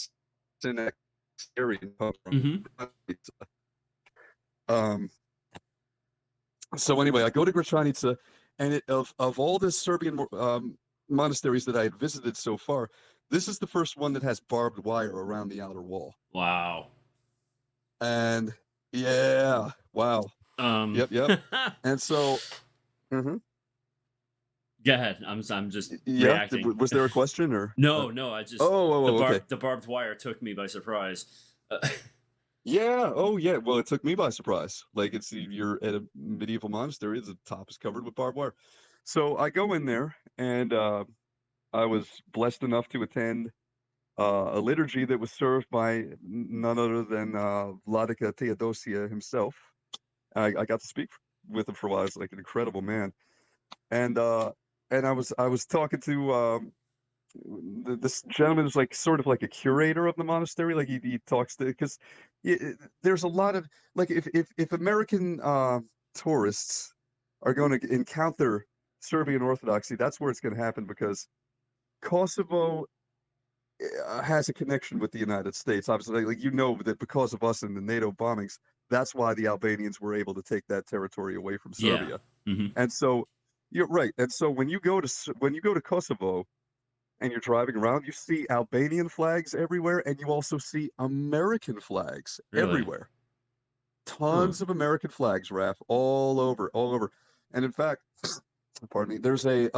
Synaxarian comes from Hmm. Gračanica. Um, so anyway, I go to Gračanica, and of all the Serbian monasteries that I had visited so far, this is the first one that has barbed wire around the outer wall. Wow. And yeah, wow, Um. yep, yep. And so, mhm, Go ahead. I'm just yeah, reacting. was there a question or? No, no. I just Okay. the barbed wire took me by surprise. Yeah, oh yeah. Well, it took me by surprise. Like you're at a medieval monastery, the top is covered with barbed wire. So I go in there, and I was blessed enough to attend a liturgy that was served by none other than Vladika Theodosia himself. I got to speak with him for a while. He's like an incredible man, and uh, and I was talking to this gentleman who's like sort of like a curator of the monastery. Like he talks to because there's a lot of like if American tourists are going to encounter Serbian Orthodoxy, that's where it's going to happen because Kosovo has a connection with the United States. Obviously, like you know that because of us and the NATO bombings, that's why the Albanians were able to take that territory away from Yeah. Serbia. Hmm. And so you're right. And so when you go to Kosovo and you're driving around, you see Albanian flags everywhere, and you also see American flags Really. everywhere. Huh. Tons of American flags, Raph, all over, all over. And in fact, pardon me, there's a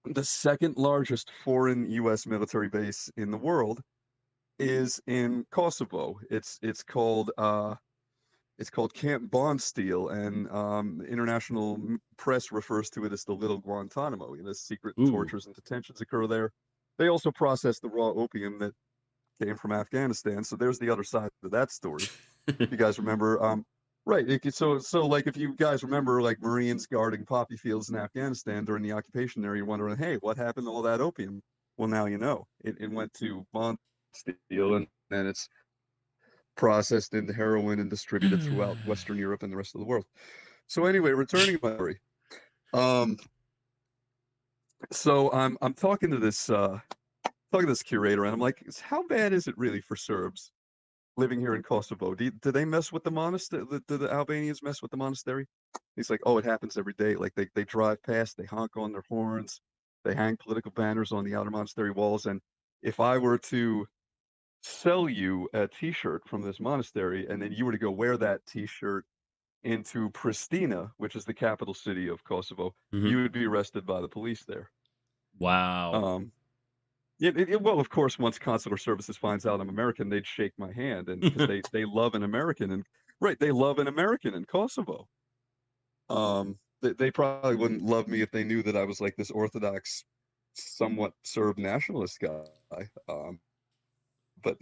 the second largest foreign U.S. military base in the world is in Kosovo. It's called Camp Bondsteel, and international press refers to it as the Little Guantanamo. You know, secret Ooh. tortures and detentions occur there. They also process the raw opium that came from Afghanistan. So there's the other side of that story. If you guys remember, right? So like if you guys remember, like Marines guarding poppy fields in Afghanistan during the occupation there, you're wondering, hey, what happened to all that opium? Well, now you know. It went to Bondsteel, and then it's processed into heroin and distributed throughout Western Europe and the rest of the world. So anyway, returning to my story. Um, so I'm talking to this curator, and I'm like, how bad is it really for Serbs living here in Kosovo? Do they mess with the monastery? Do the Albanians mess with the monastery? He's like, oh, it happens every day. Like they drive past, they honk on their horns, they hang political banners on the outer monastery walls, and if I were to sell you a T-shirt from this monastery, and then you were to go wear that T-shirt into Pristina, which is the capital city of Kosovo, Hmm. you would be arrested by the police there. Wow. Um, well, of course, once consular services finds out I'm American, they'd shake my hand, and because they love an American, and right, they love an American in Kosovo. They probably wouldn't love me if they knew that I was like this Orthodox, somewhat Serb nationalist guy. But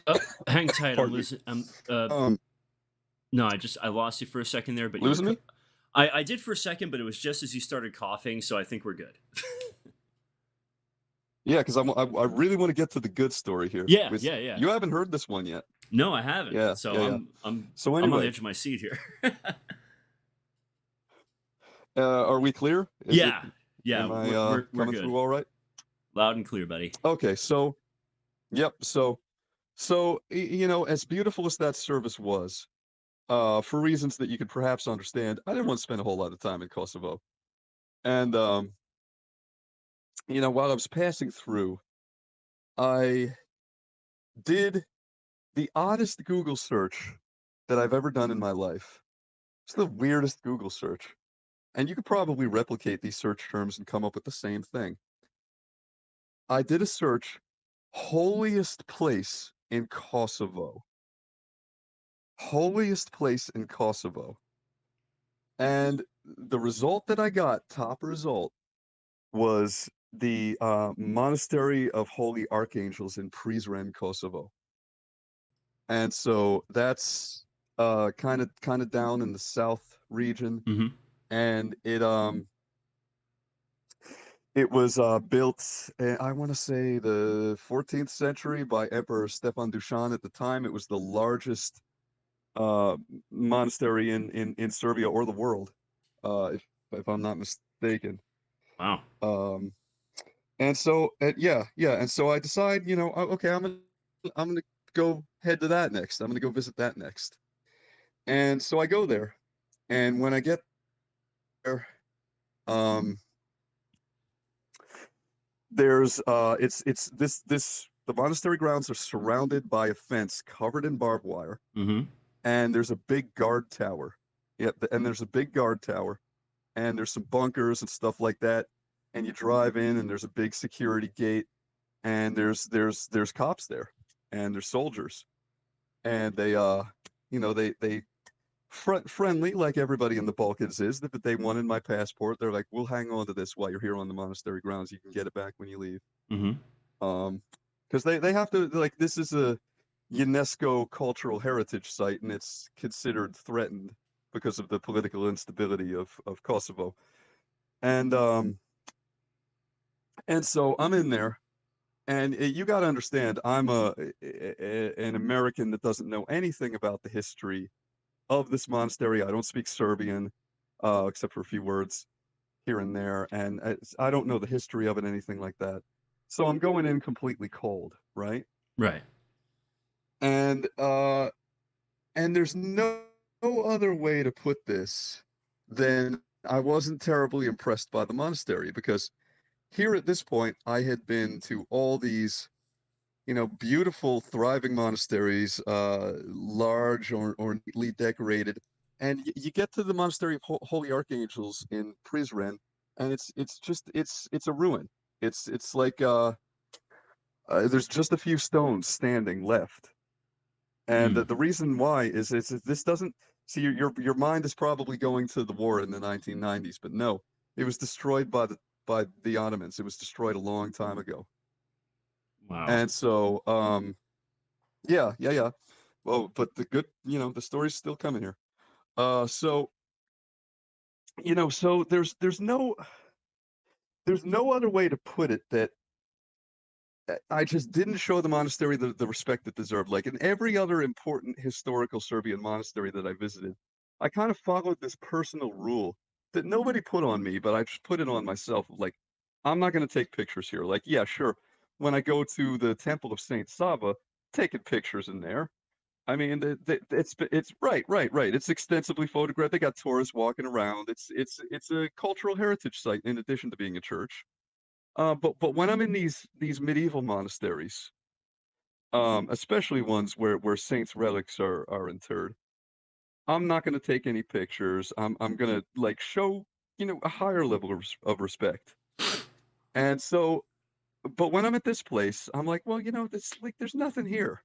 Uh, Hang tight. I'm pardon me. losing. I'm. Um, No, I lost you for a second there, but you were. losing me? I did for a second, but it was just as you started coughing, so I think we're good. Yeah, because I really want to get to the good story here. Yeah, Which yeah, yeah. you haven't heard this one yet. No, I haven't. Yeah, So yeah, yeah. I'm So I'm on the anyway, edge of my seat here. are we clear? Yeah, yeah. Am I We're coming good. through all right? Loud and clear, buddy. Okay, so yep, you know, as beautiful as that service was, for reasons that you could perhaps understand, I didn't want to spend a whole lot of time in Kosovo. And you know, while I was passing through, I did the oddest Google search that I've ever done in my life. It's the weirdest Google search. And you could probably replicate these search terms and come up with the same thing. I did a search, holiest place in Kosovo. Holiest place in Kosovo. And the result that I got, top result, was the monastery of Holy Archangels in Prizren, Kosovo. And so that's kind of down in the south region, Hmm. and it was built, I want to say the 14th century by Emperor Stefan Dusan. At the time, it was the largest uh, monastery in Serbia or the world, if I'm not mistaken. Wow. Um, and so, yeah, yeah, and so I decide, you know, okay, I'm gonna go head to that next. I'm gonna go visit that next. And so I go there, and when I get there, um, there's it's this the monastery grounds are surrounded by a fence covered in barbed wire, Hmm. and there's a big guard tower. Yep, and there's a big guard tower, and there's some bunkers and stuff like that. And you drive in, and there's a big security gate, and there's cops there, and there's soldiers, and you know, they friendly like everybody in the Balkans is, but they wanted my passport. They're like, we'll hang on to this while you're here on the monastery grounds. You can get it back when you leave. Hmm. Because they have to, like, this is a UNESCO cultural heritage site, and it's considered threatened because of the political instability of Kosovo. And um and so I'm in there, and you got to understand, I'm an American that doesn't know anything about the history of this monastery. I don't speak Serbian, except for a few words here and there, and I don't know the history of it, anything like that. So I'm going in completely cold, right? Right. And there's no other way to put this than I wasn't terribly impressed by the monastery, because here at this point I had been to all these, you know, beautiful, thriving monasteries, large or neatly decorated. And you get to the monastery of Holy Archangels in Prizren, and it's just it's a ruin. It's like there's just a few stones standing left. And Mm. the reason why is this doesn't see, your mind is probably going to the war in the 1990s, but no, it was destroyed by the Ottomans. It was destroyed a long time ago. Wow. And so yeah, yeah, yeah. Well, but the good, you know, the story's still coming here. So, you know, so there's no other way to put it that I just didn't show the monastery the respect it deserved. Like in every other important historical Serbian monastery that I visited, I kind of followed this personal rule that nobody put on me, but I just put it on myself. Like, I'm not going to take pictures here. Like, yeah, sure. When I go to the Temple of Saint Sava, taking pictures in there. I mean, it's right, right, right. It's extensively photographed. They got tourists walking around. It's a cultural heritage site in addition to being a church. But when I'm in these medieval monasteries, especially ones where saints' relics are interred, I'm not gonna take any pictures. I'm gonna, like, show, a higher level of respect. And so but when I'm at this place, I'm like, "Well, it's like, there's nothing here."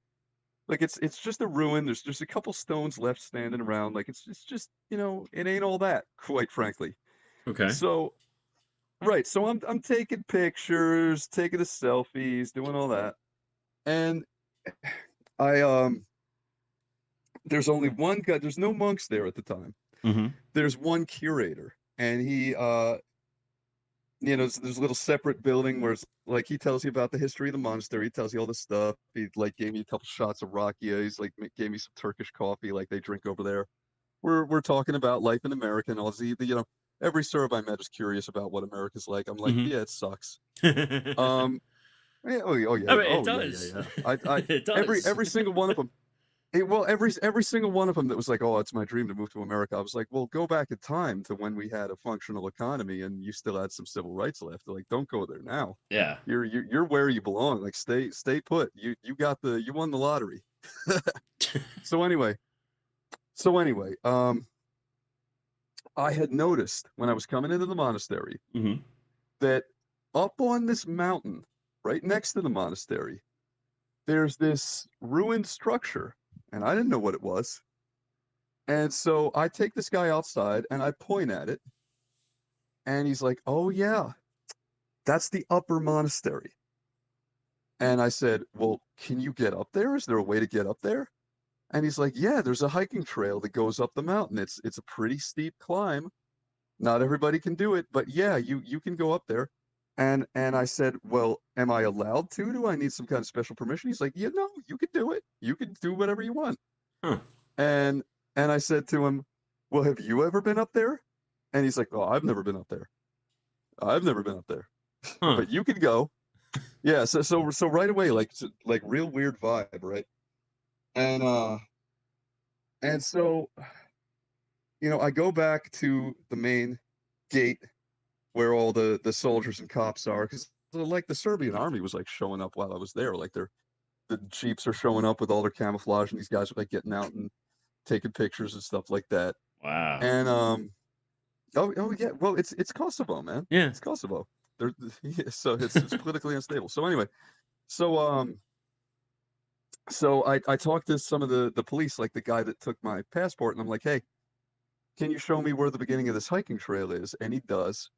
Like, it's just a ruin. There's a couple stones left standing around. Like, it's just, it ain't all that, quite frankly. Okay. So right, so I'm taking pictures, taking the selfies, doing all that. And I, there's only one guy, there's no monks there at the time. Mm-hmm. There's one curator, and he, there's a little separate building where it's like he tells you about the history of the monastery. He tells you all this stuff. He like gave me a couple shots of rakia. He's like gave me some Turkish coffee, like they drink over there. We're talking about life in America and all this. Every Serb I met is curious about what America's like. I'm like, Mm-hmm. yeah, it sucks. Um, yeah, I mean, it oh yeah, yeah, does. yeah. I It every does. every single one of them. Well, every single one of them that was like, "Oh, it's my dream to move to America." I was like, "Well, go back in time to when we had a functional economy and you still had some civil rights left. Like, don't go there now. Yeah. You're where you belong. Like, stay put. You won the lottery." So anyway, I had noticed when I was coming into the monastery Mm-hmm. that up on this mountain, right next to the monastery, there's this ruined structure, and I didn't know what it was. And so I take this guy outside and I point at it, and he's like, "Oh yeah, that's the upper monastery." And I said, "Well, can you get up there? Is there a way to get up there?" And he's like, "Yeah, there's a hiking trail that goes up the mountain. It's a pretty steep climb. Not everybody can do it, but yeah, you can go up there." And I said, "Well, am I allowed to? Do I need some kind of special permission?" He's like, "Yeah, no, you can do it. You can do whatever you want." Huh. And and I said to him, "Well, have you ever been up there?" And he's like, "Oh, I've never been up there. I've never been up there, Huh. but you can go." Yeah, so right away, like real weird vibe, right? And and so I go back to the main gate where all the soldiers and cops are, because like the Serbian army was like showing up while I was there. Like the jeeps are showing up with all their camouflage, and these guys are like getting out and taking pictures and stuff like that. Wow. And oh yeah, well it's Kosovo, man. Yeah. It's Kosovo. They're, yeah, so it's politically unstable. So anyway, so I talked to some of the police, like the guy that took my passport, and I'm like, "Hey, can you show me where the beginning of this hiking trail is?" And he does.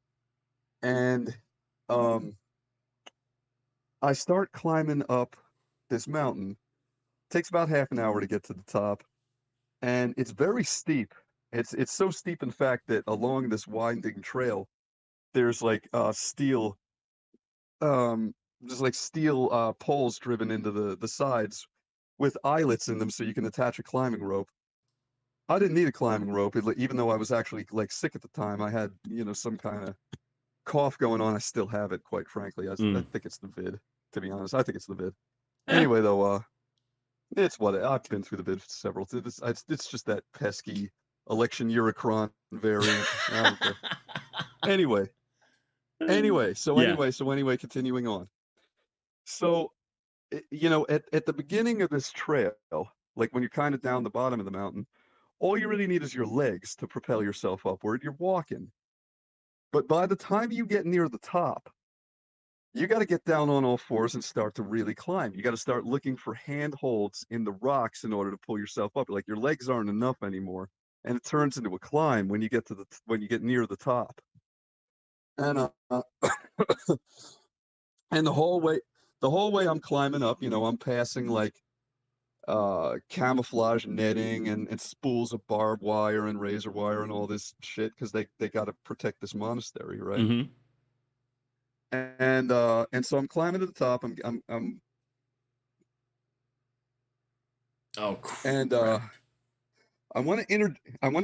And um I start climbing up this mountain. Takes about half an hour to get to the top, and it's very steep. It's so steep, in fact, that along this winding trail, there's like um steel poles driven into the sides with eyelets in them so you can attach a climbing rope. I didn't need a climbing rope, even though I was actually like sick at the time. I had, some kind of cough going on. I still have it, quite frankly. I Mm. think it's the vid, to be honest. I think it's the vid. Eh. Anyway, though, it's what I've been through the vid several. It's just that pesky election Eurocron variant. I don't care. Anyway, Yeah. continuing on. So, at the beginning of this trail, like when you're kind of down the bottom of the mountain, all you really need is your legs to propel yourself upward. You're walking. But by the time you get near the top, you got to get down on all fours and start to really climb. You got to start looking for handholds in the rocks in order to pull yourself up. Like your legs aren't enough anymore, and it turns into a climb when you get when you get near the top. And and the whole way I'm climbing up, I'm passing like camouflage netting and spools of barbed wire and razor wire and all this shit because they got to protect this monastery, right? Mm-hmm. And so I'm climbing to the top. Oh And crap. I want to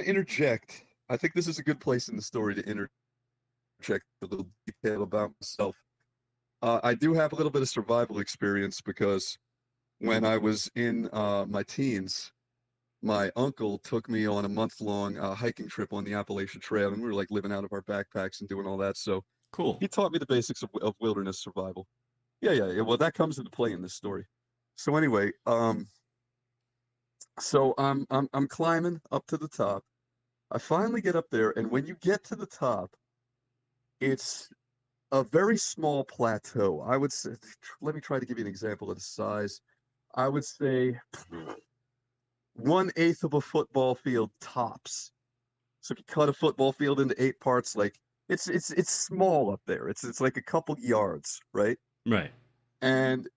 interject. I think this is a good place in the story to interject a little detail about myself. I do have a little bit of survival experience because when I was in my teens, my uncle took me on a month-long hiking trip on the Appalachian Trail, and we were like living out of our backpacks and doing all that. So Cool. He taught me the basics of wilderness survival. Yeah. Well, that comes into play in this story. So anyway, so I'm climbing up to the top. I finally get up there, and when you get to the top, it's a very small plateau. I would say, let me try to give you an example of the size. I would say 1/8 of a football field tops. So if you cut a football field into 8 parts, like it's small up there. It's like a couple yards, right? Right. And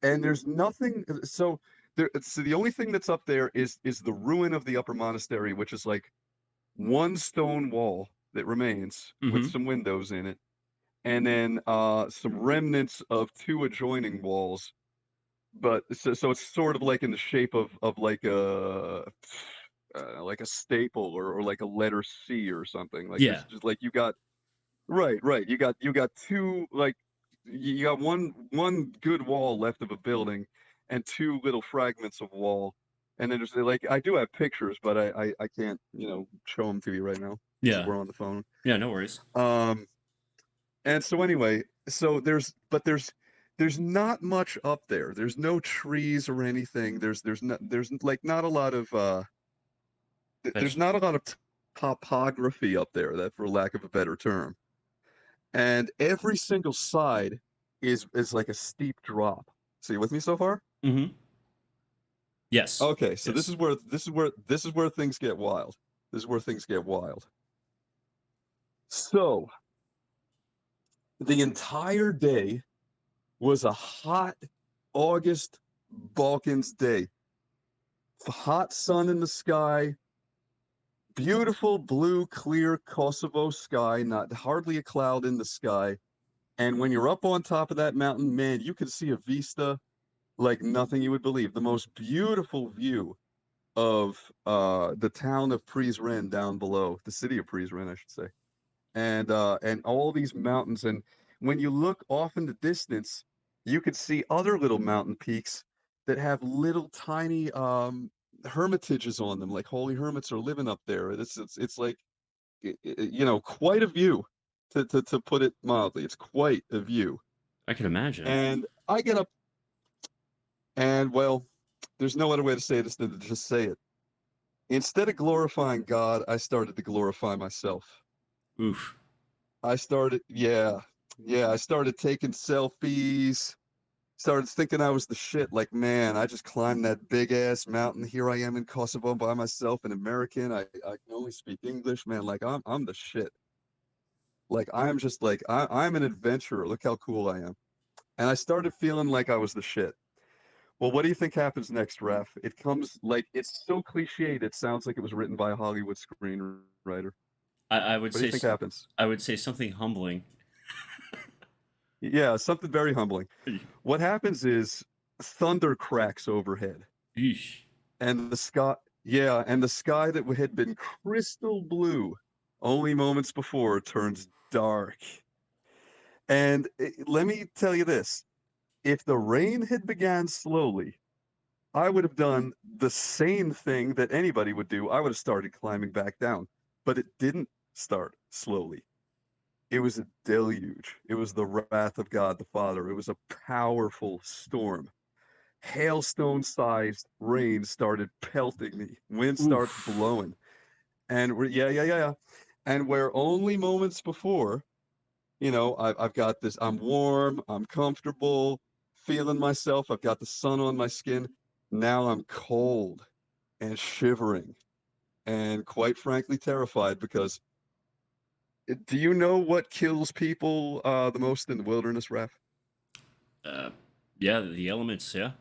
there's nothing. So the only thing that's up there is the ruin of the upper monastery, which is like one stone wall that remains with Mm-hmm. some windows in it, and then some remnants of two adjoining walls. But so it's sort of like in the shape of like a staple or like a letter C or something. Like Yeah. there's just like you got right. You got two like you got one good wall left of a building and two little fragments of wall. And then there's like I do have pictures, but I can't, show them to you right now because Yeah. we're on the phone. Yeah. No worries. Um and so anyway, so there's not much up there. There's no trees or anything. There's like not a lot of there's Veg- not a lot of topography up there, that for lack of a better term. And every single side is like a steep drop. So you with me so far? mm-hmm. Yes. Okay, so Yes. this is where things get wild. This is where things get wild. So the entire day was a hot August Balkans day. Hot sun in the sky, beautiful blue, clear Kosovo sky, not hardly a cloud in the sky. And when you're up on top of that mountain, man, you can see a vista like nothing you would believe. The most beautiful view of the town of Prizren down below, the city of Prizren, I should say. And all these mountains. And when you look off in the distance, you could see other little mountain peaks that have little tiny hermitages on them, like holy hermits are living up there. It's like quite a view, to put it mildly. It's quite a view. I can imagine. And I get up, and well, there's no other way to say this than to just say it. Instead of glorifying God, I started to glorify myself. Oof. I started taking selfies, started thinking I was the shit. Like, man, I just climbed that big ass mountain. Here I am in Kosovo by myself, an American. I can only speak English, man. Like, I'm the shit. Like, I'm just like, I'm an adventurer. Look how cool I am. And I started feeling like I was the shit. Well, what do you think happens next, Raf? It comes like it's so cliched. It sounds like it was written by a Hollywood screenwriter. I would What do you say think happens? I would say something humbling. Yeah, something very humbling. What happens is thunder cracks overhead, Eesh. and the sky that had been crystal blue only moments before turns dark. And let me tell you this, if the rain had began slowly, I would have done the same thing that anybody would do. I would have started climbing back down, but it didn't start slowly. It was a deluge. It was the wrath of God the Father. It was a powerful storm. Hailstone-sized rain started pelting me. Wind starts Oof. blowing. And yeah. And where only moments before, I've got this, I'm warm, I'm comfortable, feeling myself, I've got the sun on my skin. Now I'm cold and shivering and quite frankly terrified because do you know what kills people the most in the wilderness, Raf? Uh, yeah, the elements. Yeah.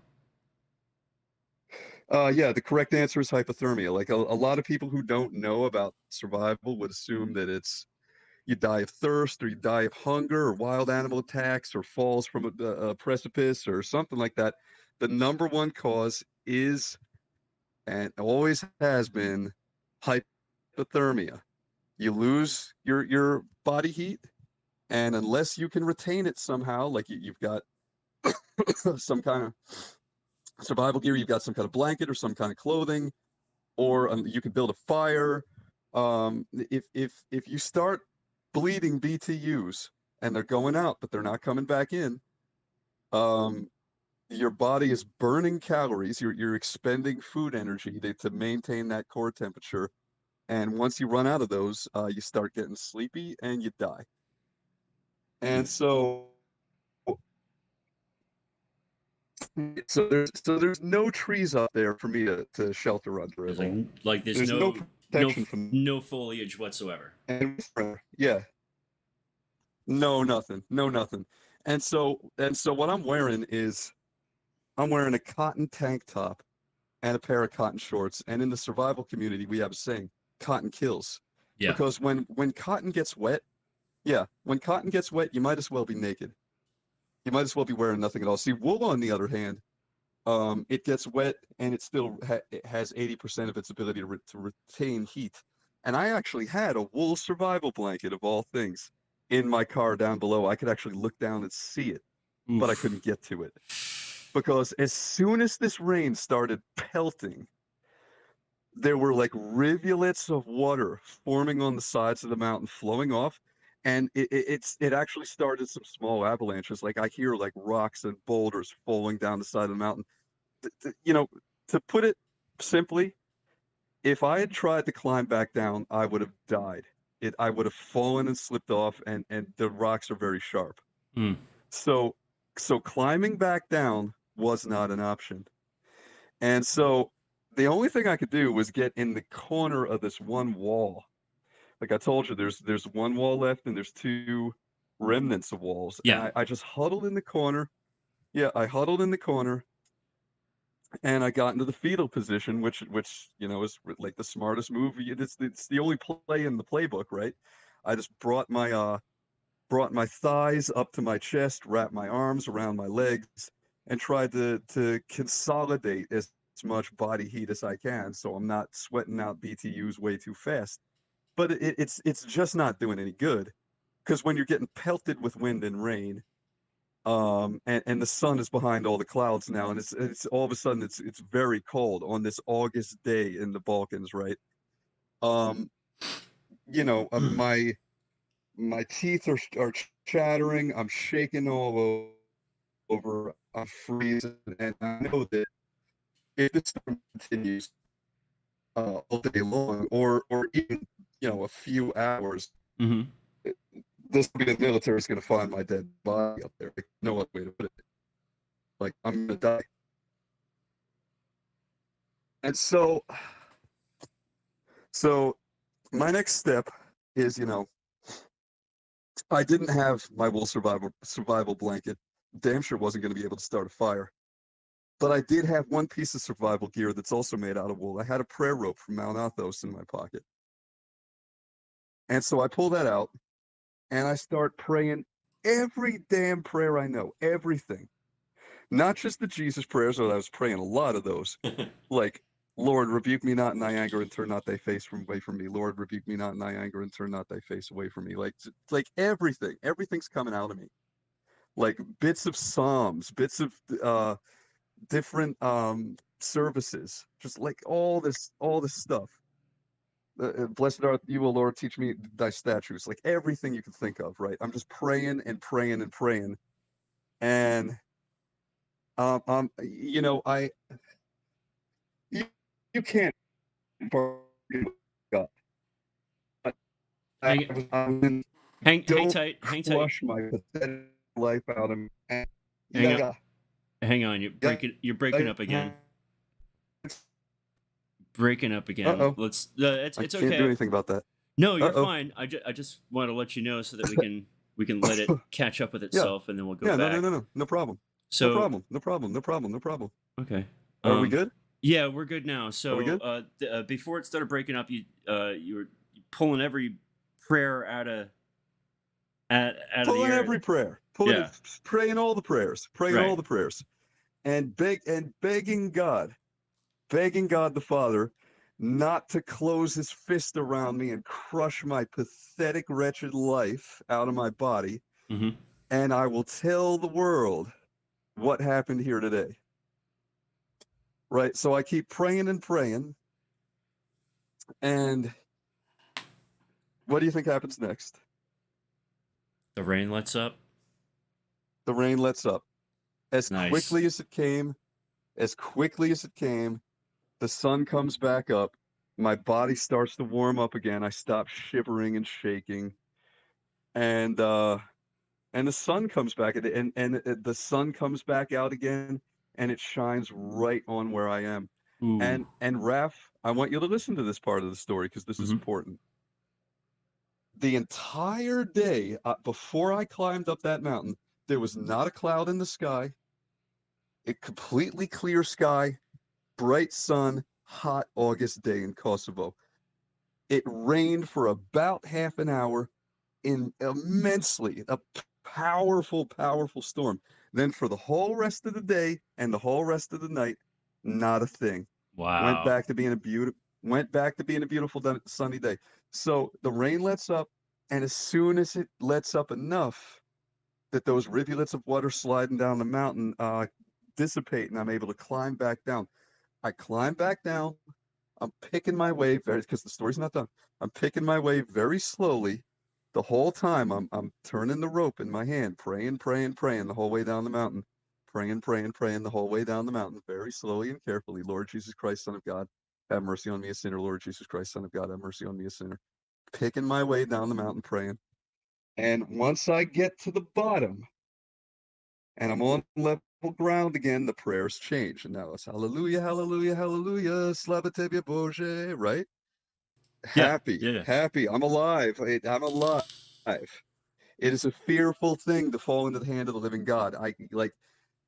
Yeah, the correct answer is hypothermia. Like a lot of people who don't know about survival would assume that it's you die of thirst or you die of hunger or wild animal attacks or falls from a precipice or something like that. The number one cause is and always has been hypothermia. You lose your body heat, and unless you can retain it somehow, like you've got some kind of survival gear, you've got some kind of blanket or some kind of clothing, or you can build a fire. If you start bleeding BTUs and they're going out, but they're not coming back in. Your body is burning calories. You're expending food energy to maintain that core temperature. And once you run out of those, you start getting sleepy and you die. And so there's no trees up there for me to shelter under at There's all. there's There's no protection from no foliage whatsoever. and yeah, no nothing, no nothing. And so what I'm wearing is I'm wearing a cotton tank top and a pair of cotton shorts. And in the survival community, we have a saying, cotton kills. Yeah. Because when cotton gets wet, when cotton gets wet, you might as well be naked. You might as well be wearing nothing at all. See, wool, on the other hand, it gets wet and it still it has 80% of its ability to retain heat. And I actually had a wool survival blanket of all things in my car down below. I could actually look down and see it, but I couldn't get to it. Because as soon as this rain started pelting, there were like rivulets of water forming on the sides of the mountain, flowing off, and it actually started some small avalanches. Like I hear like rocks and boulders falling down the side of the mountain. You know, to put it simply, if I had tried to climb back down, I would have died. I would have fallen and slipped off, and the rocks are very sharp. Mm. So climbing back down was not an option. And so the only thing I could do was get in the corner of this one wall. Like I told you, there's one wall left and there's two remnants of walls. Yeah. And I just huddled in the corner. Yeah, I huddled in the corner and I got into the fetal position, which is like the smartest move. It's the only play in the playbook, right? I just brought my thighs up to my chest, wrapped my arms around my legs, and tried to consolidate as much body heat as I can, so I'm not sweating out BTUs way too fast. But it's just not doing any good, because when you're getting pelted with wind and rain, and the sun is behind all the clouds now, and it's all of a sudden it's very cold on this August day in the Balkans, right? Um, my teeth are chattering. I'm shaking all over. I'm freezing, and I know that if this storm continues all day long, or even a few hours, Mm-hmm. this the military is going to find my dead body up there. Like, no other way to put it. Like I'm going to die. And so my next step is, I didn't have my wool survival blanket. Damn sure wasn't going to be able to start a fire. But I did have one piece of survival gear that's also made out of wool. I had a prayer rope from Mount Athos in my pocket. And so I pull that out and I start praying every damn prayer I know, everything. Not just the Jesus prayers, although I was praying a lot of those. Like, Lord, rebuke me not in thy anger and turn not thy face away from me. Lord, rebuke me not in thy anger and turn not thy face away from me. Like everything's coming out of me. Like bits of Psalms, bits of different services, just like all this stuff. Blessed art you, O Lord, teach me thy statutes. Like everything you can think of, right? I'm just praying and praying and praying, and I you can't bargain with God. Hang, hang Don't tight. Hang tight. flush my pathetic life out of me. Hang on. You're breaking up again. Breaking up again. Uh-oh. It's I okay. can't do anything about that. No, you're fine. I just want to let you know so that we can let it catch up with itself, and then we'll go back. No problem. So No problem. Okay. Are we good? Yeah, we're good now. So Are we good? Before it started breaking up, you were pulling every prayer out of the Pulling air. every prayer. Praying all the prayers. Praying all the prayers. And begging God the Father not to close his fist around me and crush my pathetic, wretched life out of my body. Mm-hmm. And I will tell the world what happened here today. Right? So I keep praying and praying. And what do you think happens next? The rain lets up. The rain lets up. As Nice. quickly as it came, as quickly as it came, the sun comes back up. My body starts to warm up again. I stop shivering and shaking. And and the sun comes back and the sun comes back out again and it shines right on where I am. Ooh. And Raph, I want you to listen to this part of the story because this is Mm-hmm. important. The entire day before I climbed up that mountain, there was not a cloud in the sky. A completely clear sky, bright sun, hot August day in Kosovo. It rained for about half an hour in immensely a powerful, powerful storm. Then for the whole rest of the day and the whole rest of the night, not a thing. Went Wow. back to being a beautiful sunny day. So the rain lets up, and as soon as it lets up enough that those rivulets of water sliding down the mountain dissipate, and I'm able to climb back down. I climb back down. I'm picking my way very because the story's not done. I'm picking my way very slowly. The whole time I'm turning the rope in my hand, praying, praying, praying the whole way down the mountain. Praying, praying, praying the whole way down the mountain, very slowly and carefully. Lord Jesus Christ, Son of God, have mercy on me, a sinner. Lord Jesus Christ, Son of God, have mercy on me, a sinner. Picking my way down the mountain, praying. And once I get to the bottom and I'm on level ground again, the prayers change. And now it's hallelujah, hallelujah, hallelujah, slava tebe Bože, right? Yeah. Happy, Yeah. happy. I'm alive. I'm alive. It is a fearful thing to fall into the hand of the living God. I like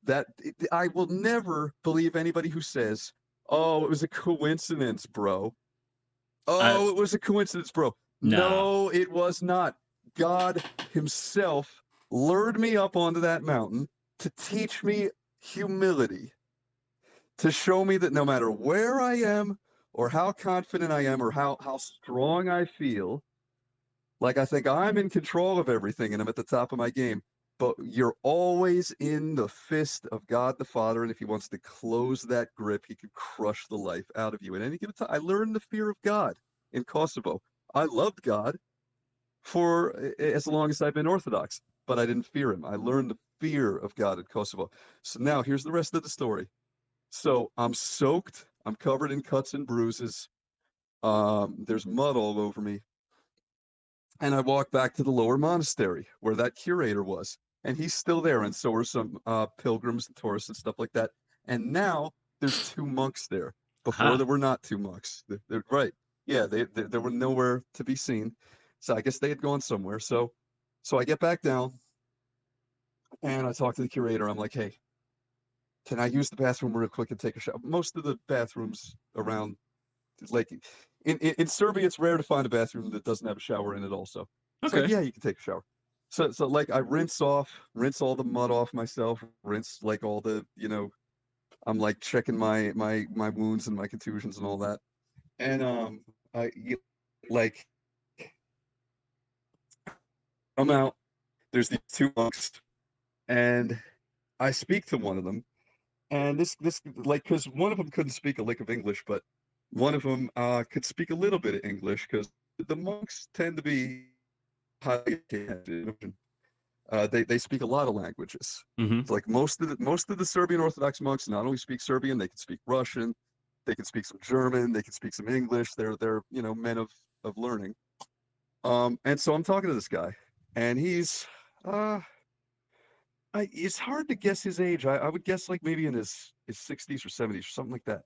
that. I will never believe anybody who says, "Oh, it was a coincidence, bro." I Oh, it was a coincidence, bro. no. No, it was not. God Himself lured me up onto that mountain to teach me humility, to show me that no matter where I am, or how confident I am, or how strong I feel, like I think I'm in control of everything and I'm at the top of my game. But you're always in the fist of God the Father, and if He wants to close that grip, He can crush the life out of you. At any given time, I learned the fear of God in Kosovo. I loved God for as long as I've been Orthodox, but I didn't fear Him. I learned the fear of God in Kosovo. So now here's the rest of the story. So I'm soaked. I'm covered in cuts and bruises. There's mud all over me. And I walked back to the lower monastery where that curator was. And he's still there. And so are some pilgrims and tourists and stuff like that. And now there's two monks there. Before Huh. there were not two monks. They're right. Yeah, they were nowhere to be seen. So I guess they had gone somewhere. So I get back down and I talk to the curator. I'm like, hey, can I use the bathroom real quick and take a shower? Most of the bathrooms around, like in Serbia, it's rare to find a bathroom that doesn't have a shower in it also. It's like, Okay. yeah, you can take a shower. So like I rinse all the mud off myself, rinse like all the, I'm like checking my wounds and my contusions and all that. And like I'm out. There's these two monks, and I speak to one of them, and this like because one of them couldn't speak a lick of English, but one of them could speak a little bit of English because the monks tend to be highly educated. They speak a lot of languages. Mm-hmm. It's like most of the Serbian Orthodox monks not only speak Serbian, they can speak Russian, they can speak some German, they can speak some English. They're men of learning. And so I'm talking to this guy, and he's uh it's hard to guess his age. I would guess like maybe in his 60s or 70s or something like that.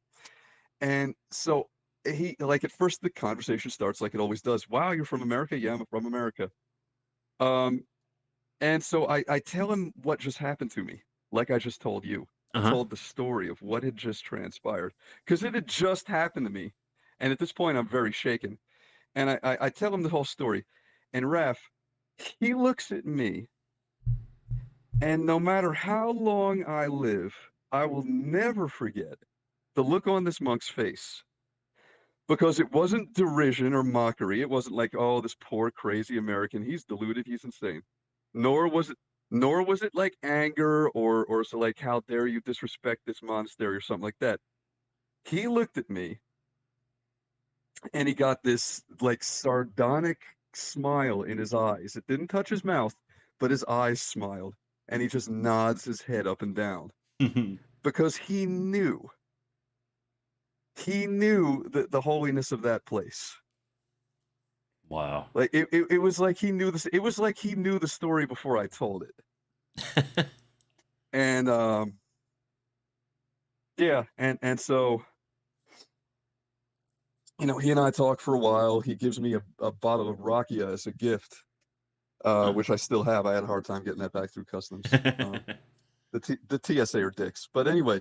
And so he like at first the conversation starts like it always does. Wow, you're from America? Yeah, I'm from America. Um, And so I tell him what just happened to me, like I just told you. I Uh-huh. told the story of what had just transpired because it had just happened to me. And at this point, I'm very shaken. And I tell him the whole story. And Raph, he looks at me, and no matter how long I live, I will never forget the look on this monk's face because it wasn't derision or mockery. It wasn't like, oh, this poor crazy American, he's deluded, he's insane. Nor was it nor was it like anger or so like how dare you disrespect this monastery or something like that. He looked at me and he got this like sardonic smile in his eyes. It didn't touch his mouth, but his eyes smiled, and he just nods his head up and down because he knew the holiness of that place. Wow. Like it was like he knew this. It was like he knew the story before I told it. And yeah, and so he and I talk for a while. He gives me a bottle of rakia as a gift, Huh. which I still have. I had a hard time getting that back through customs. The TSA are dicks, but anyway,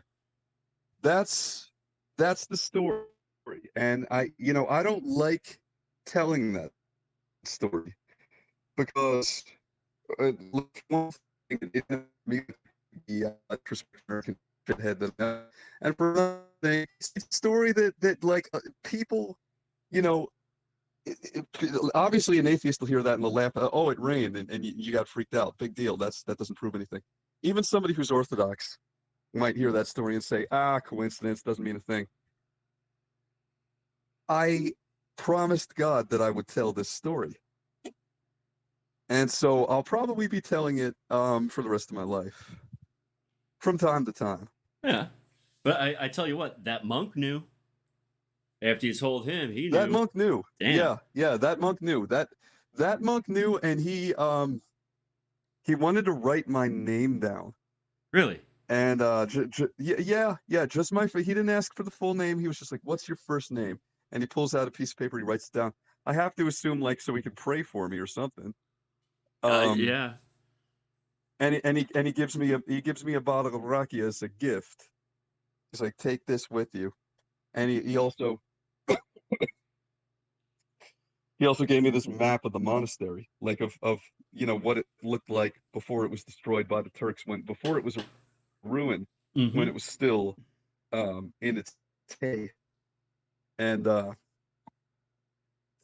that's the story. And I don't like telling that story because one thing it me the American shithead that I am, and for another thing, it's a story that like people, you know, obviously an atheist will hear that and they'll laugh. Oh, it rained and you got freaked out. Big deal. That doesn't prove anything. Even somebody who's Orthodox might hear that story and say, coincidence, doesn't mean a thing. I promised God that I would tell this story. And so I'll probably be telling it for the rest of my life, from time to time. Yeah. But I tell you what, that monk knew. After you told him, he That knew. monk knew. Damn. Yeah, that monk knew. That monk knew, and he wanted to write my name down. Really? And yeah, just my. He didn't ask for the full name. He was just like, "What's your first name?" And he pulls out a piece of paper. He writes it down. I have to assume like so he can pray for me or something. Yeah. And he gives me a bottle of rakia as a gift. He's like, "Take this with you." And he also gave me this map of the monastery, like of what it looked like before it was destroyed by the Turks, before it was a ruin, when Mm-hmm. it was still in its day. And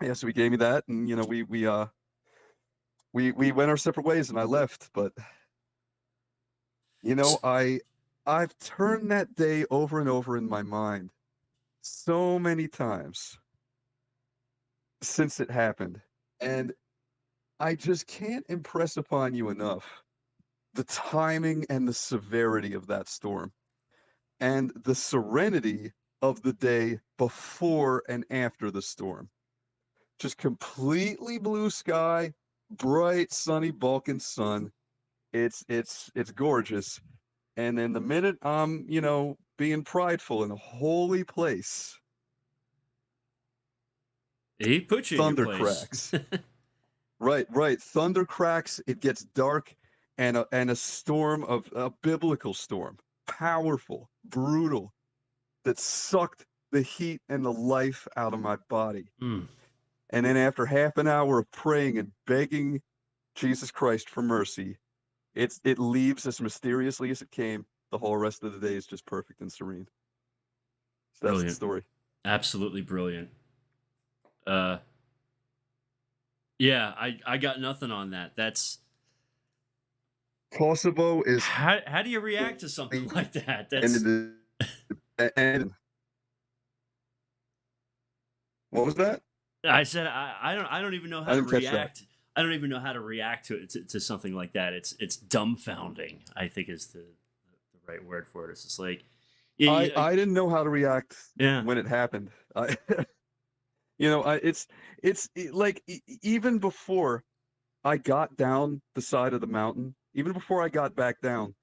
yeah, so he gave me that, and we went our separate ways, and I left. But I've turned that day over and over in my mind so many times since it happened, and I just can't impress upon you enough the timing and the severity of that storm, and the serenity of the day before and after the storm. Just completely blue sky, bright sunny Balkan sun. It's gorgeous. And then the minute I'm, being prideful in a holy place, He put you in your thunder place. cracks. Right. Thunder cracks. It gets dark, and a storm, of a biblical storm, powerful, brutal, that sucked the heat and the life out of my body. Mm. And then after half an hour of praying and begging Jesus Christ for mercy, it leaves as mysteriously as it came. The whole rest of the day is just perfect and serene. So that's the Brilliant. story. Absolutely brilliant. Uh, yeah, I got nothing on that. That's Kosovo is how do you react to something like that? and That's and what was that? I said I don't even know how I to didn't catch that. react. I don't even know how to react to something like that. It's dumbfounding, I think is the right word for it. It's just like I didn't know how to react yeah. when it happened. Like even before I got down the side of the mountain, even before I got back down,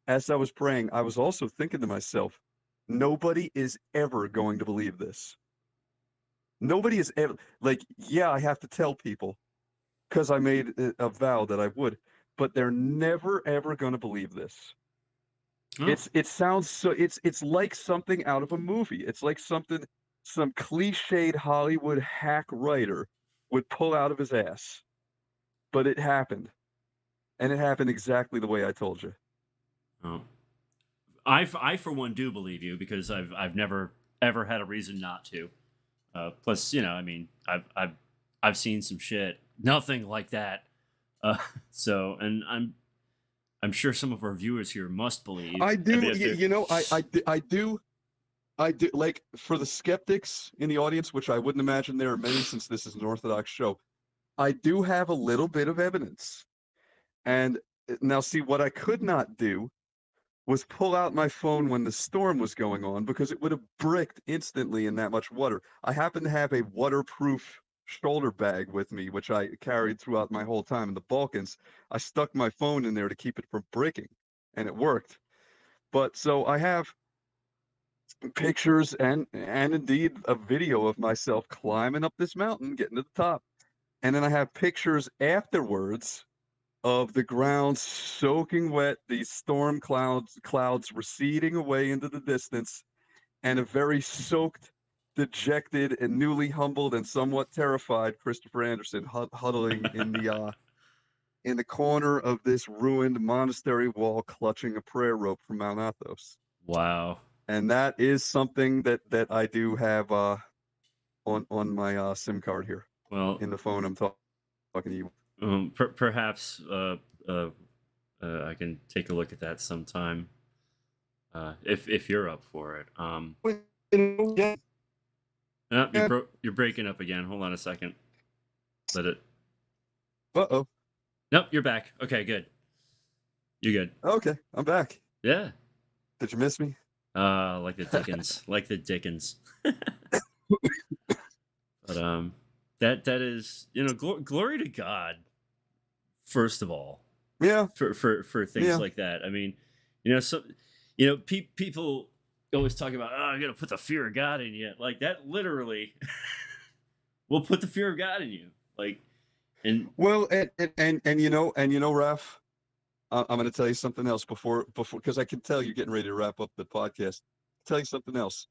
as I was praying, I was also thinking to myself, nobody is ever going to believe this. Nobody is ever like, yeah, I have to tell people because I made a vow that I would, but they're never ever going to believe this. Oh, It sounds so it's like something out of a movie. It's like something some cliched Hollywood hack writer would pull out of his ass. But it happened. And it happened exactly the way I told you. oh. I for one do believe you because I've never ever had a reason not to. Plus, I mean, I've seen some shit, nothing like that. Uh, so, and I'm sure some of our viewers here must believe. I I do, mean, if they're I do, like, for the skeptics in the audience, which I wouldn't imagine there are many since this is an Orthodox show. I do have a little bit of evidence. And now, see, what I could not do was pull out my phone when the storm was going on because it would have bricked instantly in that much water. I happen to have a waterproof shoulder bag with me, which I carried throughout my whole time in the Balkans. I stuck my phone in there to keep it from breaking, and it worked. But so I have pictures and indeed a video of myself climbing up this mountain, getting to the top. And then I have pictures afterwards of the ground soaking wet, these storm clouds receding away into the distance, and a very soaked, dejected, and newly humbled and somewhat terrified Christopher Anderson huddling in the corner of this ruined monastery wall, clutching a prayer rope from Mount Athos. Wow. And that is something that I do have on my SIM card here Well, in the phone I'm talking to you. perhaps I can take a look at that sometime if you're up for it. Yeah, No, yeah. you're breaking up again. Hold on a second. Let it. Uh-oh. Nope, you're back. Okay, good. You're good. Okay, I'm back. Yeah. Did you miss me? Like the Dickens, like the Dickens. But that is, glory to God. First of all, Yeah, for things yeah. like that. I mean, so people always talk about, oh, you got to put the fear of God in you. Like that literally will put the fear of God in you. Like, and Well, and Raf, I'm going to tell you something else before because I can tell you're getting ready to wrap up the podcast. Tell you something else.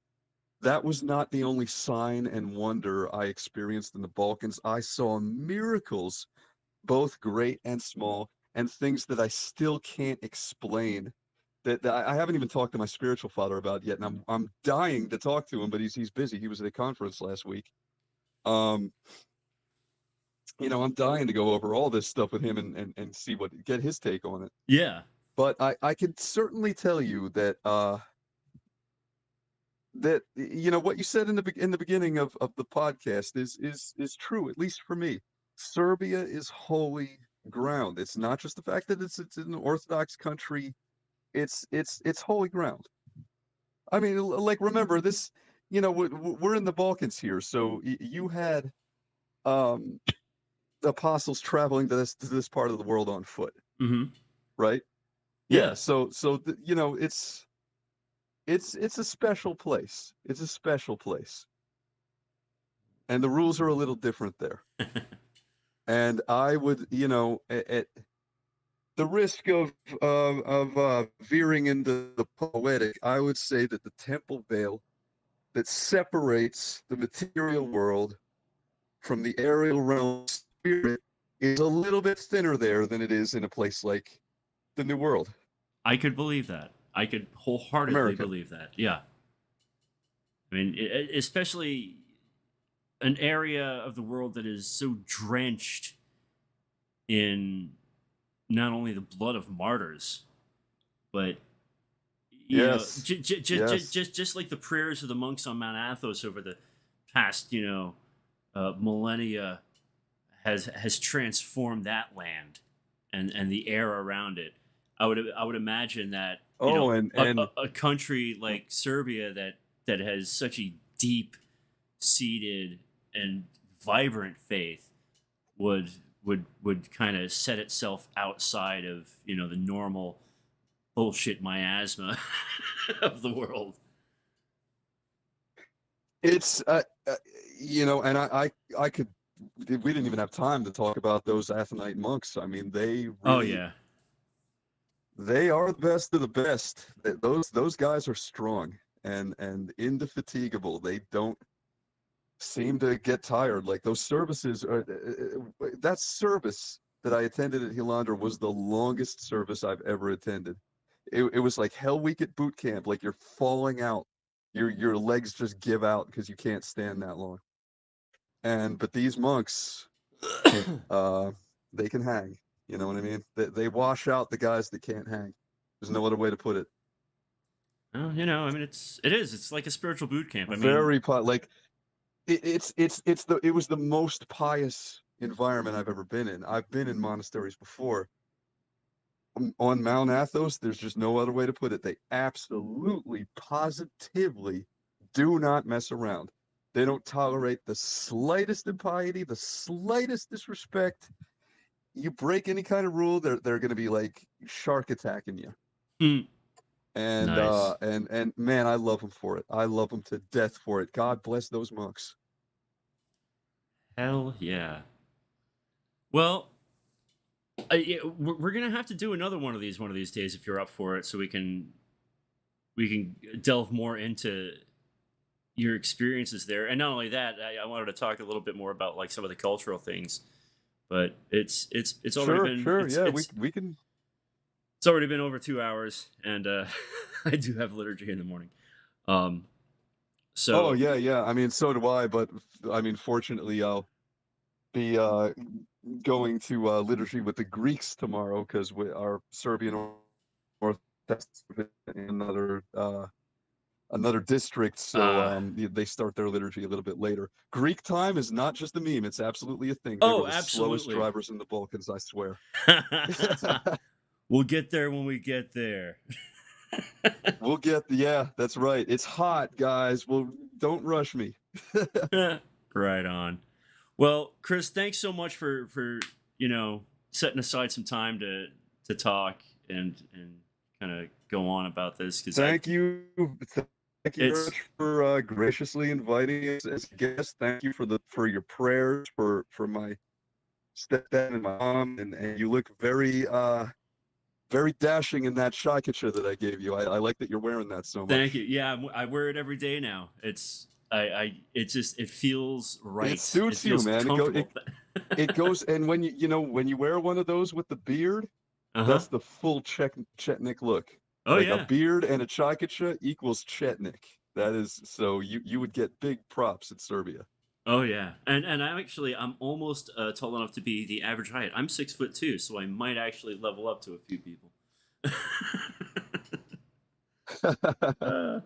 That was not the only sign and wonder I experienced in the Balkans. I saw miracles, both great and small, and things that I still can't explain. That I haven't even talked to my spiritual father about yet, and I'm dying to talk to him, but he's busy. He was at a conference last week. Um, I'm dying to go over all this stuff with him and see get his take on it. yeah, But I could certainly tell you that what you said in the beginning of the podcast is true, at least for me. Serbia is holy ground. It's not just the fact that it's an Orthodox country. It's holy ground. I mean, like remember this. We're in the Balkans here, so you had um, apostles traveling to this part of the world on foot, mm-hmm. right? Yeah. Yeah. So it's a special place. It's a special place, and the rules are a little different there. And I would, at the risk of veering into the poetic, I would say that the temple veil that separates the material world from the aerial realm of spirit is a little bit thinner there than it is in a place like the New World, I could believe that. I could wholeheartedly America. believe that. Yeah. I mean, especially an area of the world that is so drenched in not only the blood of martyrs, but Yes, yes. just like the prayers of the monks on Mount Athos over the past millennia has transformed that land and the air around it. I would imagine that Oh, and a country like Serbia that has such a deep seated and vibrant faith would kind of set itself outside of the normal bullshit miasma of the world. it's and I could. We didn't even have time to talk about those Athonite monks. I mean, Oh yeah. they are the best of the best. Those guys are strong and indefatigable. They don't seem to get tired. Like those services are that service that I attended at Helander was the longest service I've ever attended. It was like Hell Week at boot camp. Like you're falling out. Your legs just give out because you can't stand that long. But these monks, uh, they can hang. You know what I mean? They wash out the guys that can't hang. There's no other way to put it. Well, I mean, it's like a spiritual boot camp. I mean, Very like it was the most pious environment I've ever been in. I've been in monasteries before, on Mount Athos, there's just no other way to put it. They absolutely, positively do not mess around. They don't tolerate the slightest impiety, the slightest disrespect. You break any kind of rule, they're going to be like shark attacking you. Hmm. And Nice. and man, I love them for it. I love them to death for it. God bless those monks. Hell yeah. Well, yeah, we're gonna have to do another one of these days if you're up for it, so we can delve more into your experiences there. And not only that, I wanted to talk a little bit more about like some of the cultural things. But it's already Sure, been sure, yeah, we can. it's already been over 2 hours, and I do have liturgy in the morning. Um, Oh so yeah, yeah. I mean, so do I, but I mean, fortunately, I'll be going to liturgy with the Greeks tomorrow because we our Serbian Orthodox in another district, so uh they start their liturgy a little bit later. Greek time is not just a meme; it's absolutely a thing. They were oh, the slowest absolutely. drivers in the Balkans, I swear. We'll get there when we get there. We'll get yeah, that's right. It's hot, guys. Well, don't rush me. Right on. Well, Chris, thanks so much for setting aside some time to talk and kind of go on about this because I Thank you. Thank you very it's much for graciously inviting us as a guest. Thank you for your prayers for my stepdad and my mom, and you look very dashing in that shakacha that I gave you. I like that you're wearing that so Thank you. much. Yeah, I wear it every day now. It just it feels It right. It suits you, feels man. comfortable. It goes, and when you wear one of those with the beard, Uh-huh. that's the full Chetnik look. Oh Like a yeah. beard and a chakacha equals Chetnik. That is so you would get big props in Serbia. Oh yeah. And I'm almost tall enough to be the average height. I'm 6'2", so I might actually level up to a few people. uh,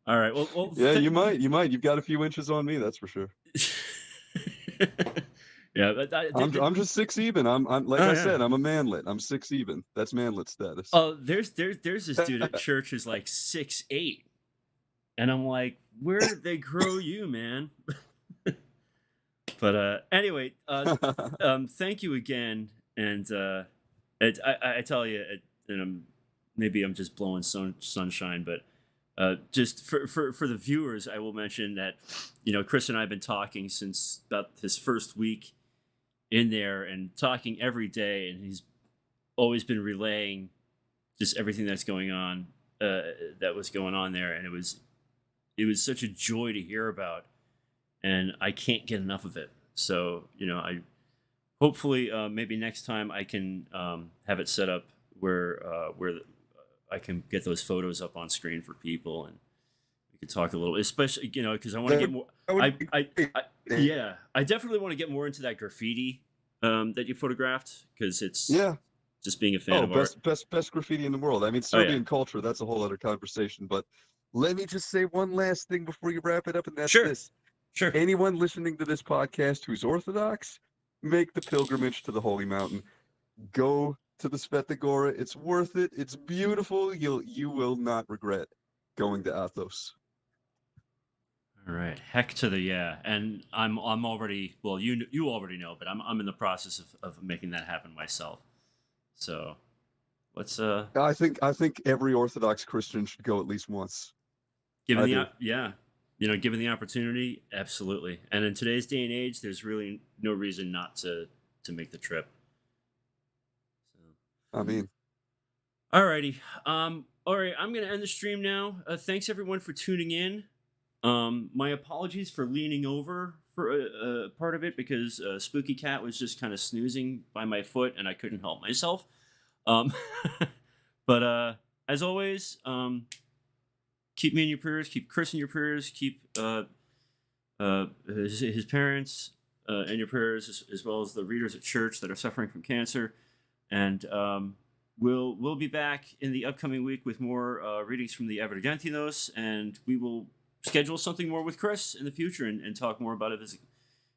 all right. Well, Yeah, you might. You might. You've got a few inches on me, that's for sure. yeah, but I'm just six even. I'm like oh I yeah. said, I'm a manlet. I'm six even. That's manlet status. Oh, there's this dude at church who's like 6'8", and I'm like, where did they grow you, man? But anyway, thank you again, and I tell you, and maybe I'm just blowing sunshine, but just for the viewers, I will mention that Chris and I have been talking since about his first week in there, and talking every day, and he's always been relaying just everything that's going on, that was going on there, and it was such a joy to hear about, and I can't get enough of it. So I hopefully maybe next time I can have it set up where I can get those photos up on screen for people, and we can talk a little, especially because I want to get That more. that would I, be I great. I yeah, I definitely want to get more into that graffiti that you photographed because it's Yeah. just being a fan Oh, of art. best graffiti in the world. I mean, Oh yeah, Serbian culture, that's a whole other conversation. But let me just say one last thing before you wrap it up, and that's sure, this. sure. Anyone listening to this podcast who's Orthodox, make the pilgrimage to the Holy Mountain. Go to the Sveta Gora. It's worth it. It's beautiful. You will not regret going to Athos. All right, heck to the yeah, and I'm already well. You already know, but I'm in the process of making that happen myself. So let's I think every Orthodox Christian should go at least once. given I the do. yeah, given the opportunity, absolutely. And in today's day and age, there's really no reason not to make the trip. I mean, So alrighty, all right, I'm gonna end the stream now. Thanks everyone for tuning in. My apologies for leaning over for a part of it because Spooky Cat was just kind of snoozing by my foot and I couldn't help myself. Um, but as always, keep me in your prayers, keep Chris in your prayers, keep his parents in your prayers, as well as the readers at church that are suffering from cancer. And we'll be back in the upcoming week with more readings from the Evergentinos, and we will schedule something more with Chris in the future and talk more about his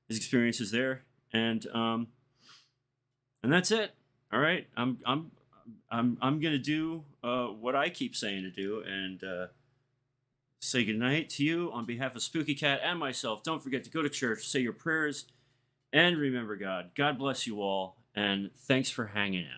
experiences there. And that's it. All right, I'm gonna do what I keep saying to do, and say goodnight to you on behalf of Spooky Cat and myself. Don't forget to go to church, say your prayers, and remember God. God bless you all, and thanks for hanging out.